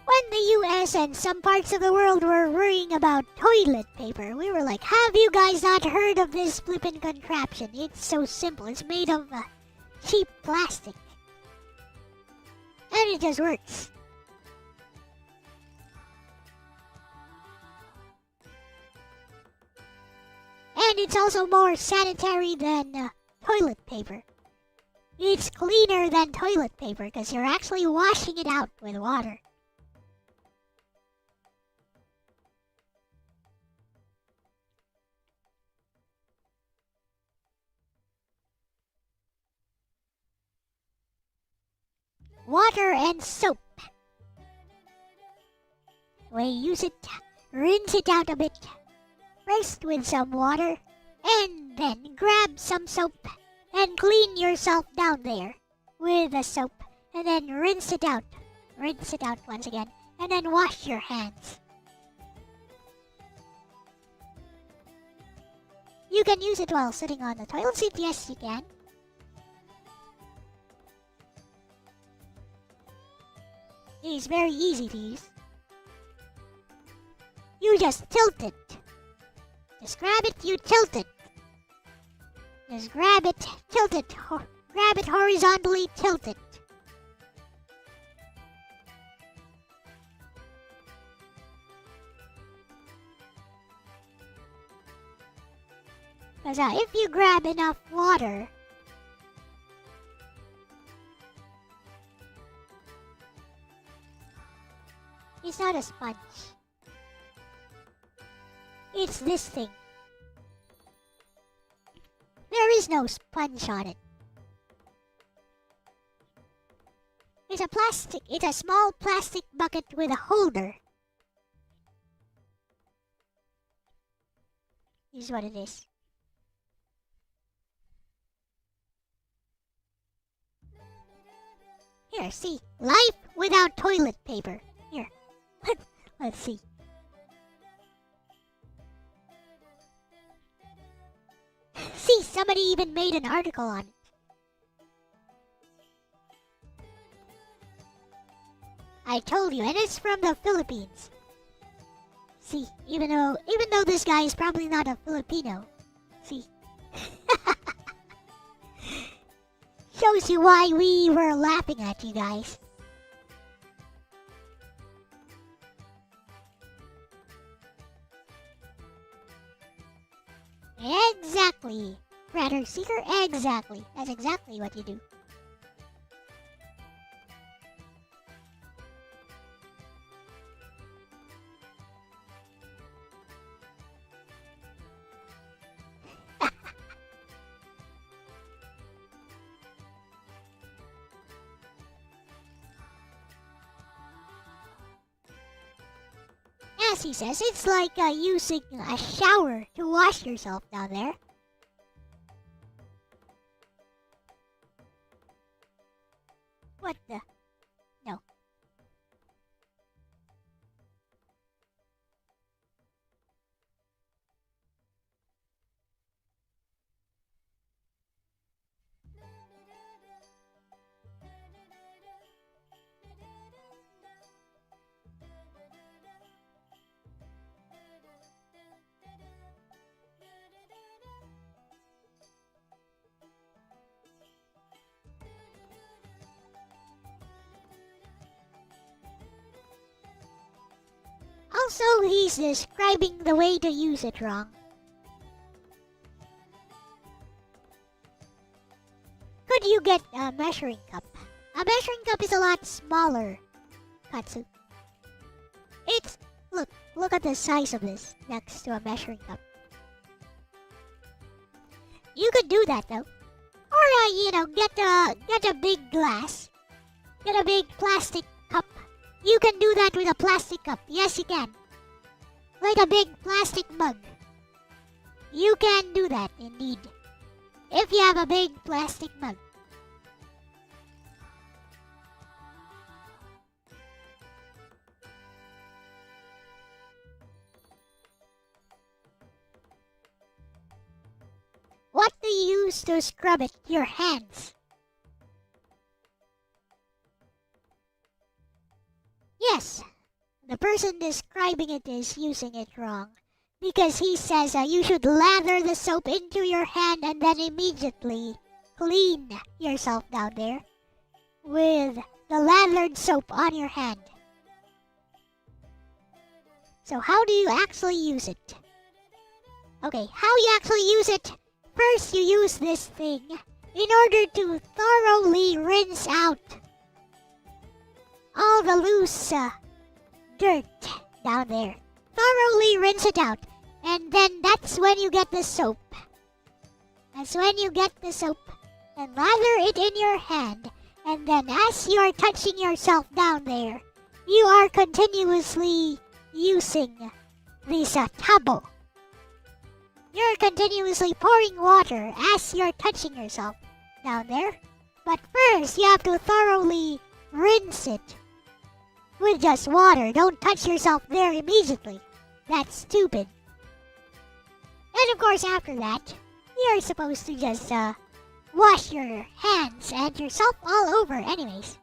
when the US and some parts of the world were worrying about toilet paper, we were like, have you guys not heard of this flippin' contraption? It's so simple. It's made of cheap plastic. And it just works. And it's also more sanitary than toilet paper. It's cleaner than toilet paper because you're actually washing it out with water. Water and soap. We use it, rinse it out a bit, first with some water, and then grab some soap and clean yourself down there with the soap, and then rinse it out once again, and then wash your hands. You can use it while sitting on the toilet seat, yes you can. It is very easy to use. You just tilt it. Just grab it, you tilt it. Just grab it, tilt it. Grab it horizontally, tilt it. Because if you grab enough water, it's not a sponge. It's this thing. There is no sponge on it. It's a small plastic bucket with a holder. This is what it is. Here, see. Life without toilet paper. Here. Let's see. See, somebody even made an article on it. I told you, and it's from the Philippines. See, even though this guy is probably not a Filipino. See. Shows you why we were laughing at you guys. Exactly. Rather Seeker, exactly. That's exactly what you do. as he says, it's like using a shower to wash yourself down there. What the? No. Also, he's describing the way to use it wrong. Could you get a measuring cup? A measuring cup is a lot smaller, Katsu. Look at the size of this next to a measuring cup. You could do that though. Or, get a big glass. Get a big plastic cup. You can do that with a plastic cup. Yes, you can. Like a big plastic mug. You can do that, indeed. If you have a big plastic mug. What do you use to scrub it? Your hands. Yes, the person describing it is using it wrong. Because he says you should lather the soap into your hand and then immediately clean yourself down there with the lathered soap on your hand. So how do you actually use it? Okay, how you actually use it? First, you use this thing in order to thoroughly rinse out all the loose dirt down there. Thoroughly rinse it out. And then that's when you get the soap. That's when you get the soap and lather it in your hand. And then as you are touching yourself down there, you are continuously using this tabo. You're continuously pouring water as you're touching yourself down there. But first, you have to thoroughly rinse it with just water. Don't touch yourself there immediately. That's stupid. And of course, after that, you're supposed to just wash your hands and yourself all over anyways.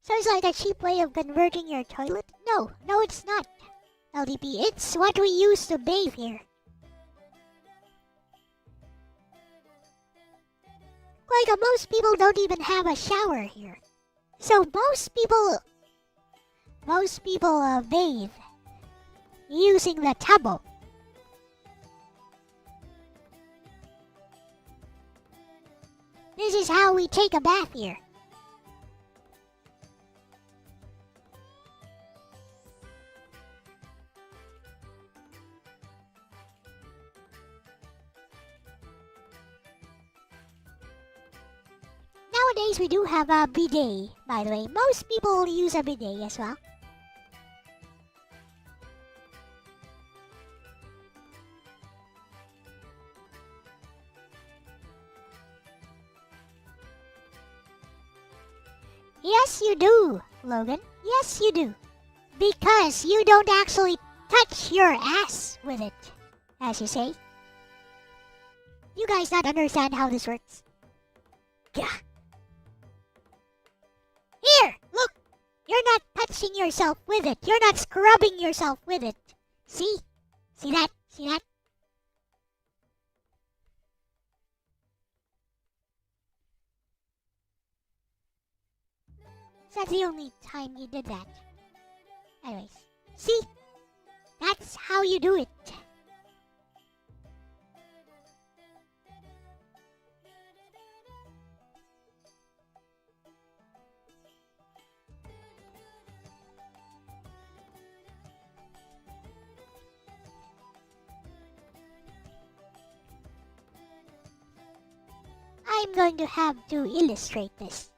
So it's like a cheap way of converting your toilet? No, it's not, LDP. It's what we use to bathe here. Like most people don't even have a shower here. So most people bathe using the tabo. This is how we take a bath here. Nowadays we do have a bidet, by the way. Most people use a bidet as well. Yes, you do, Logan. Yes, you do. Because you don't actually touch your ass with it, as you say. You guys not understand how this works? Gah. Here, look! You're not touching yourself with it. You're not scrubbing yourself with it. See? See that? See that? That's the only time you did that. Anyways, see? That's how you do it. I'm going to have to illustrate this.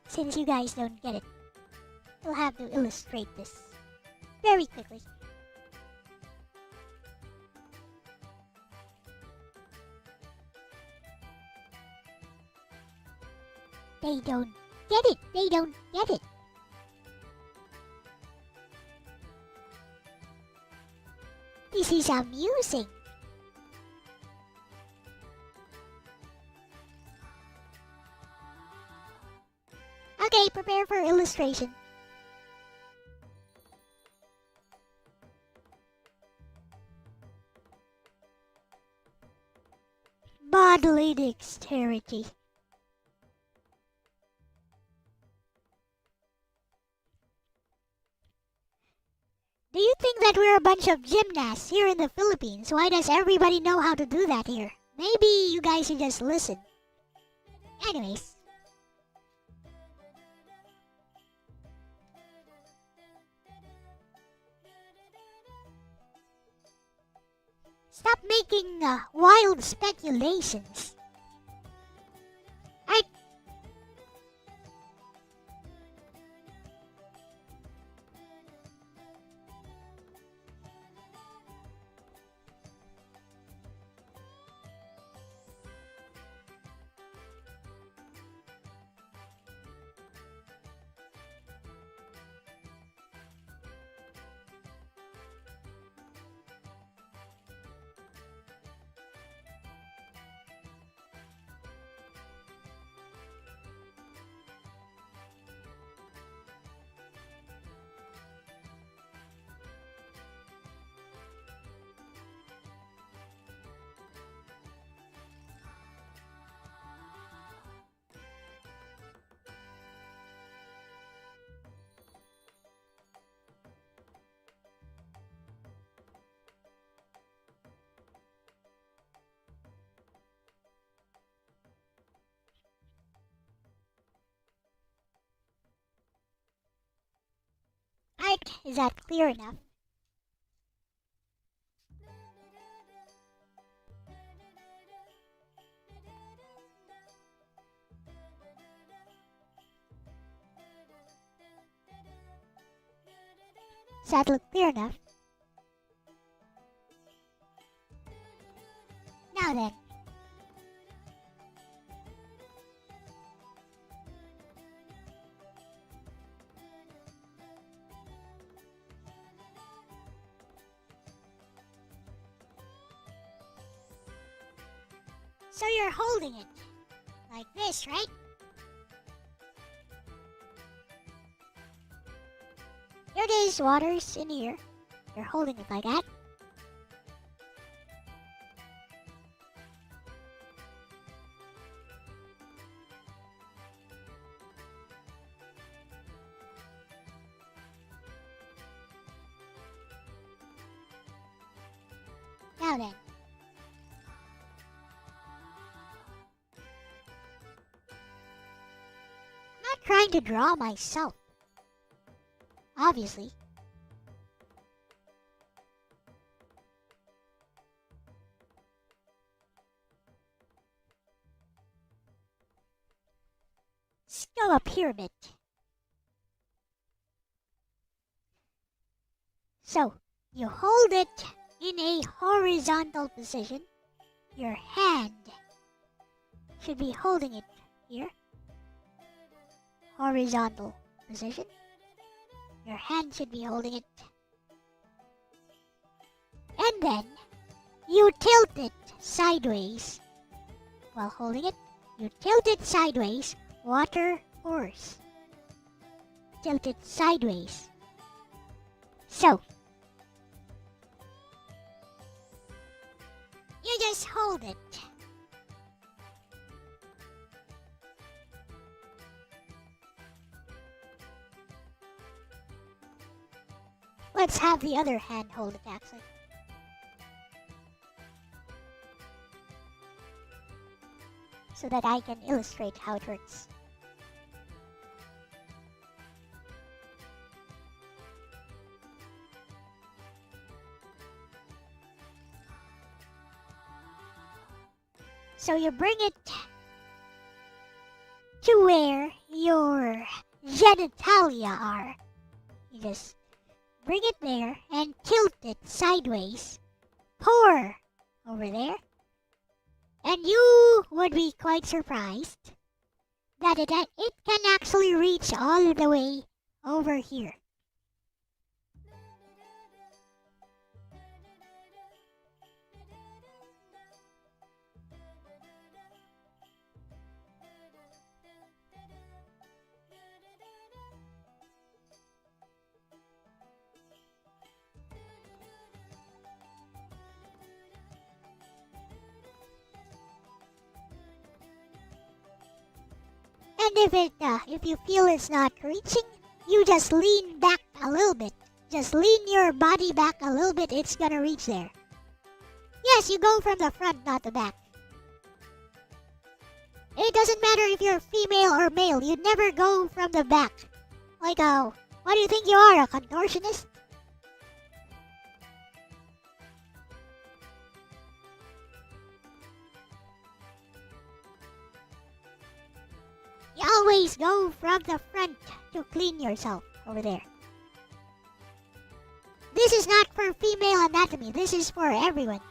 Since you guys don't get it, I'll have to illustrate this very quickly. They don't get it. They don't get it. This is amusing. Okay, prepare for illustration. Bodily dexterity. Do you think that we're a bunch of gymnasts here in the Philippines? Why does everybody know how to do that here? Maybe you guys should just listen. Anyways. Stop making wild speculations. Alright, is that clear enough? Does that look clear enough? Now then. So you're holding it like this, right? Here it is, water's in here. You're holding it like that. Now then. I'm not trying to draw myself. Obviously. Let's go up here a bit. So, you hold it in a horizontal position. Your hand should be holding it here. Horizontal position. Your hand should be holding it. And then, you tilt it sideways. While holding it, you tilt it sideways. Water horse. Tilt it sideways. So, you just hold it. Let's have the other hand hold it, actually. So that I can illustrate how it works. So you bring it to where your genitalia are. You just bring it there and tilt it sideways. Pour over there. And you would be quite surprised that it can actually reach all the way over here. And if you feel it's not reaching, you just lean back a little bit. Just lean your body back a little bit, it's gonna reach there. Yes, you go from the front, not the back. It doesn't matter if you're female or male, you'd never go from the back. Like what do you think you are, a contortionist? You always go from the front to clean yourself over there. This is not for female anatomy, this is for everyone.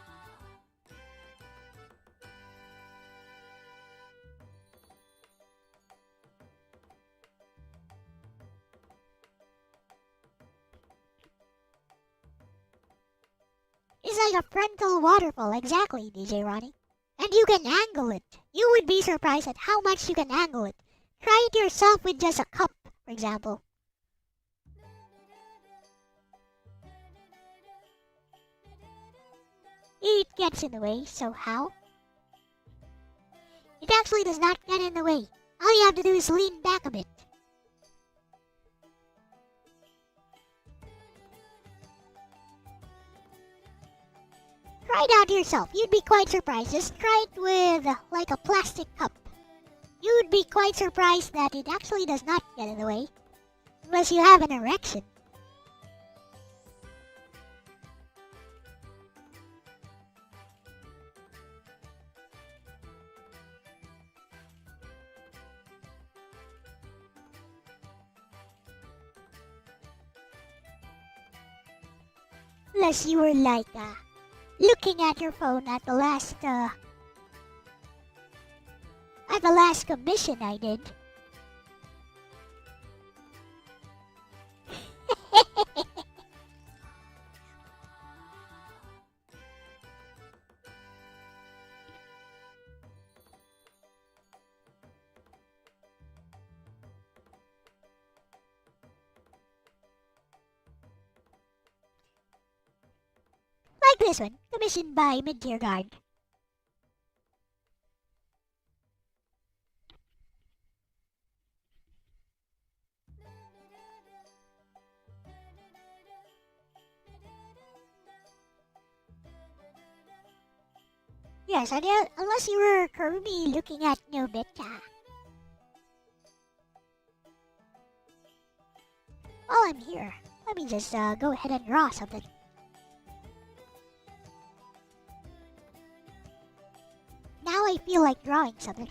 It's like a frontal waterfall, exactly, DJ Ronnie. And you can angle it. You would be surprised at how much you can angle it. Try it yourself with just a cup, for example. It gets in the way, so how? It actually does not get in the way. All you have to do is lean back a bit. Try it out yourself. You'd be quite surprised. Just try it with like a plastic cup. You'd be quite surprised that it actually does not get in the way. Unless you have an erection. Unless you were like looking at your phone at the last commission I did. Like this one, commissioned by Mid-Tier Guard. Yes, unless you were currently looking at Nobita. While I'm here, let me just go ahead and draw something. Now I feel like drawing something.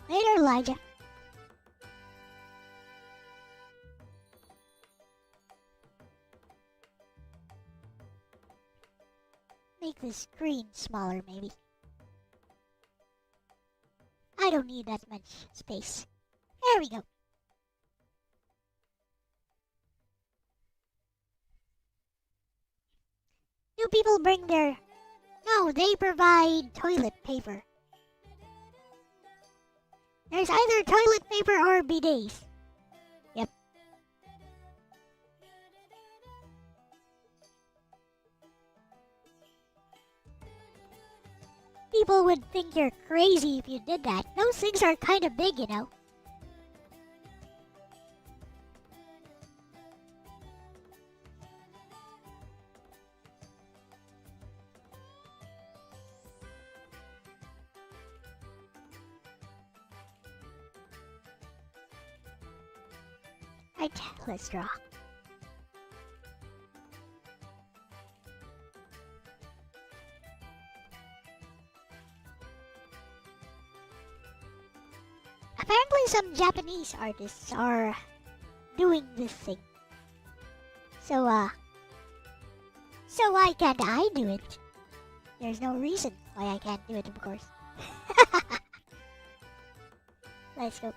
Later, Elijah. Make the screen smaller, maybe. I don't need that much space. There we go. Do people bring their... No, they provide toilet paper. There's either toilet paper or bidets. Yep. People would think you're crazy if you did that. Those things are kind of big, you know. Right, let's draw. Apparently some Japanese artists are doing this thing. So why can't I do it? There's no reason why I can't do it, of course. Let's go.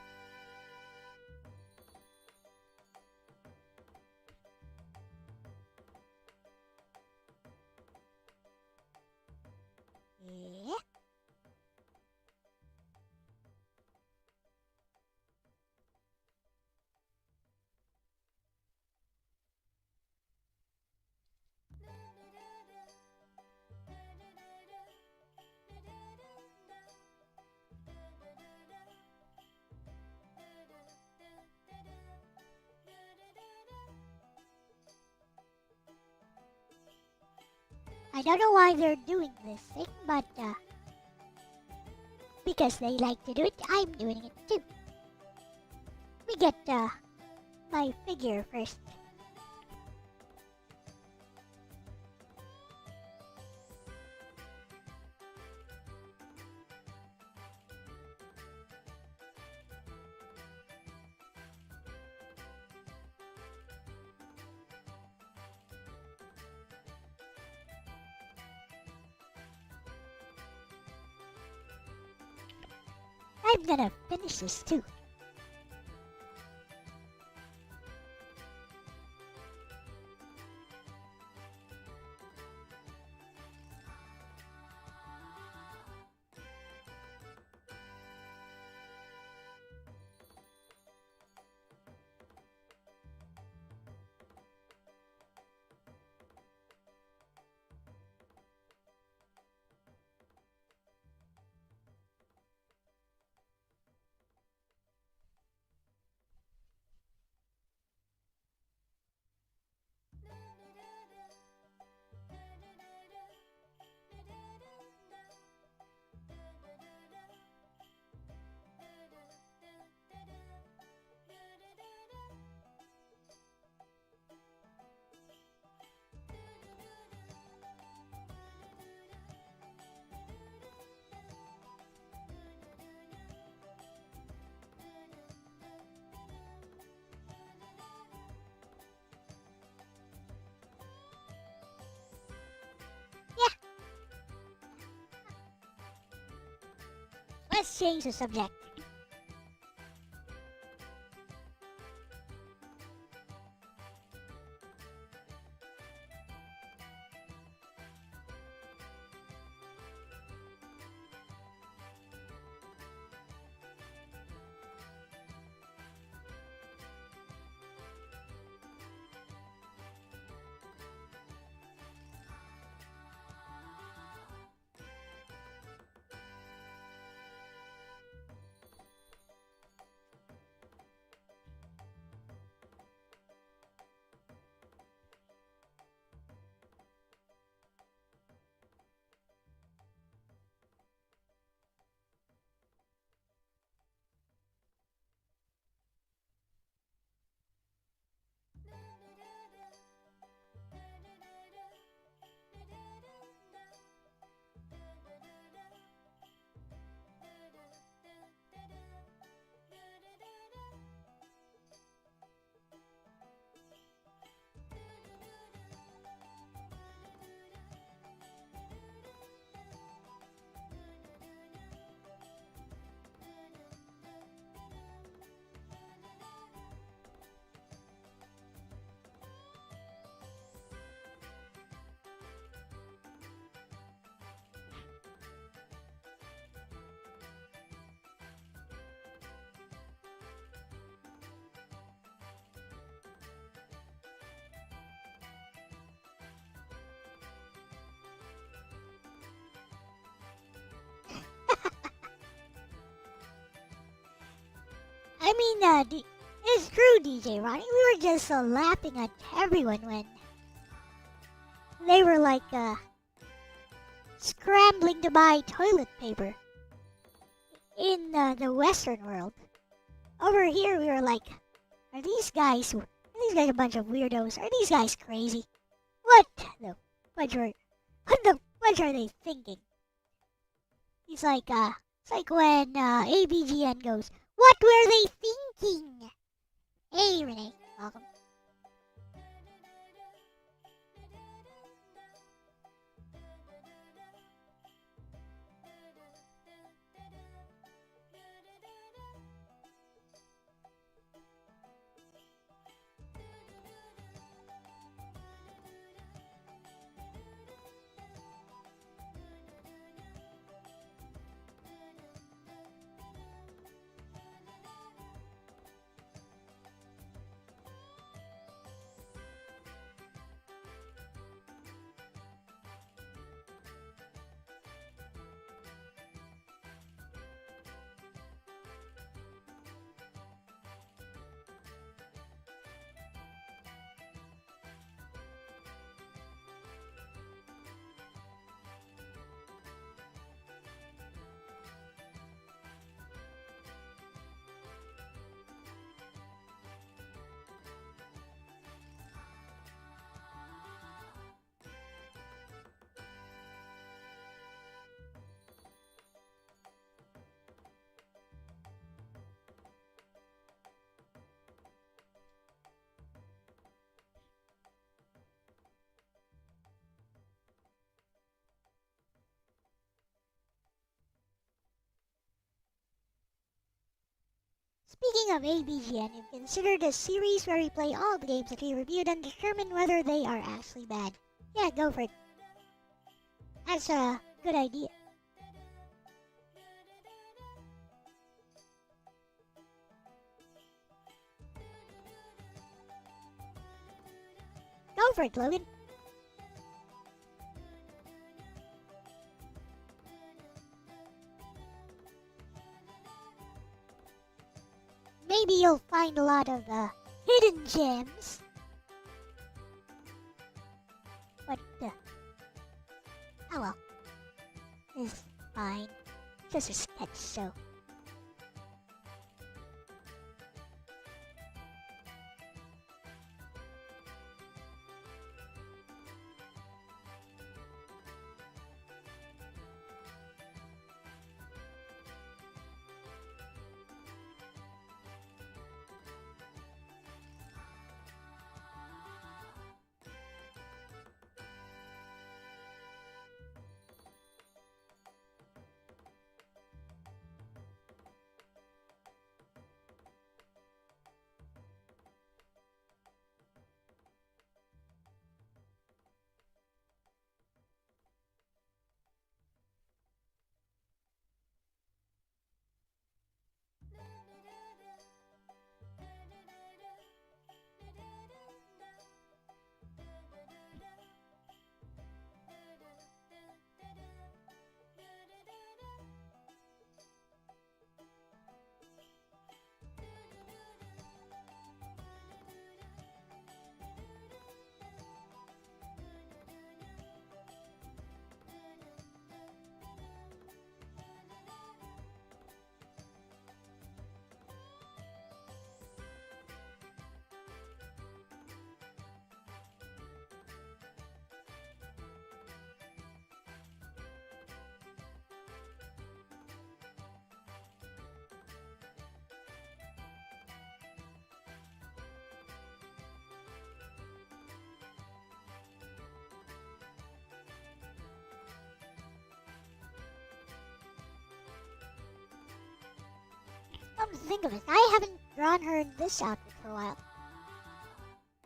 Yeah. I don't know why they're doing this thing, but because they like to do it, I'm doing it too. We get my figure first. I'm gonna finish this too. Let's change the subject. It's true, DJ Ronnie. We were just laughing at everyone when they were like scrambling to buy toilet paper in the Western world. Over here, we were like, are these guys a bunch of weirdos? Are these guys crazy? What the fudge are they thinking? It's like when ABGN goes, what were they thinking? Hey, Renee, welcome. Speaking of ABGN, you've considered a series where we play all the games that we reviewed and determine whether they are actually bad. Yeah, go for it. That's a good idea. Go for it, Logan. Maybe you'll find a lot of hidden gems. But, oh well. It's fine. Just a sketch, so. Come to think of it, I haven't drawn her in this outfit for a while.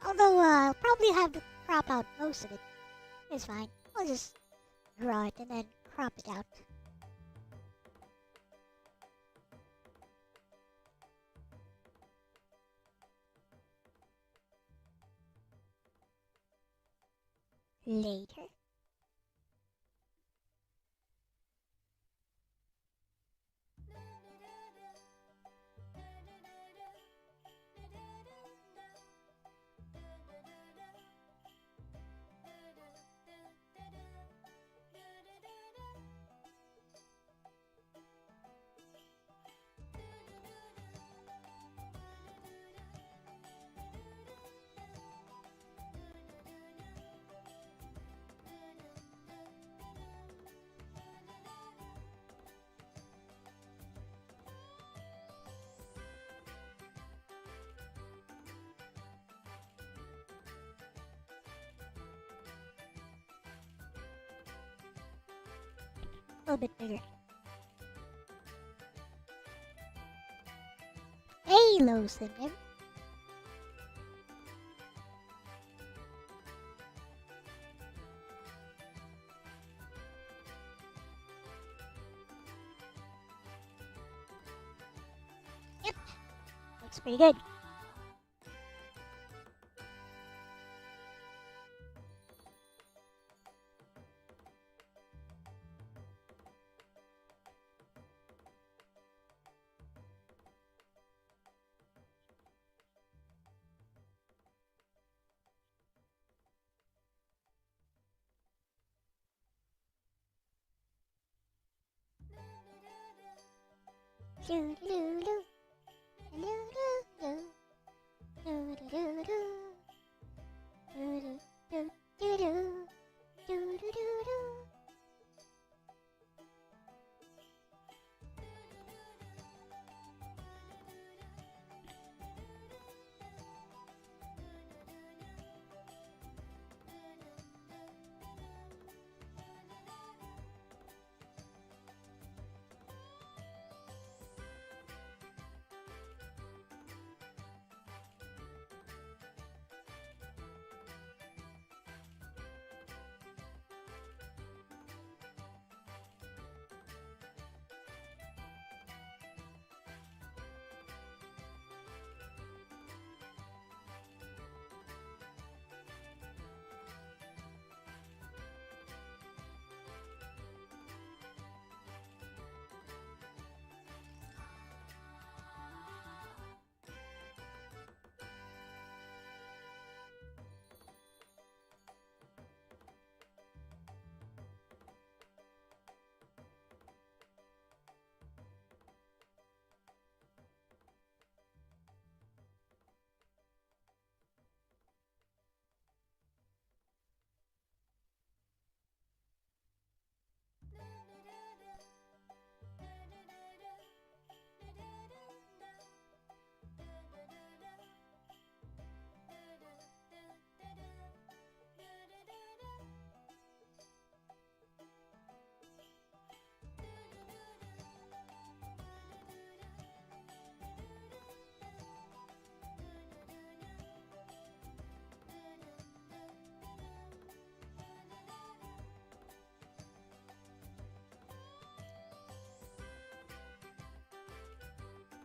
Although, I'll probably have to crop out most of it. It's fine. I'll just draw it and then crop it out. Later. little bit bigger. Halo symbol. Yep, looks pretty good.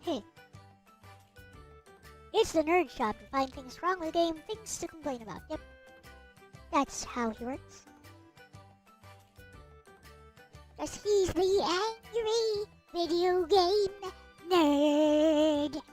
Hey, it's the nerd's job to find things wrong with the game, things to complain about. Yep, that's how he works. 'Cause he's the angry video game nerd.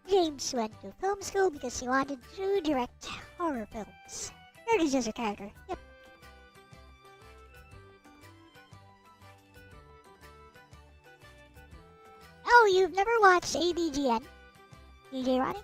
James went to film school because he wanted to direct horror films. Nerd is just a character. Yep. Oh, you've never watched ABGN? DJ Ronnie?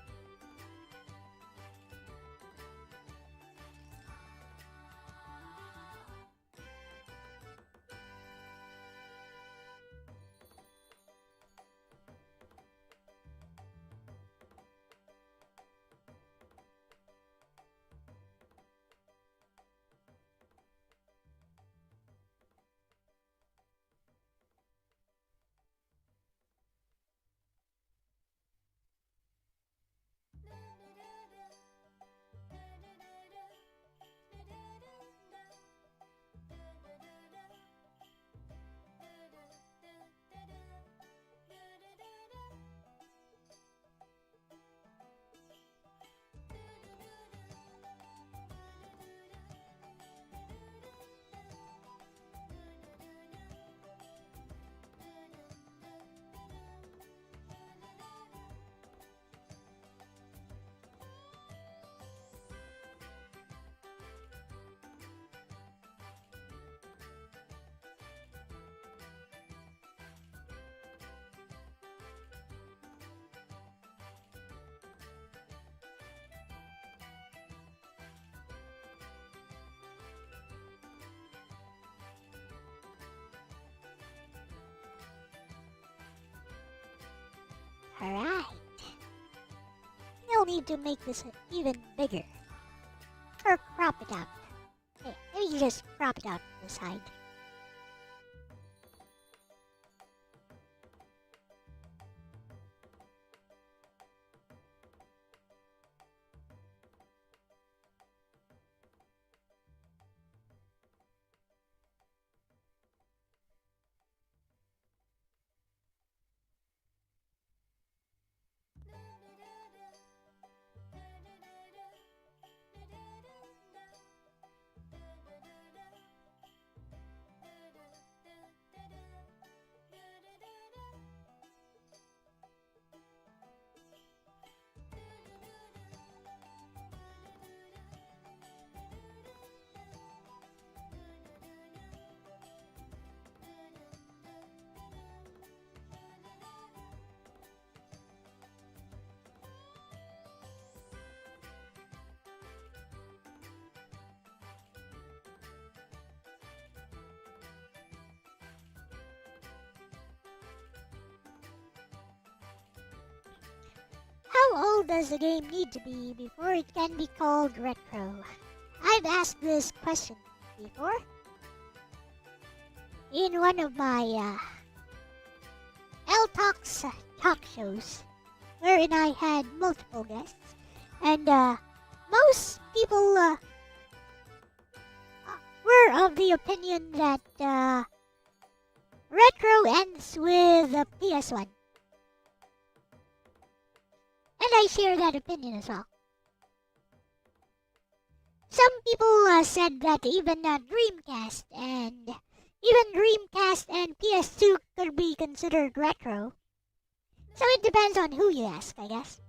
Alright. You'll need to make this even bigger. Or crop it out. Hey, maybe just crop it out to the side. How old does the game need to be before it can be called retro? I've asked this question before in one of my Elle-Talks talk shows, wherein I had multiple guests, and most people were of the opinion that retro ends with the PS1. And I share that opinion as well. Some people said that even Dreamcast and PS2 could be considered retro. So it depends on who you ask, I guess.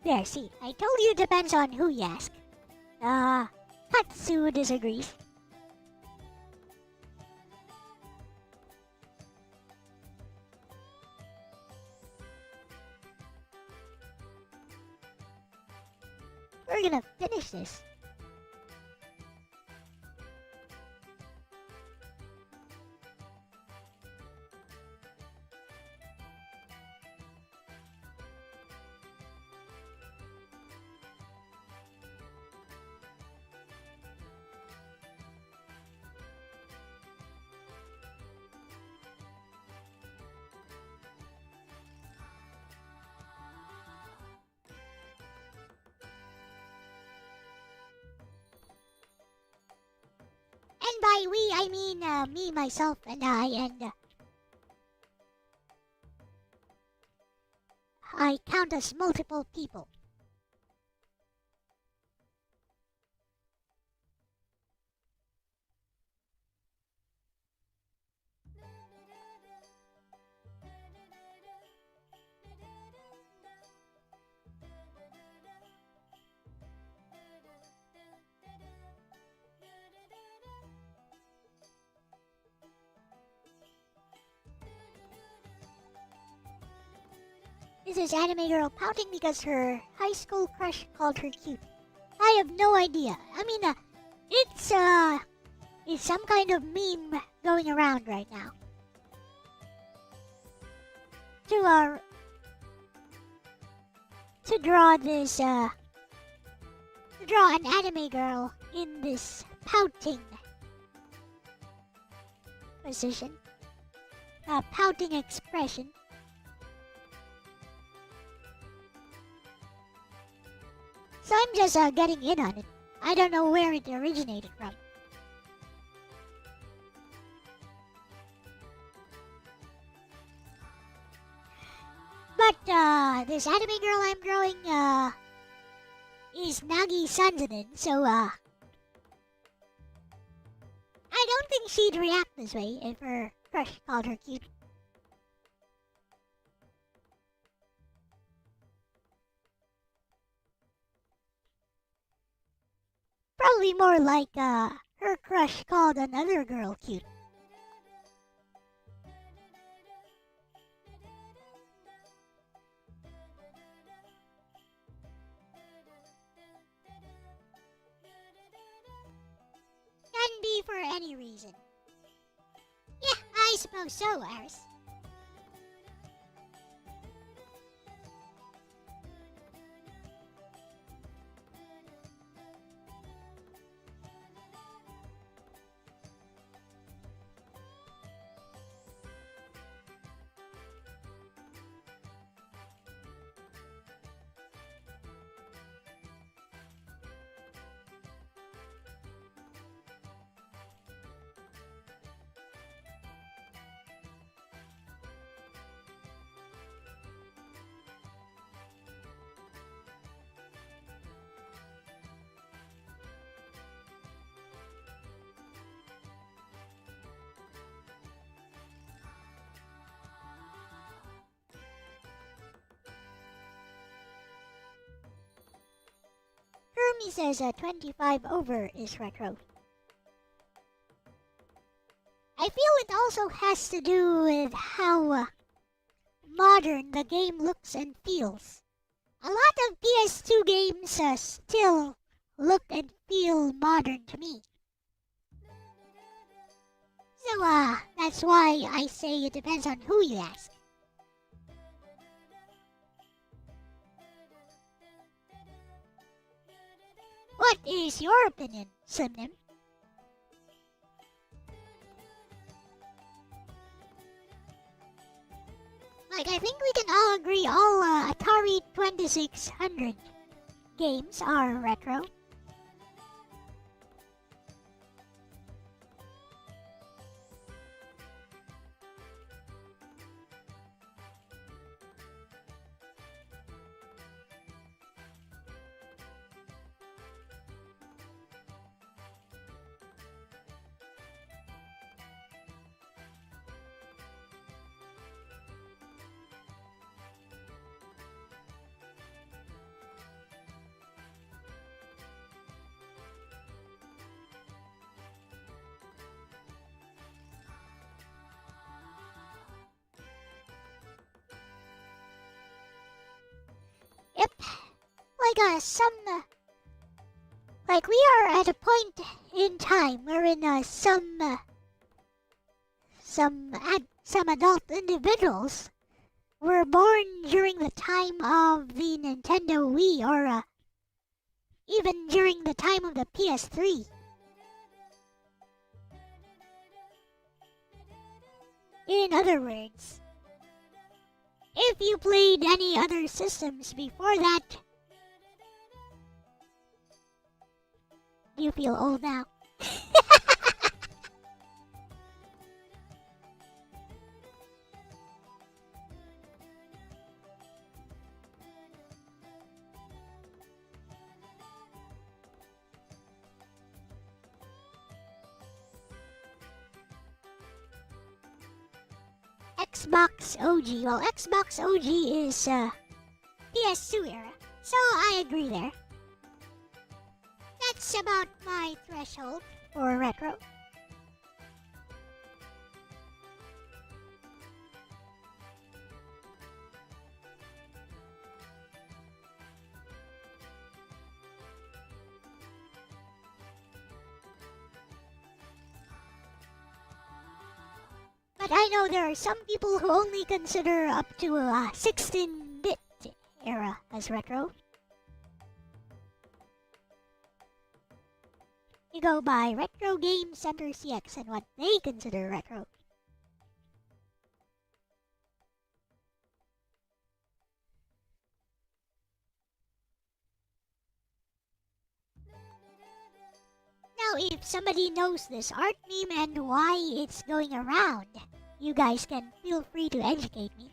There, see, I told you it depends on who you ask. Katsu disagrees. We're gonna finish this. And by we, I mean me, myself, and I count as multiple people. This is Anime Girl pouting because her high school crush called her cute. I have no idea. I mean, it's some kind of meme going around right now. To draw this, to draw an anime girl in this pouting position, pouting expression. So I'm just getting in on it. I don't know where it originated from. But this anime girl I'm drawing is Nagi Sanzanin, so I don't think she'd react this way if her crush called her cute. Probably more like her crush called another girl cute. I suppose so, Aris. Hermie says 25 over is retro. I feel it also has to do with how modern the game looks and feels. A lot of PS2 games still look and feel modern to me. So that's why I say it depends on who you ask. What is your opinion, Slimnim? Like, I think we can all agree all Atari 2600 games are retro. Yep. Like like we are at a point in time wherein some adult individuals were born during the time of the Nintendo Wii or even during the time of the PS3. In other words, if you played any other systems before that, do you feel old now? Xbox OG. Well, Xbox OG is PS2 era, so I agree there. That's about my threshold for retro. But I know there are some people who only consider up to a 16-bit era as retro. You go by Retro Game Center CX and what they consider retro. Now, if somebody knows this art meme and why it's going around, you guys can feel free to educate me.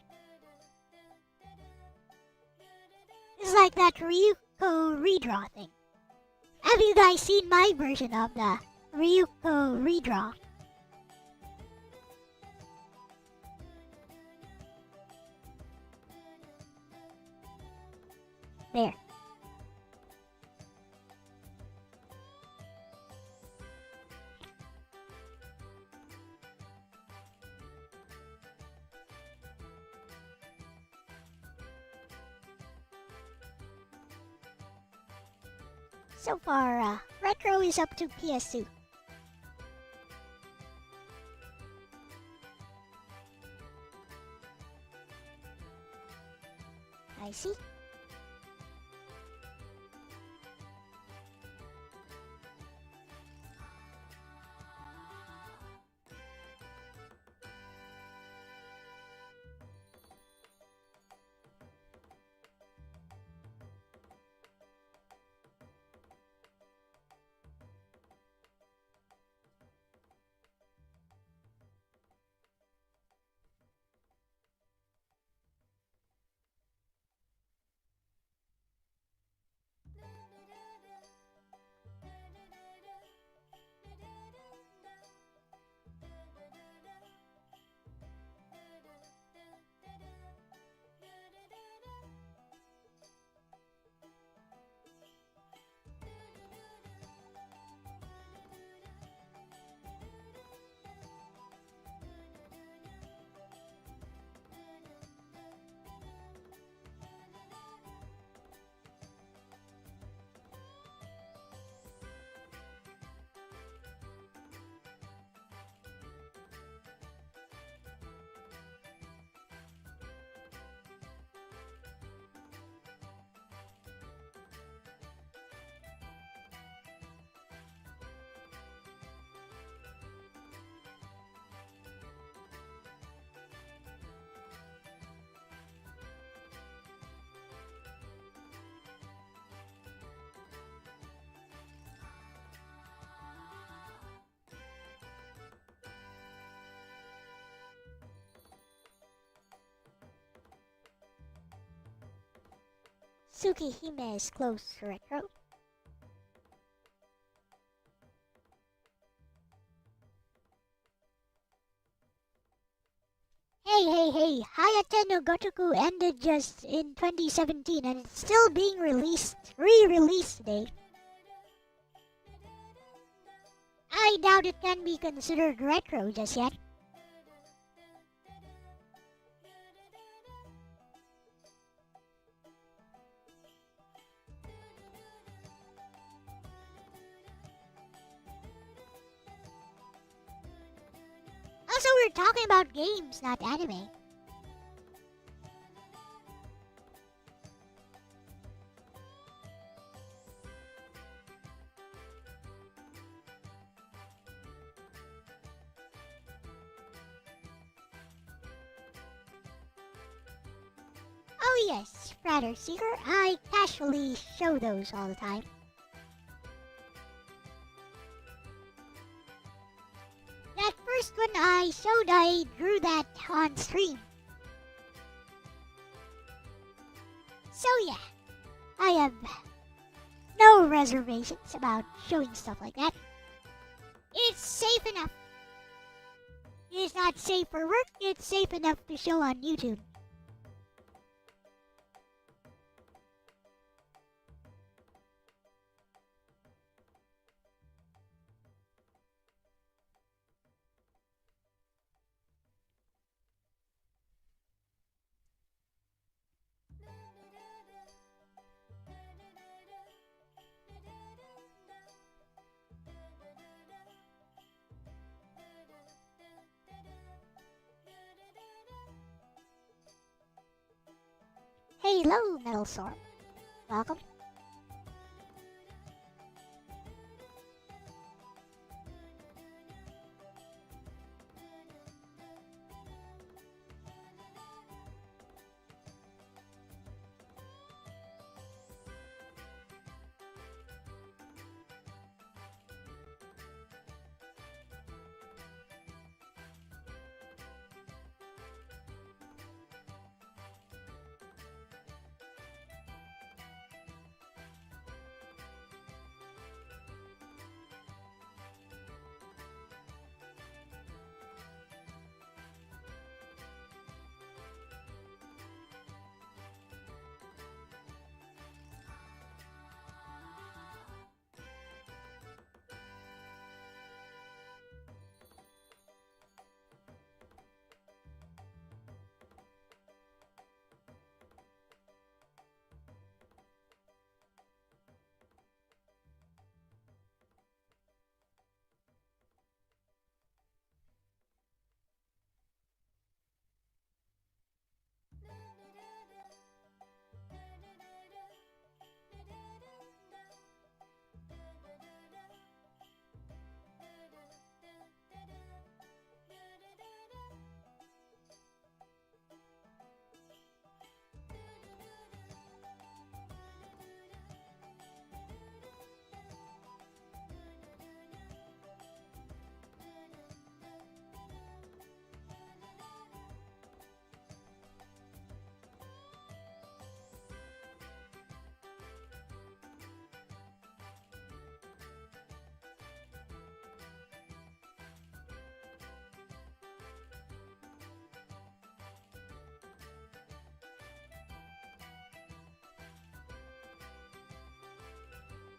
It's like that Ryuko redraw thing. Have you guys seen my version of the Ryuko redraw? There. So far, retro is up to PS2. Tsukihime is close to retro. Hey, Hayate no Gotoku ended just in 2017 and it's still being re-released today. I doubt it can be considered retro just yet. Also, we're talking about games, not anime. Oh yes, Fratter Seeker. I casually show those all the time. That first one I showed, I drew that on stream. So yeah, I have no reservations about showing stuff like that. It's safe enough. It's not safe for work, it's safe enough to show on YouTube. Hello, Metal Storm. Welcome.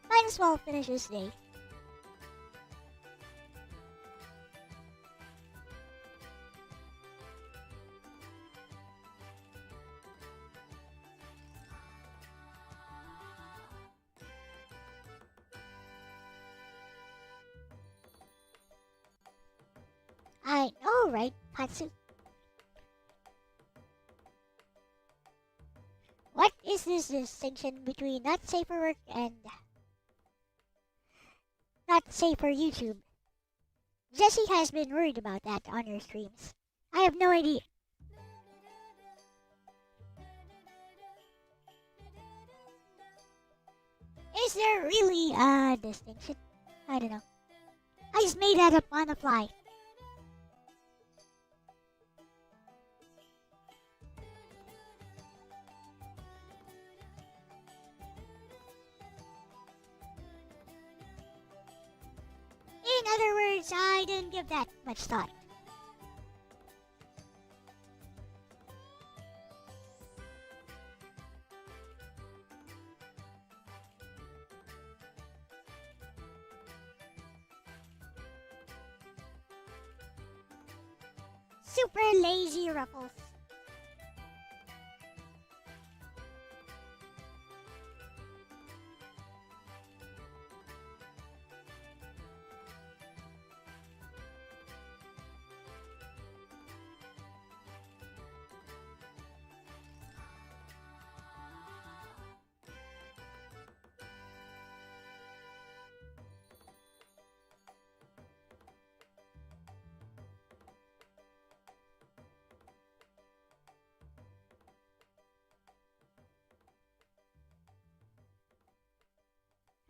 Might as well finish this day. I know, right, Patsu? What is this distinction between not safe for work and not safe for YouTube? Jesse has been worried about that on your streams. I have no idea. Is there really a distinction? I don't know. I just made that up on the fly. other words, I didn't give that much thought. Super lazy Ruffles.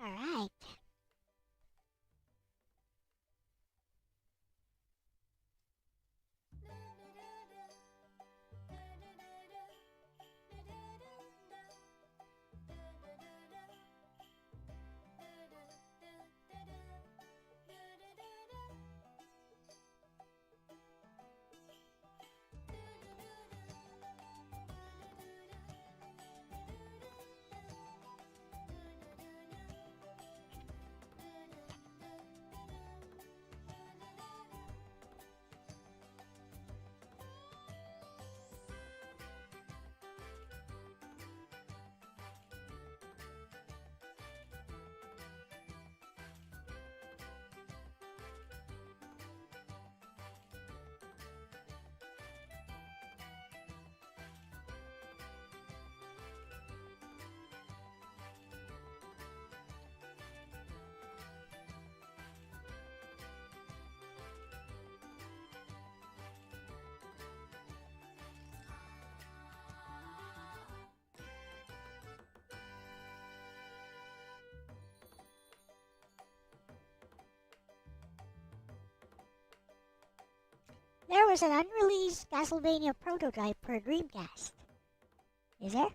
Alright. There was an unreleased Castlevania prototype for Dreamcast. Is there?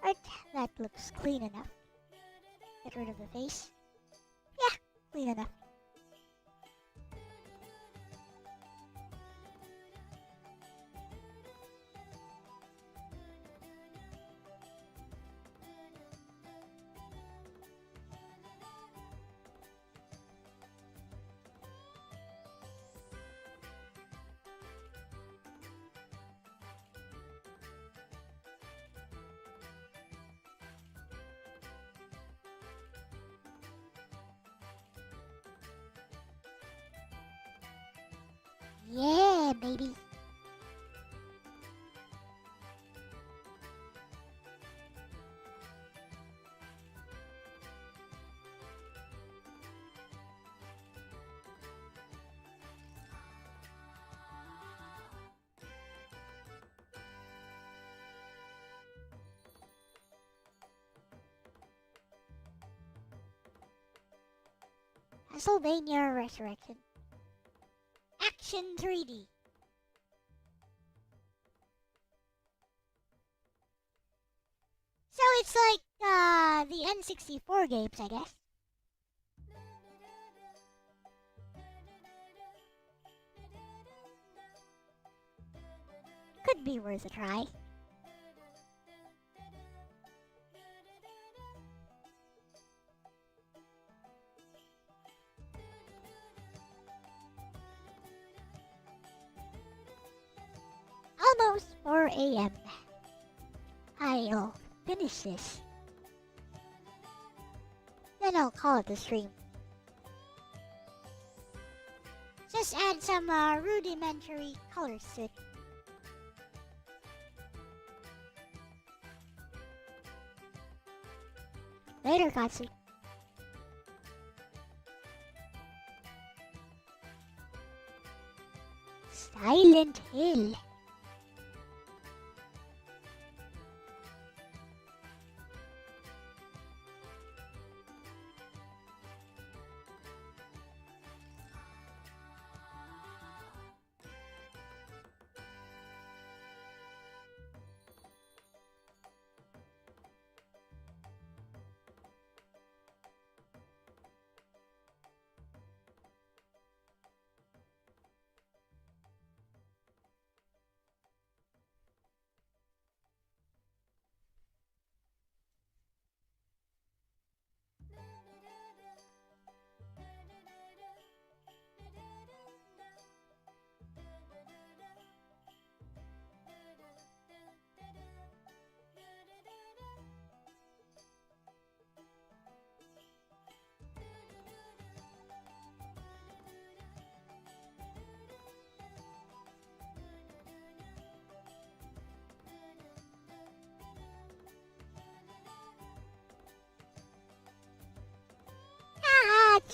Right, that looks clean enough. Get rid of the face. Yeah, clean enough. Yeah, baby. Castlevania Resurrection. Action 3D. So it's like the N64 games, I guess. Could be worth a try. Almost 4 a.m. I'll finish this. Then I'll call it a stream. Just add some rudimentary colors to it. Later, Katsu. Silent Hill.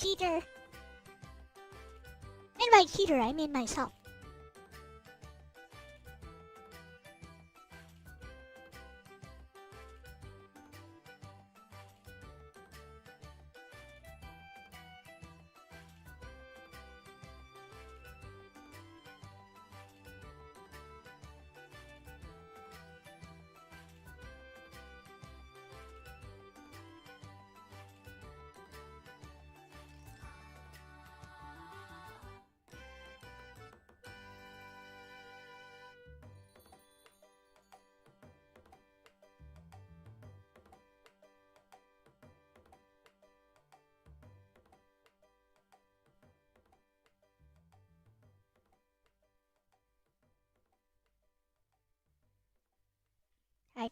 cheater. And by cheater, I mean myself. Right.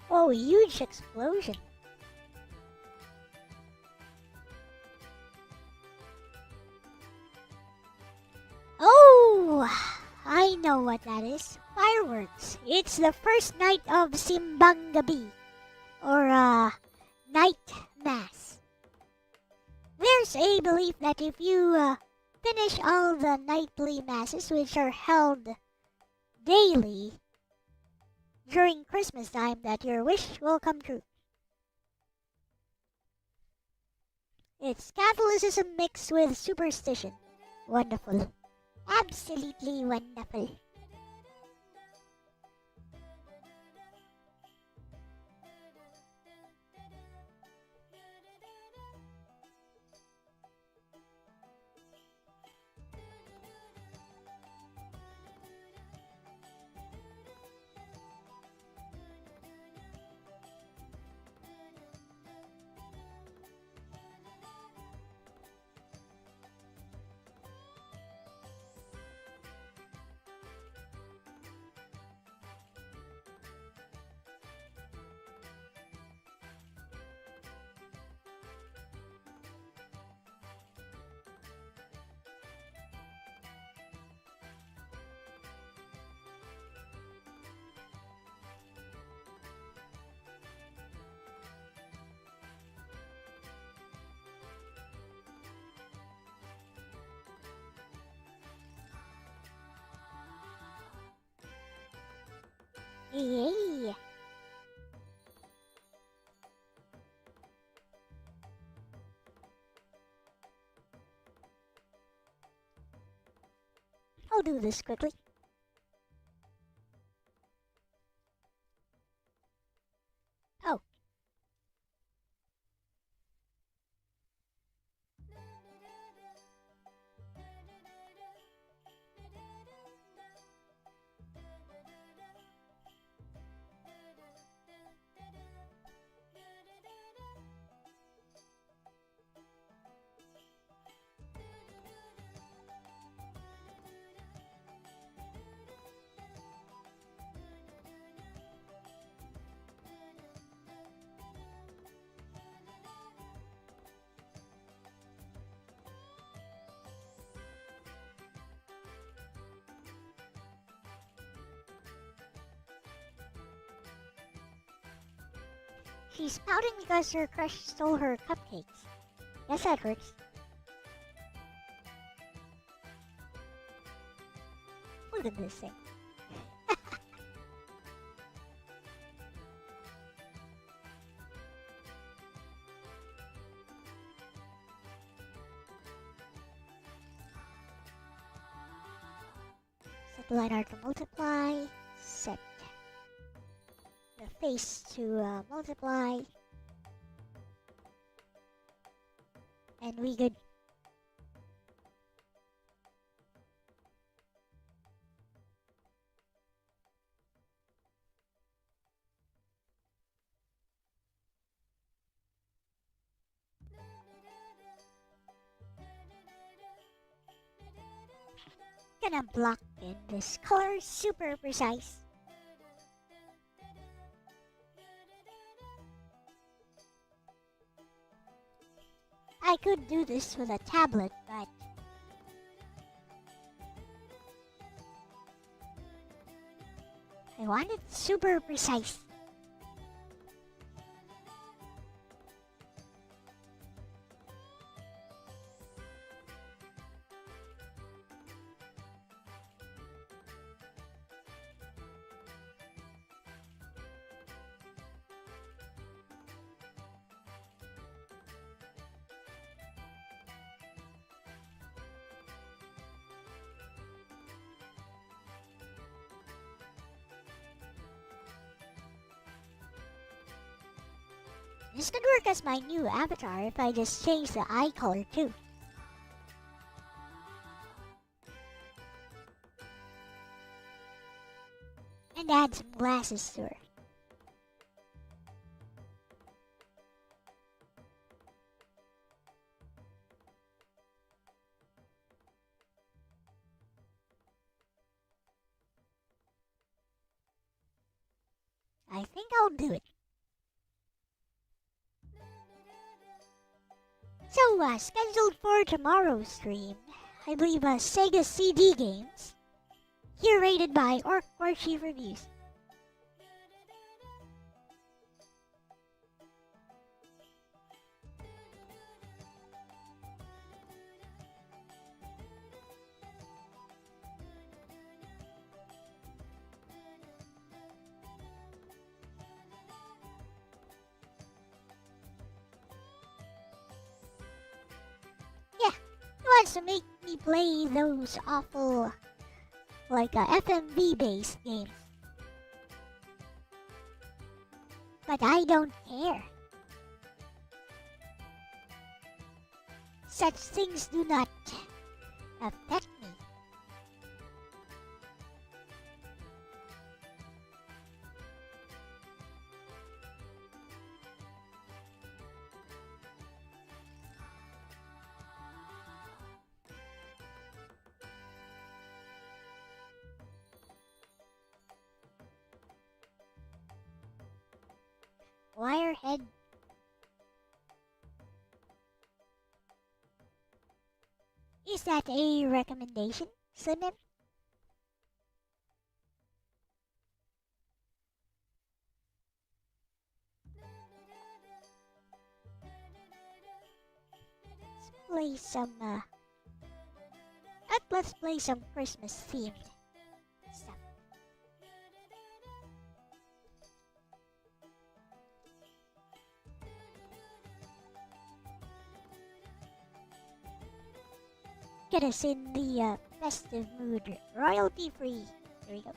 Oh, huge explosion. Oh, I know what that is. Fireworks. It's the first night of Simbang Gabi, or night mass. There's a belief that if you finish all the nightly masses, which are held daily during Christmas time, that your wish will come true. It's Catholicism mixed with superstition. Wonderful. Absolutely wonderful. Yay! I'll do this quickly. Oh. She's pouting because her crush stole her cupcakes. Yes, that hurts. Look at this thing. Satellite art to multiply. space to multiply. And we good. Gonna block in this color super precise. I could do this with a tablet, but I want it super precise. This could work as my new avatar if I just change the eye color too. And add some glasses to her. I think I'll do it. So, scheduled for tomorrow's stream, I believe Sega CD games, curated by Orc Warchief Reviews. Wants to make me play those awful, like FMV-based games. But I don't care. Such things do not affect me. Wirehead. Is that a recommendation, Slimim? Let's play some Christmas themed stuff. Get us in the festive mood, royalty free. There we go.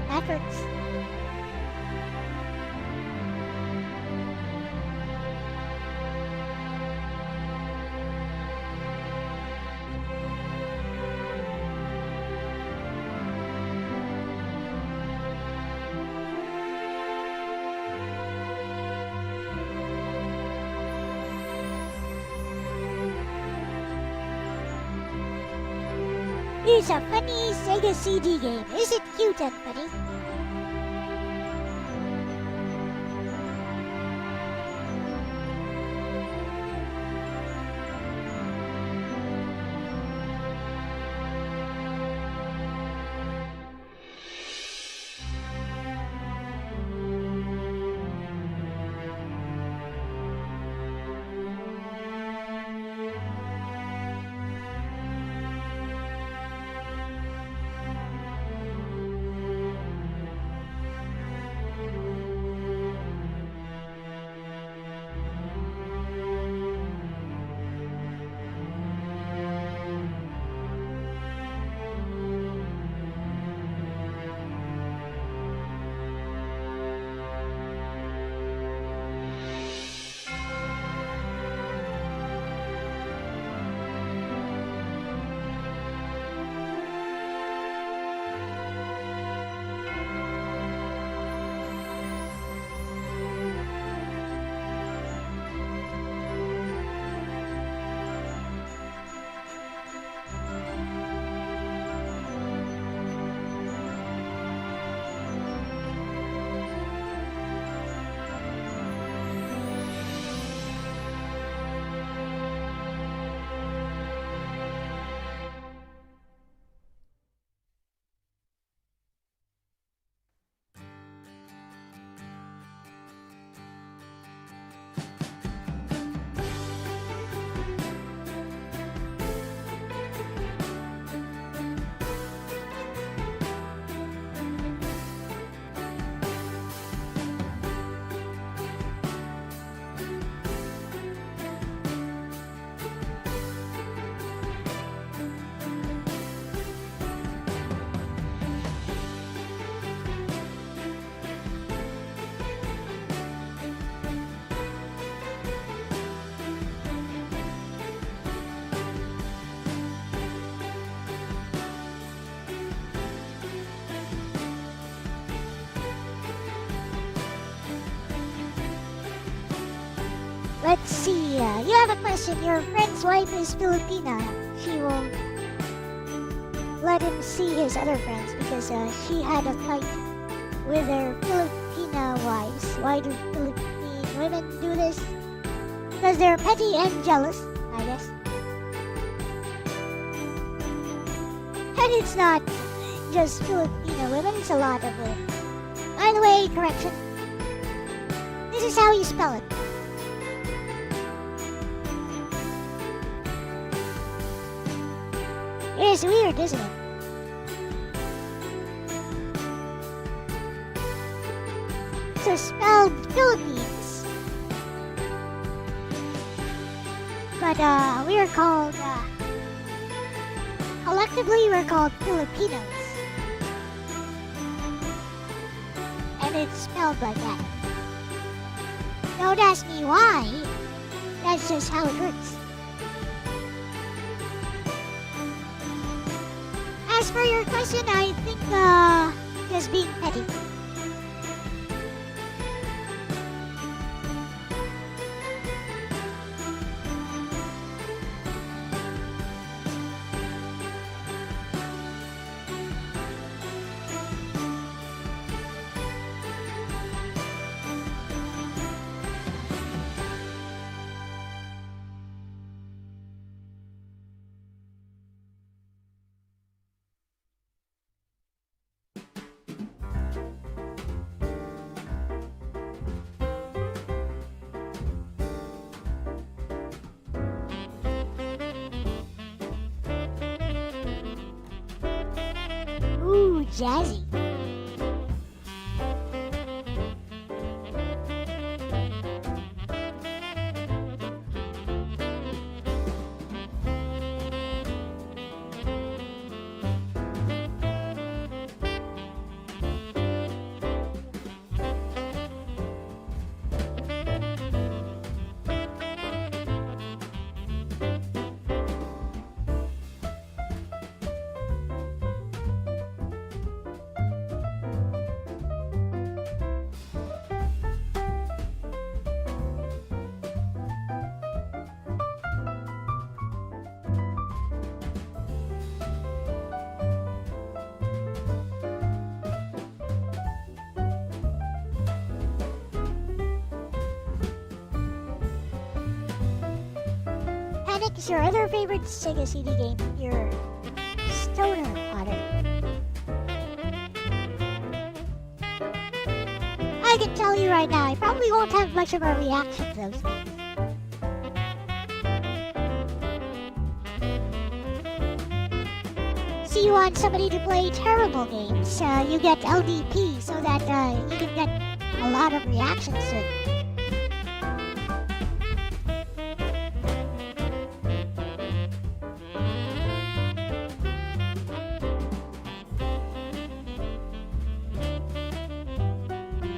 Efforts. Here's a funny Sega CD game. Is it cute and funny? Let's see. You have a question. Your friend's wife is Filipina. She won't let him see his other friends because she had a fight with her Filipina wives. Why do Philippine women do this? Because they're petty and jealous, I guess. And it's not just Filipino women, it's a lot of women. By the way, correction. This is how you spell it. It is weird, isn't it? So spelled Philippines. But we are called, collectively we're called Filipinos. And it's spelled like that. Don't ask me why. That's just how it works. As for your question, I think, just being petty. Ooh, jazzy. Panic is your other favorite Sega CD game. Your stoner Potter. I can tell you right now, I probably won't have much of a reaction to those things. So you want somebody to play terrible games, you get LDP so that you can get a lot of reactions to it.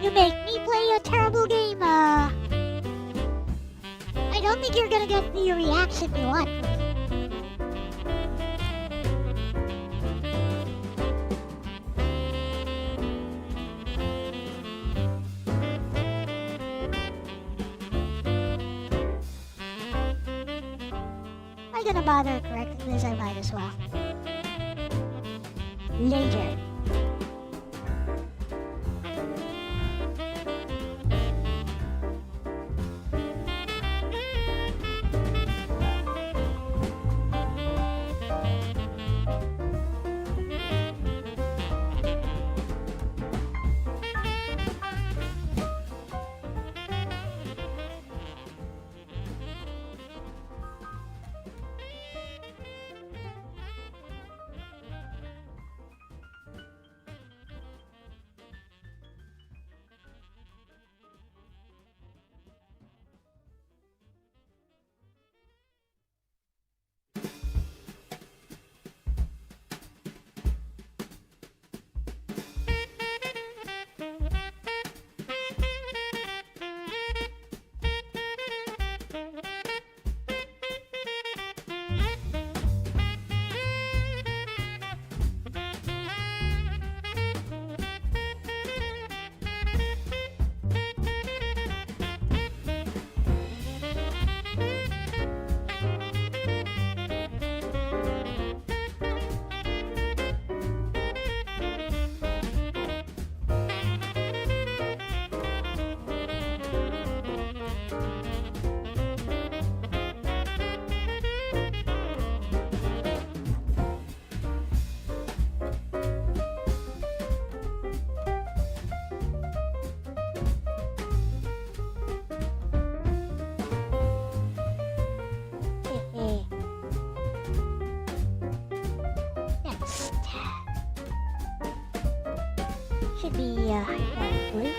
You make me play a terrible game, I don't think you're gonna get the reaction you want. I'm gonna bother correcting this, I might as well. Later. be dark blue.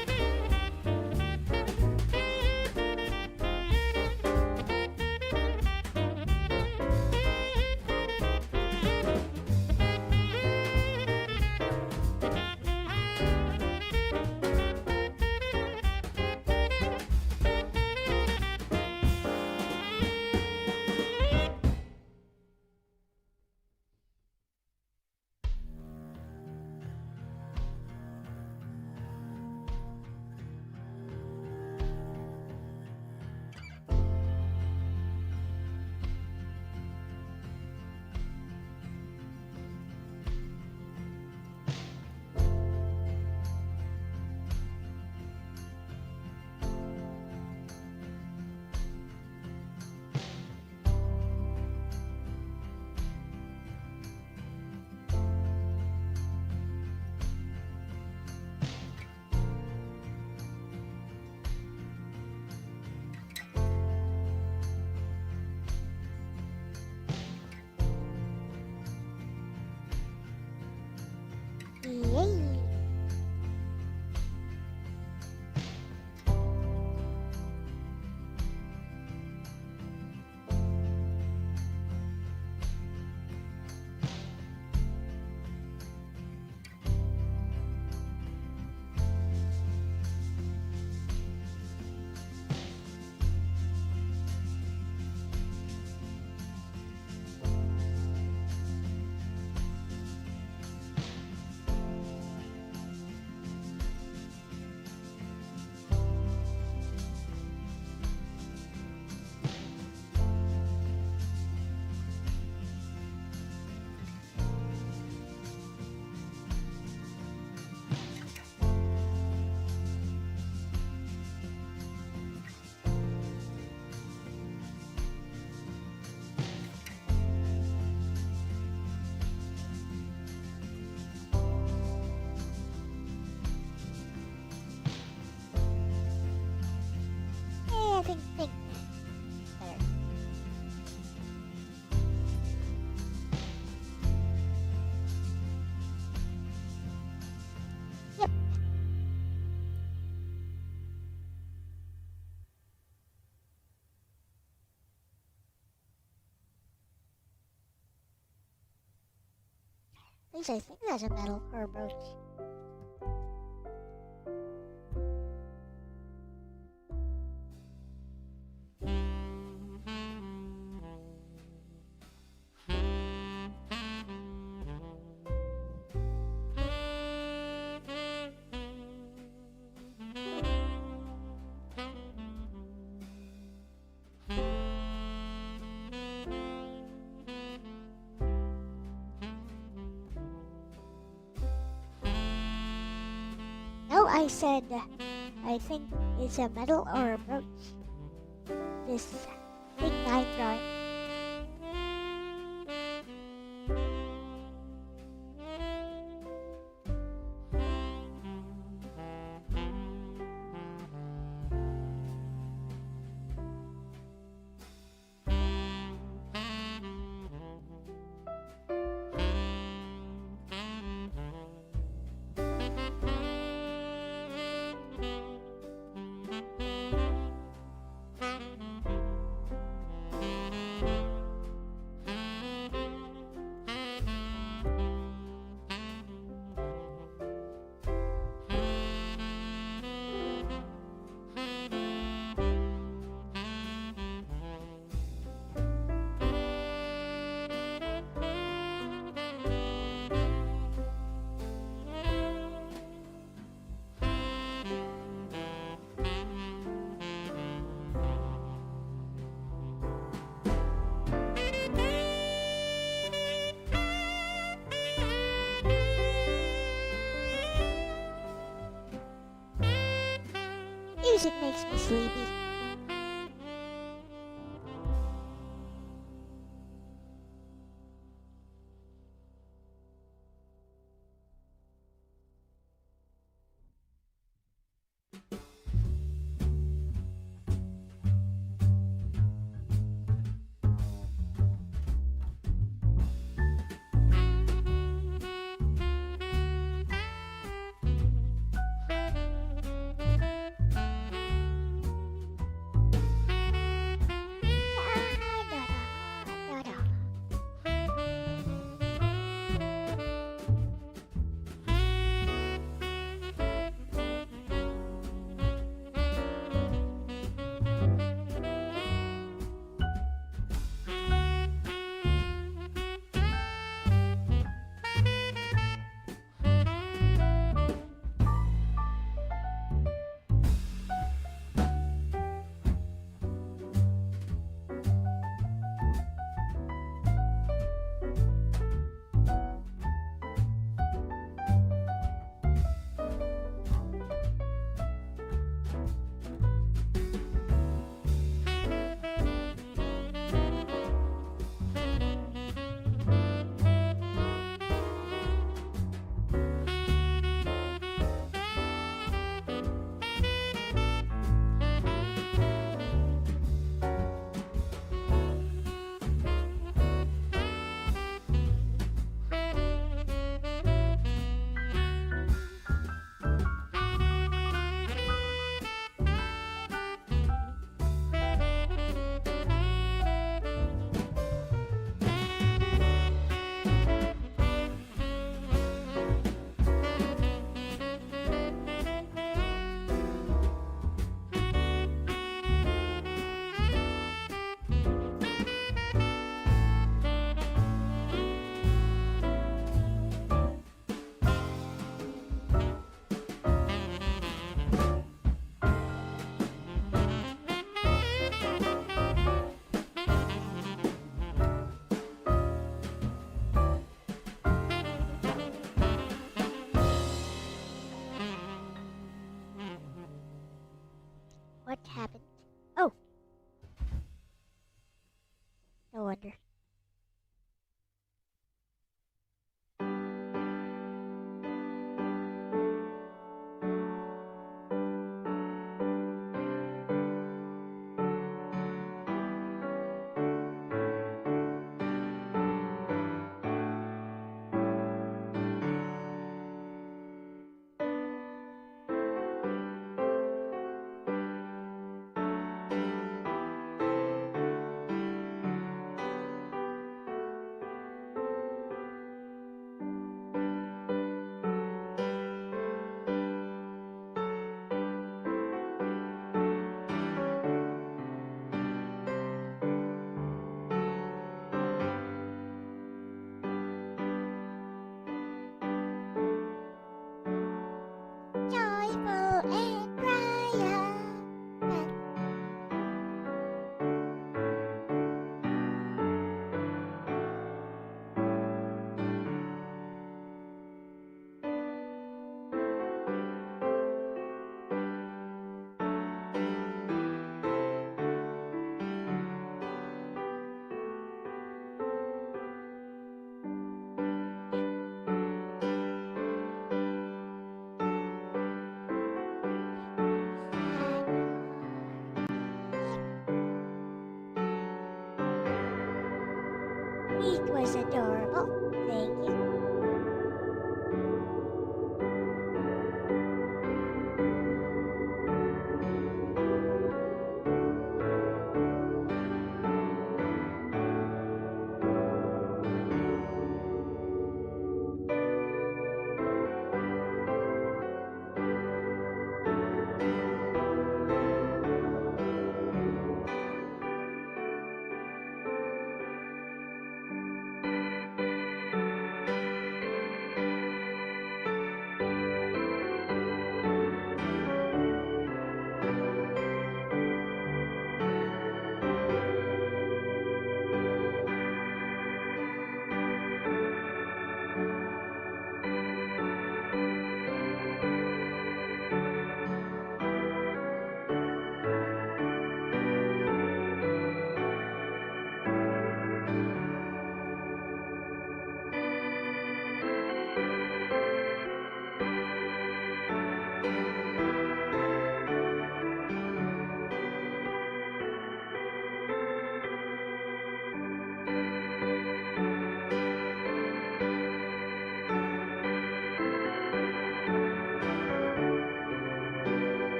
Yay! I think pink better. Yep. At least I think that's a metal or a brooch. No, I said I think it's a metal or a brooch. This thing I'm drawing. Music makes me sleepy. What happened? Oh! No wonder. Joyful and triumphant. It was adorable. Thank you.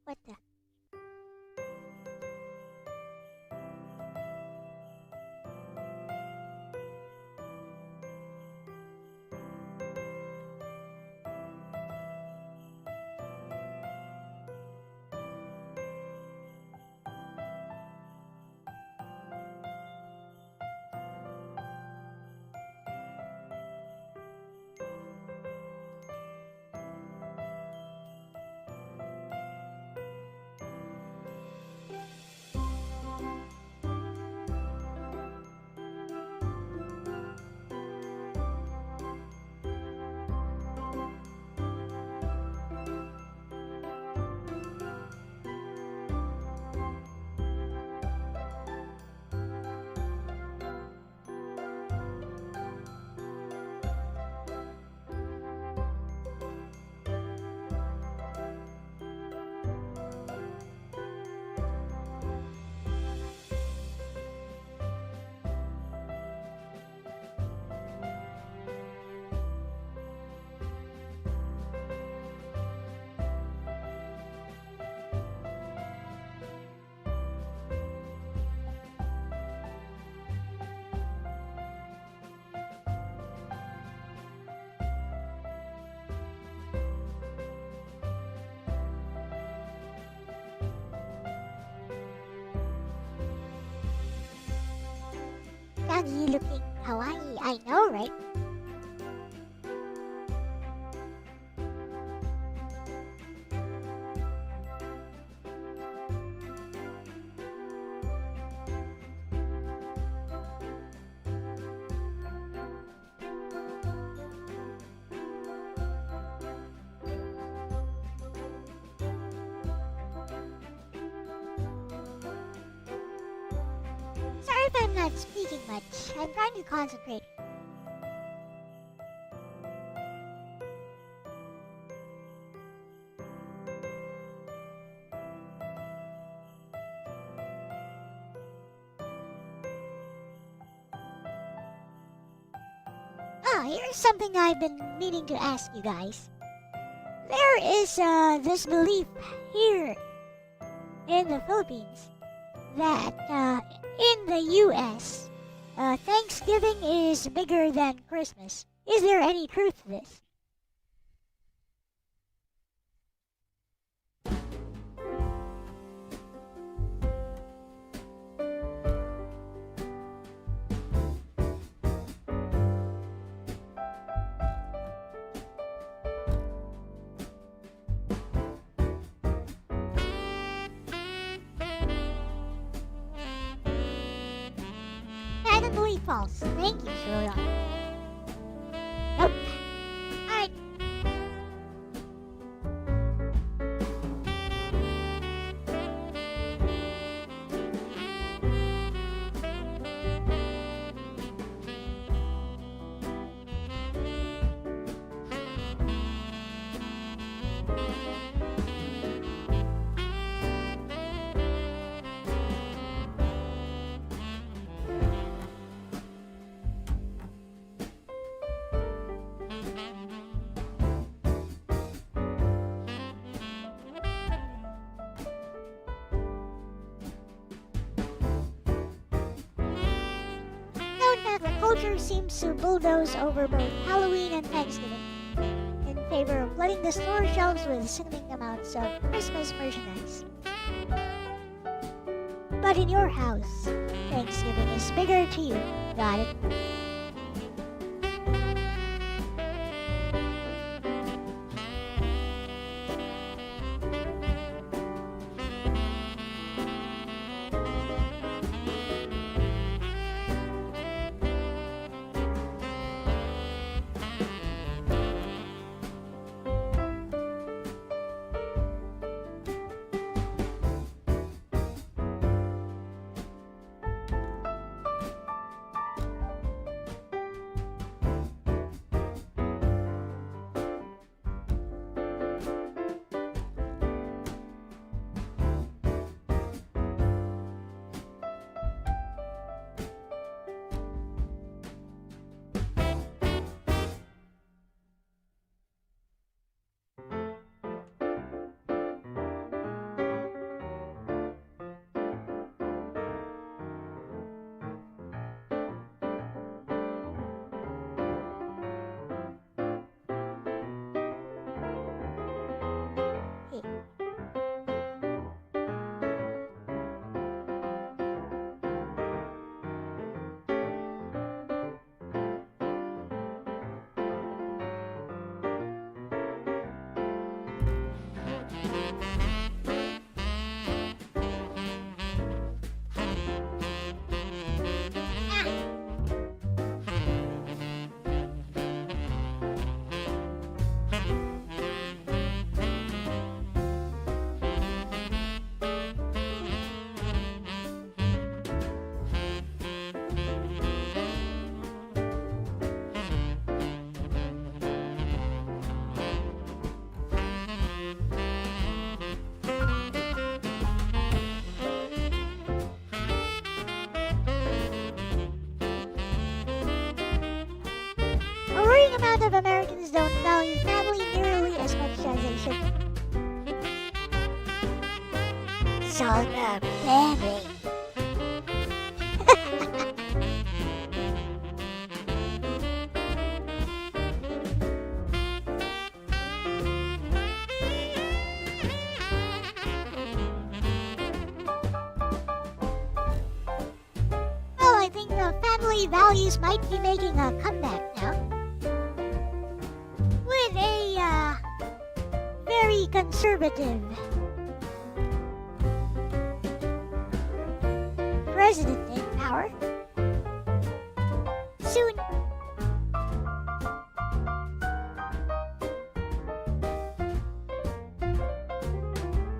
What the? Doggy looking kawaii, I know, right? I'm not speaking much. I'm trying to concentrate. Here's something I've been meaning to ask you guys. There is this belief here in the Philippines that in the US, Thanksgiving is bigger than Christmas. Is there any truth to this? Patently false. Thank you, Shirley. Nope. Alright. Culture seems to bulldoze over both Halloween and Thanksgiving in favor of flooding the store shelves with sickening amounts of Christmas merchandise. But in your house, Thanksgiving is bigger to you. Got it? Of Americans don't value family nearly as much as they should. It's all about family. Well, I think the family values might be making a comeback now. Very conservative president in power. Soon.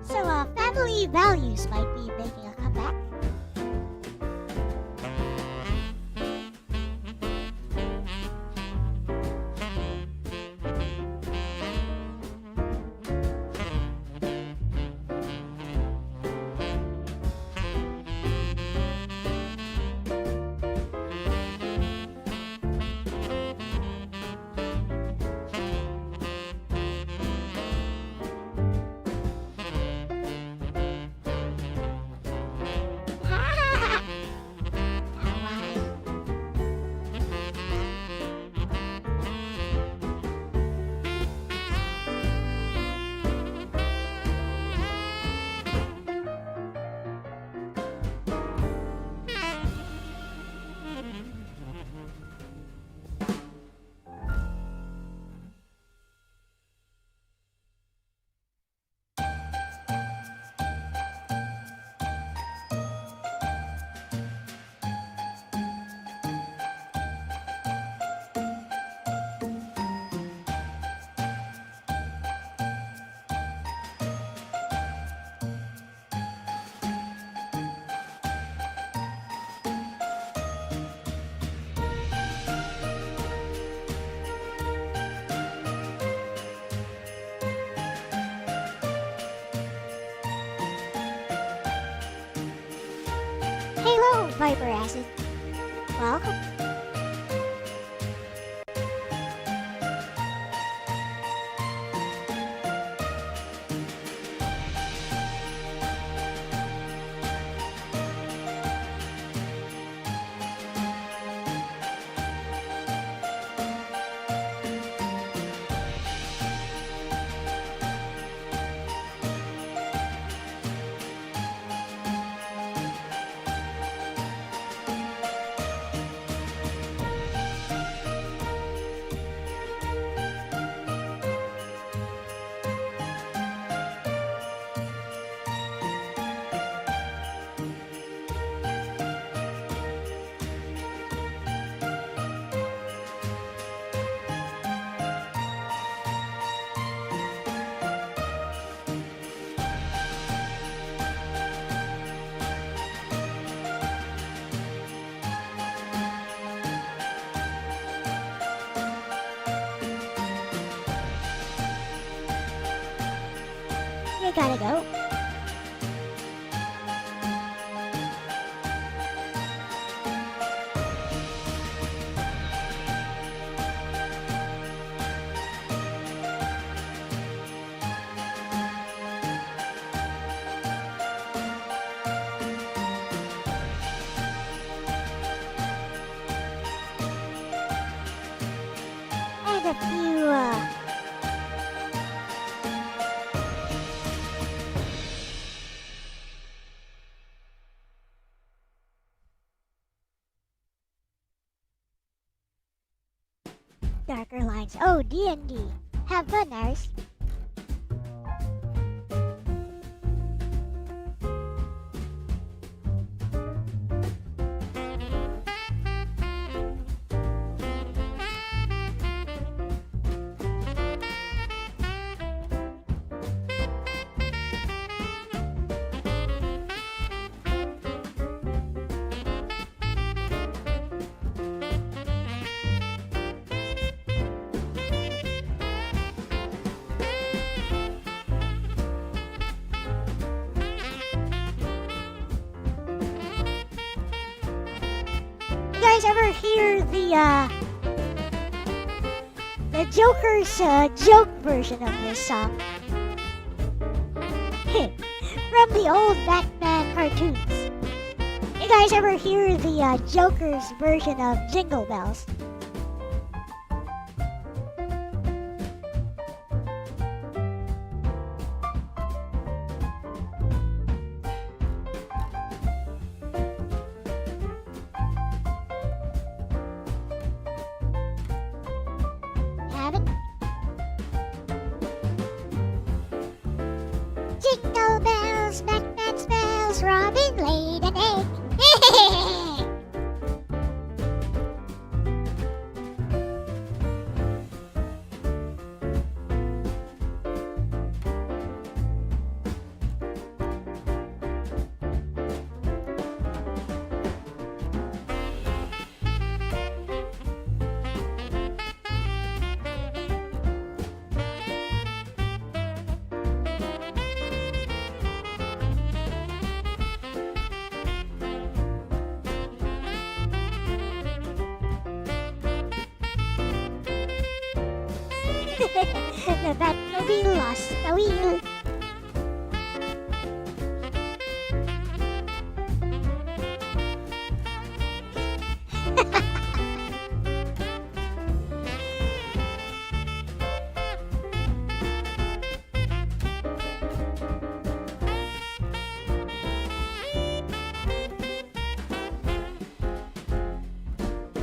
So, family values might be making a comeback. Hello, Viper Acid. Welcome. You gotta go. And a few, darker lines. Oh, D&D. Have fun, Nars. You guys ever hear the Joker's joke version of this song? From the old Batman cartoons. You guys ever hear the Joker's version of Jingle Bells? Haven't? Jingle bells, Batman spells, Robin laid an egg. The Batmobile lost the wheel.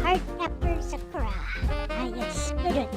Heart Captor Sakura. Ah yes, good one.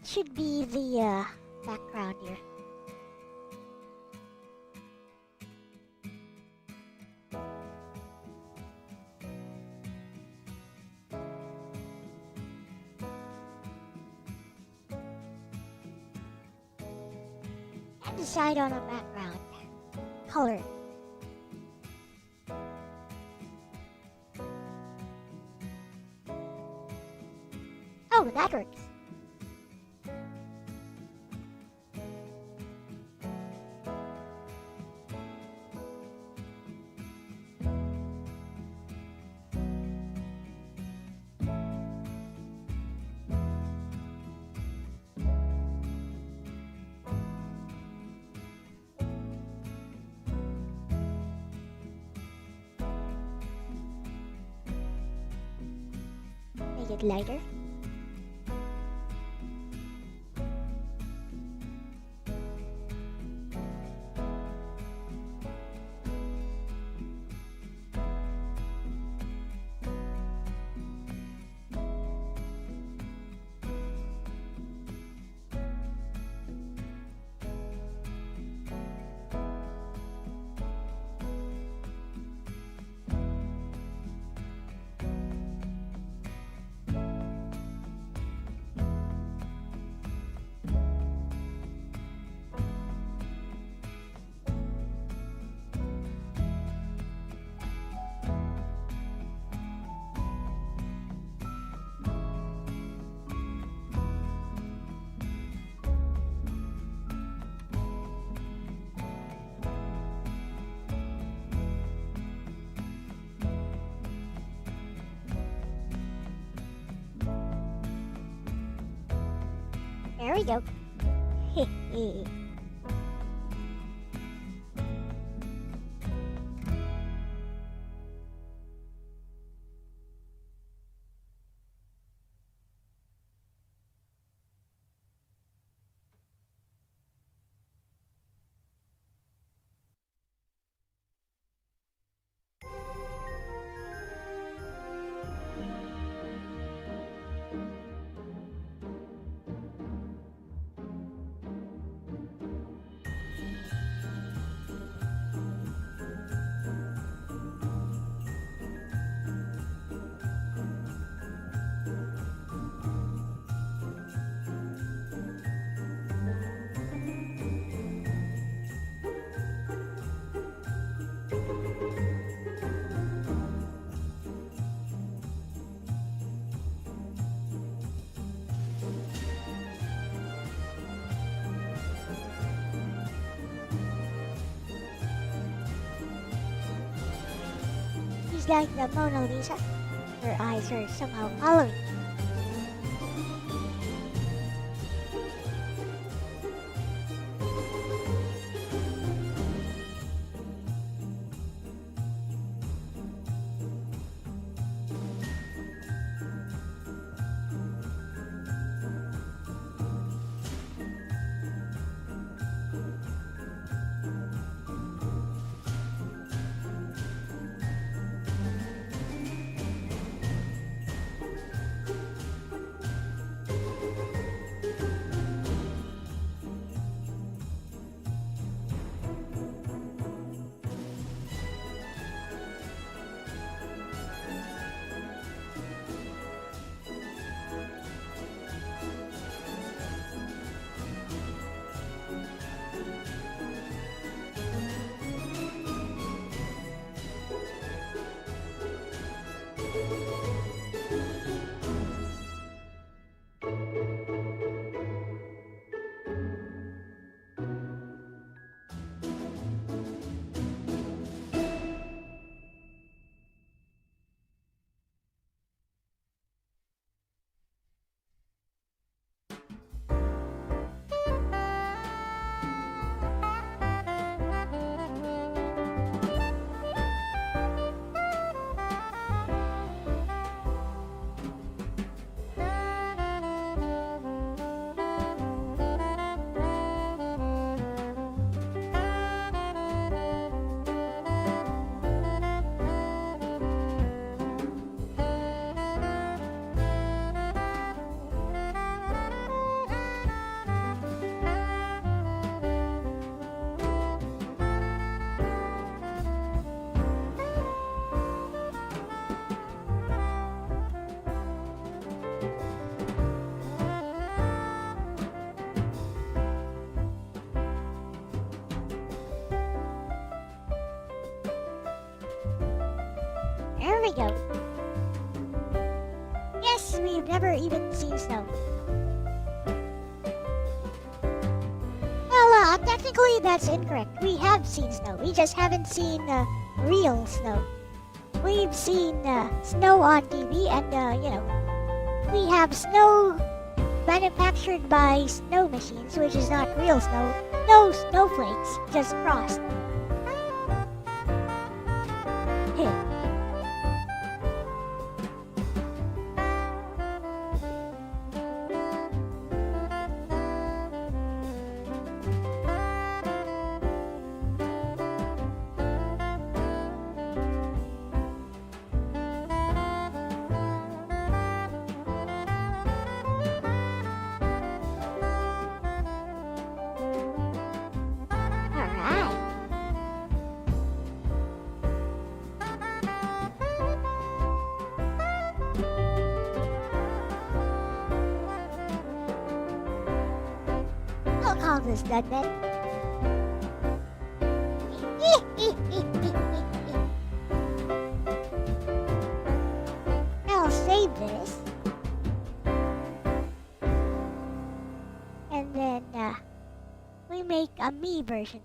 should be the background here. And decide on a background color. Oh, that works. Make it lighter. There we go. She's like the Mona Lisa. Her eyes are somehow following. There we go. Yes, we've never even seen snow. Well, technically that's incorrect. We have seen snow. We just haven't seen real snow. We've seen snow on TV and, we have snow manufactured by snow machines, which is not real snow. No snowflakes, just frost. Hey. I'll call this done then. I'll save this. And then we make a me version.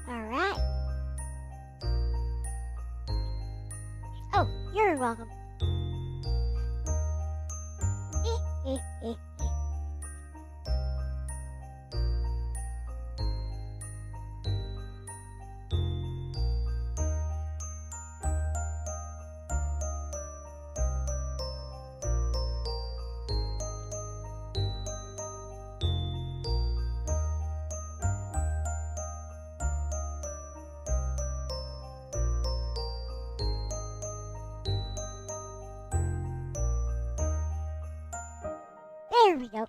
Alright. Oh, you're welcome. There we go.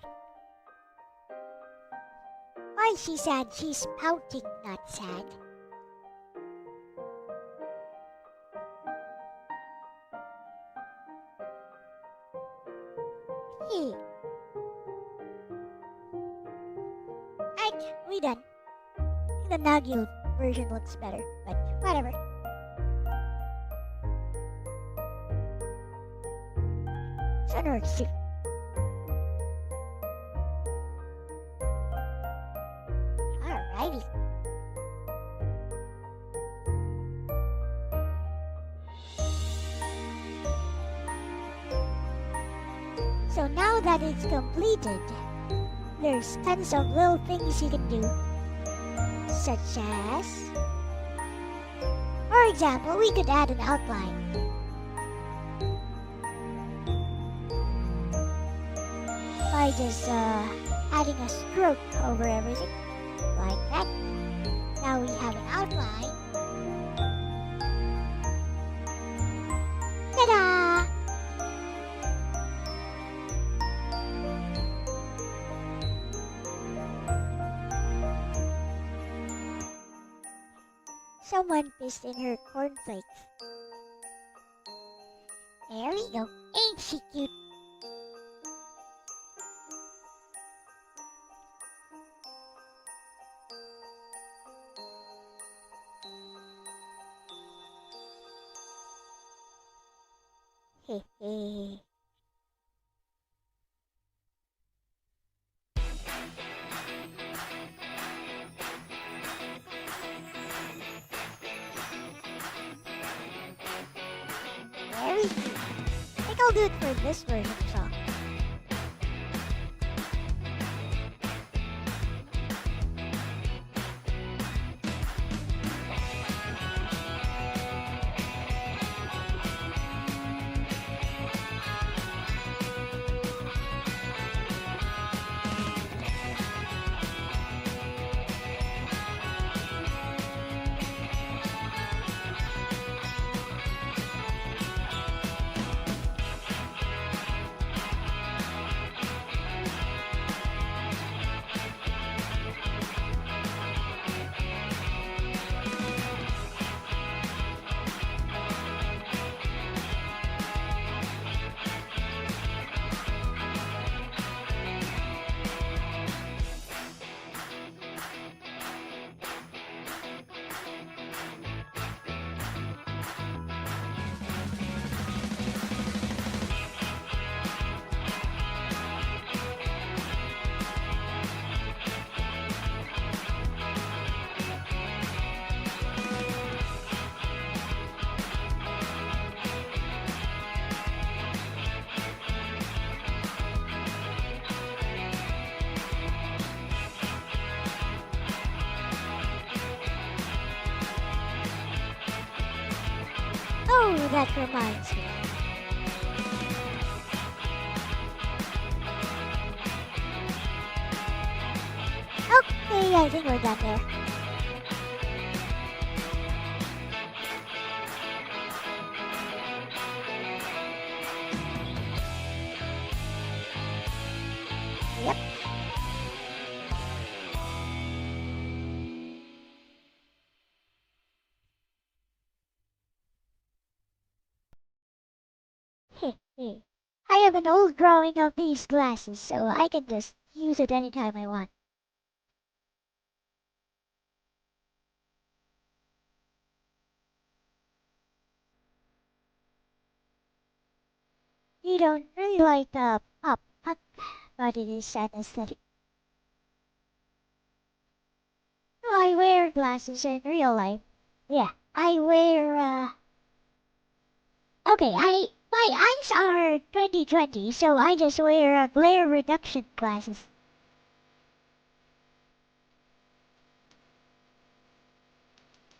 Why she sad? She's pouting, not sad. We done. I think the Nagil version looks better, but whatever. Sunworks too. Alrighty. So now that it's completed, there's tons of little things you can do. Such as... For example, we could add an outline. By just adding a stroke over everything. Like that. Now we have an outline. Ta-da! Someone pissed in her cornflakes. There we go. Ain't she cute? Hehe. There we go. I think I'll do it for this version as well. Oh, that reminds me. Okay, I think we're done there. Yep. I have an old drawing of these glasses, so I can just use it anytime I want. You don't really like the pop punk, but it is an aesthetic. I wear glasses in real life. Yeah, I wear, Okay, my eyes are 20/20, so I just wear glare reduction glasses.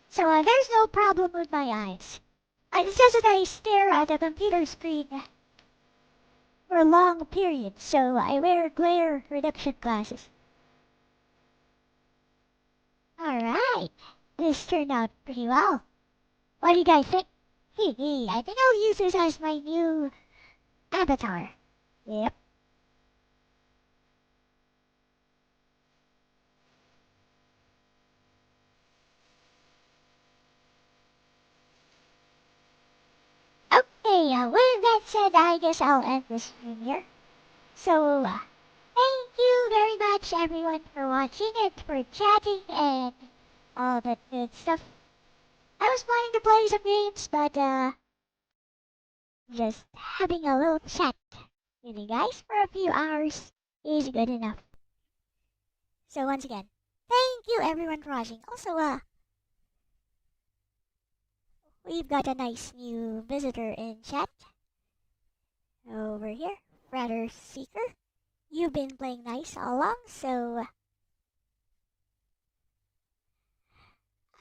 So there's no problem with my eyes. It's just that I stare at a computer screen for long periods, so I wear glare reduction glasses. Alright, this turned out pretty well. What do you guys think? I think I'll use this as my new avatar. Yep. Okay, with that said, I guess I'll end this stream here. So, thank you very much, everyone, for watching and for chatting and all that good stuff. I was planning to play some games, but just having a little chat with you guys for a few hours is good enough. So once again, thank you everyone for watching. Also, we've got a nice new visitor in chat. Over here, Fratter Seeker. You've been playing nice all along, so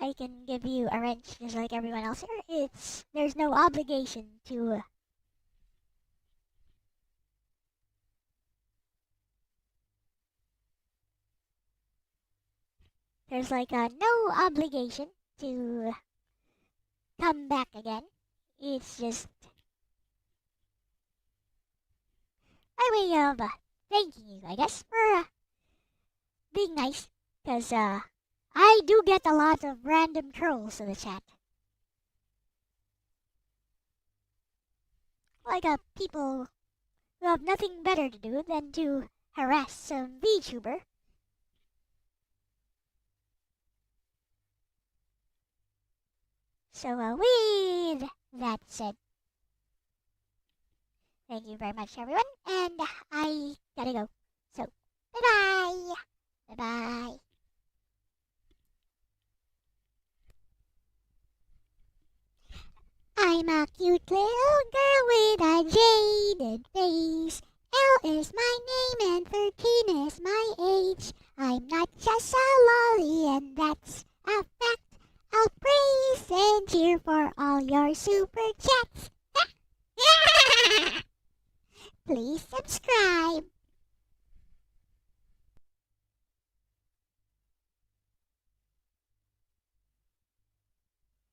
I can give you a wrench just like everyone else here. There's no obligation to there's like no obligation to come back again. It's just my way of thanking you, I guess, for being nice. Because I do get a lot of random trolls in the chat. Like people who have nothing better to do than to harass some VTuber. So with that said, thank you very much everyone, and I gotta go. So, bye-bye! Bye-bye! I'm a cute little girl with a jaded face. Elle is my name and 13 is my age. I'm not just a lolly and that's a fact. I'll praise and cheer for all your super chats. Please subscribe.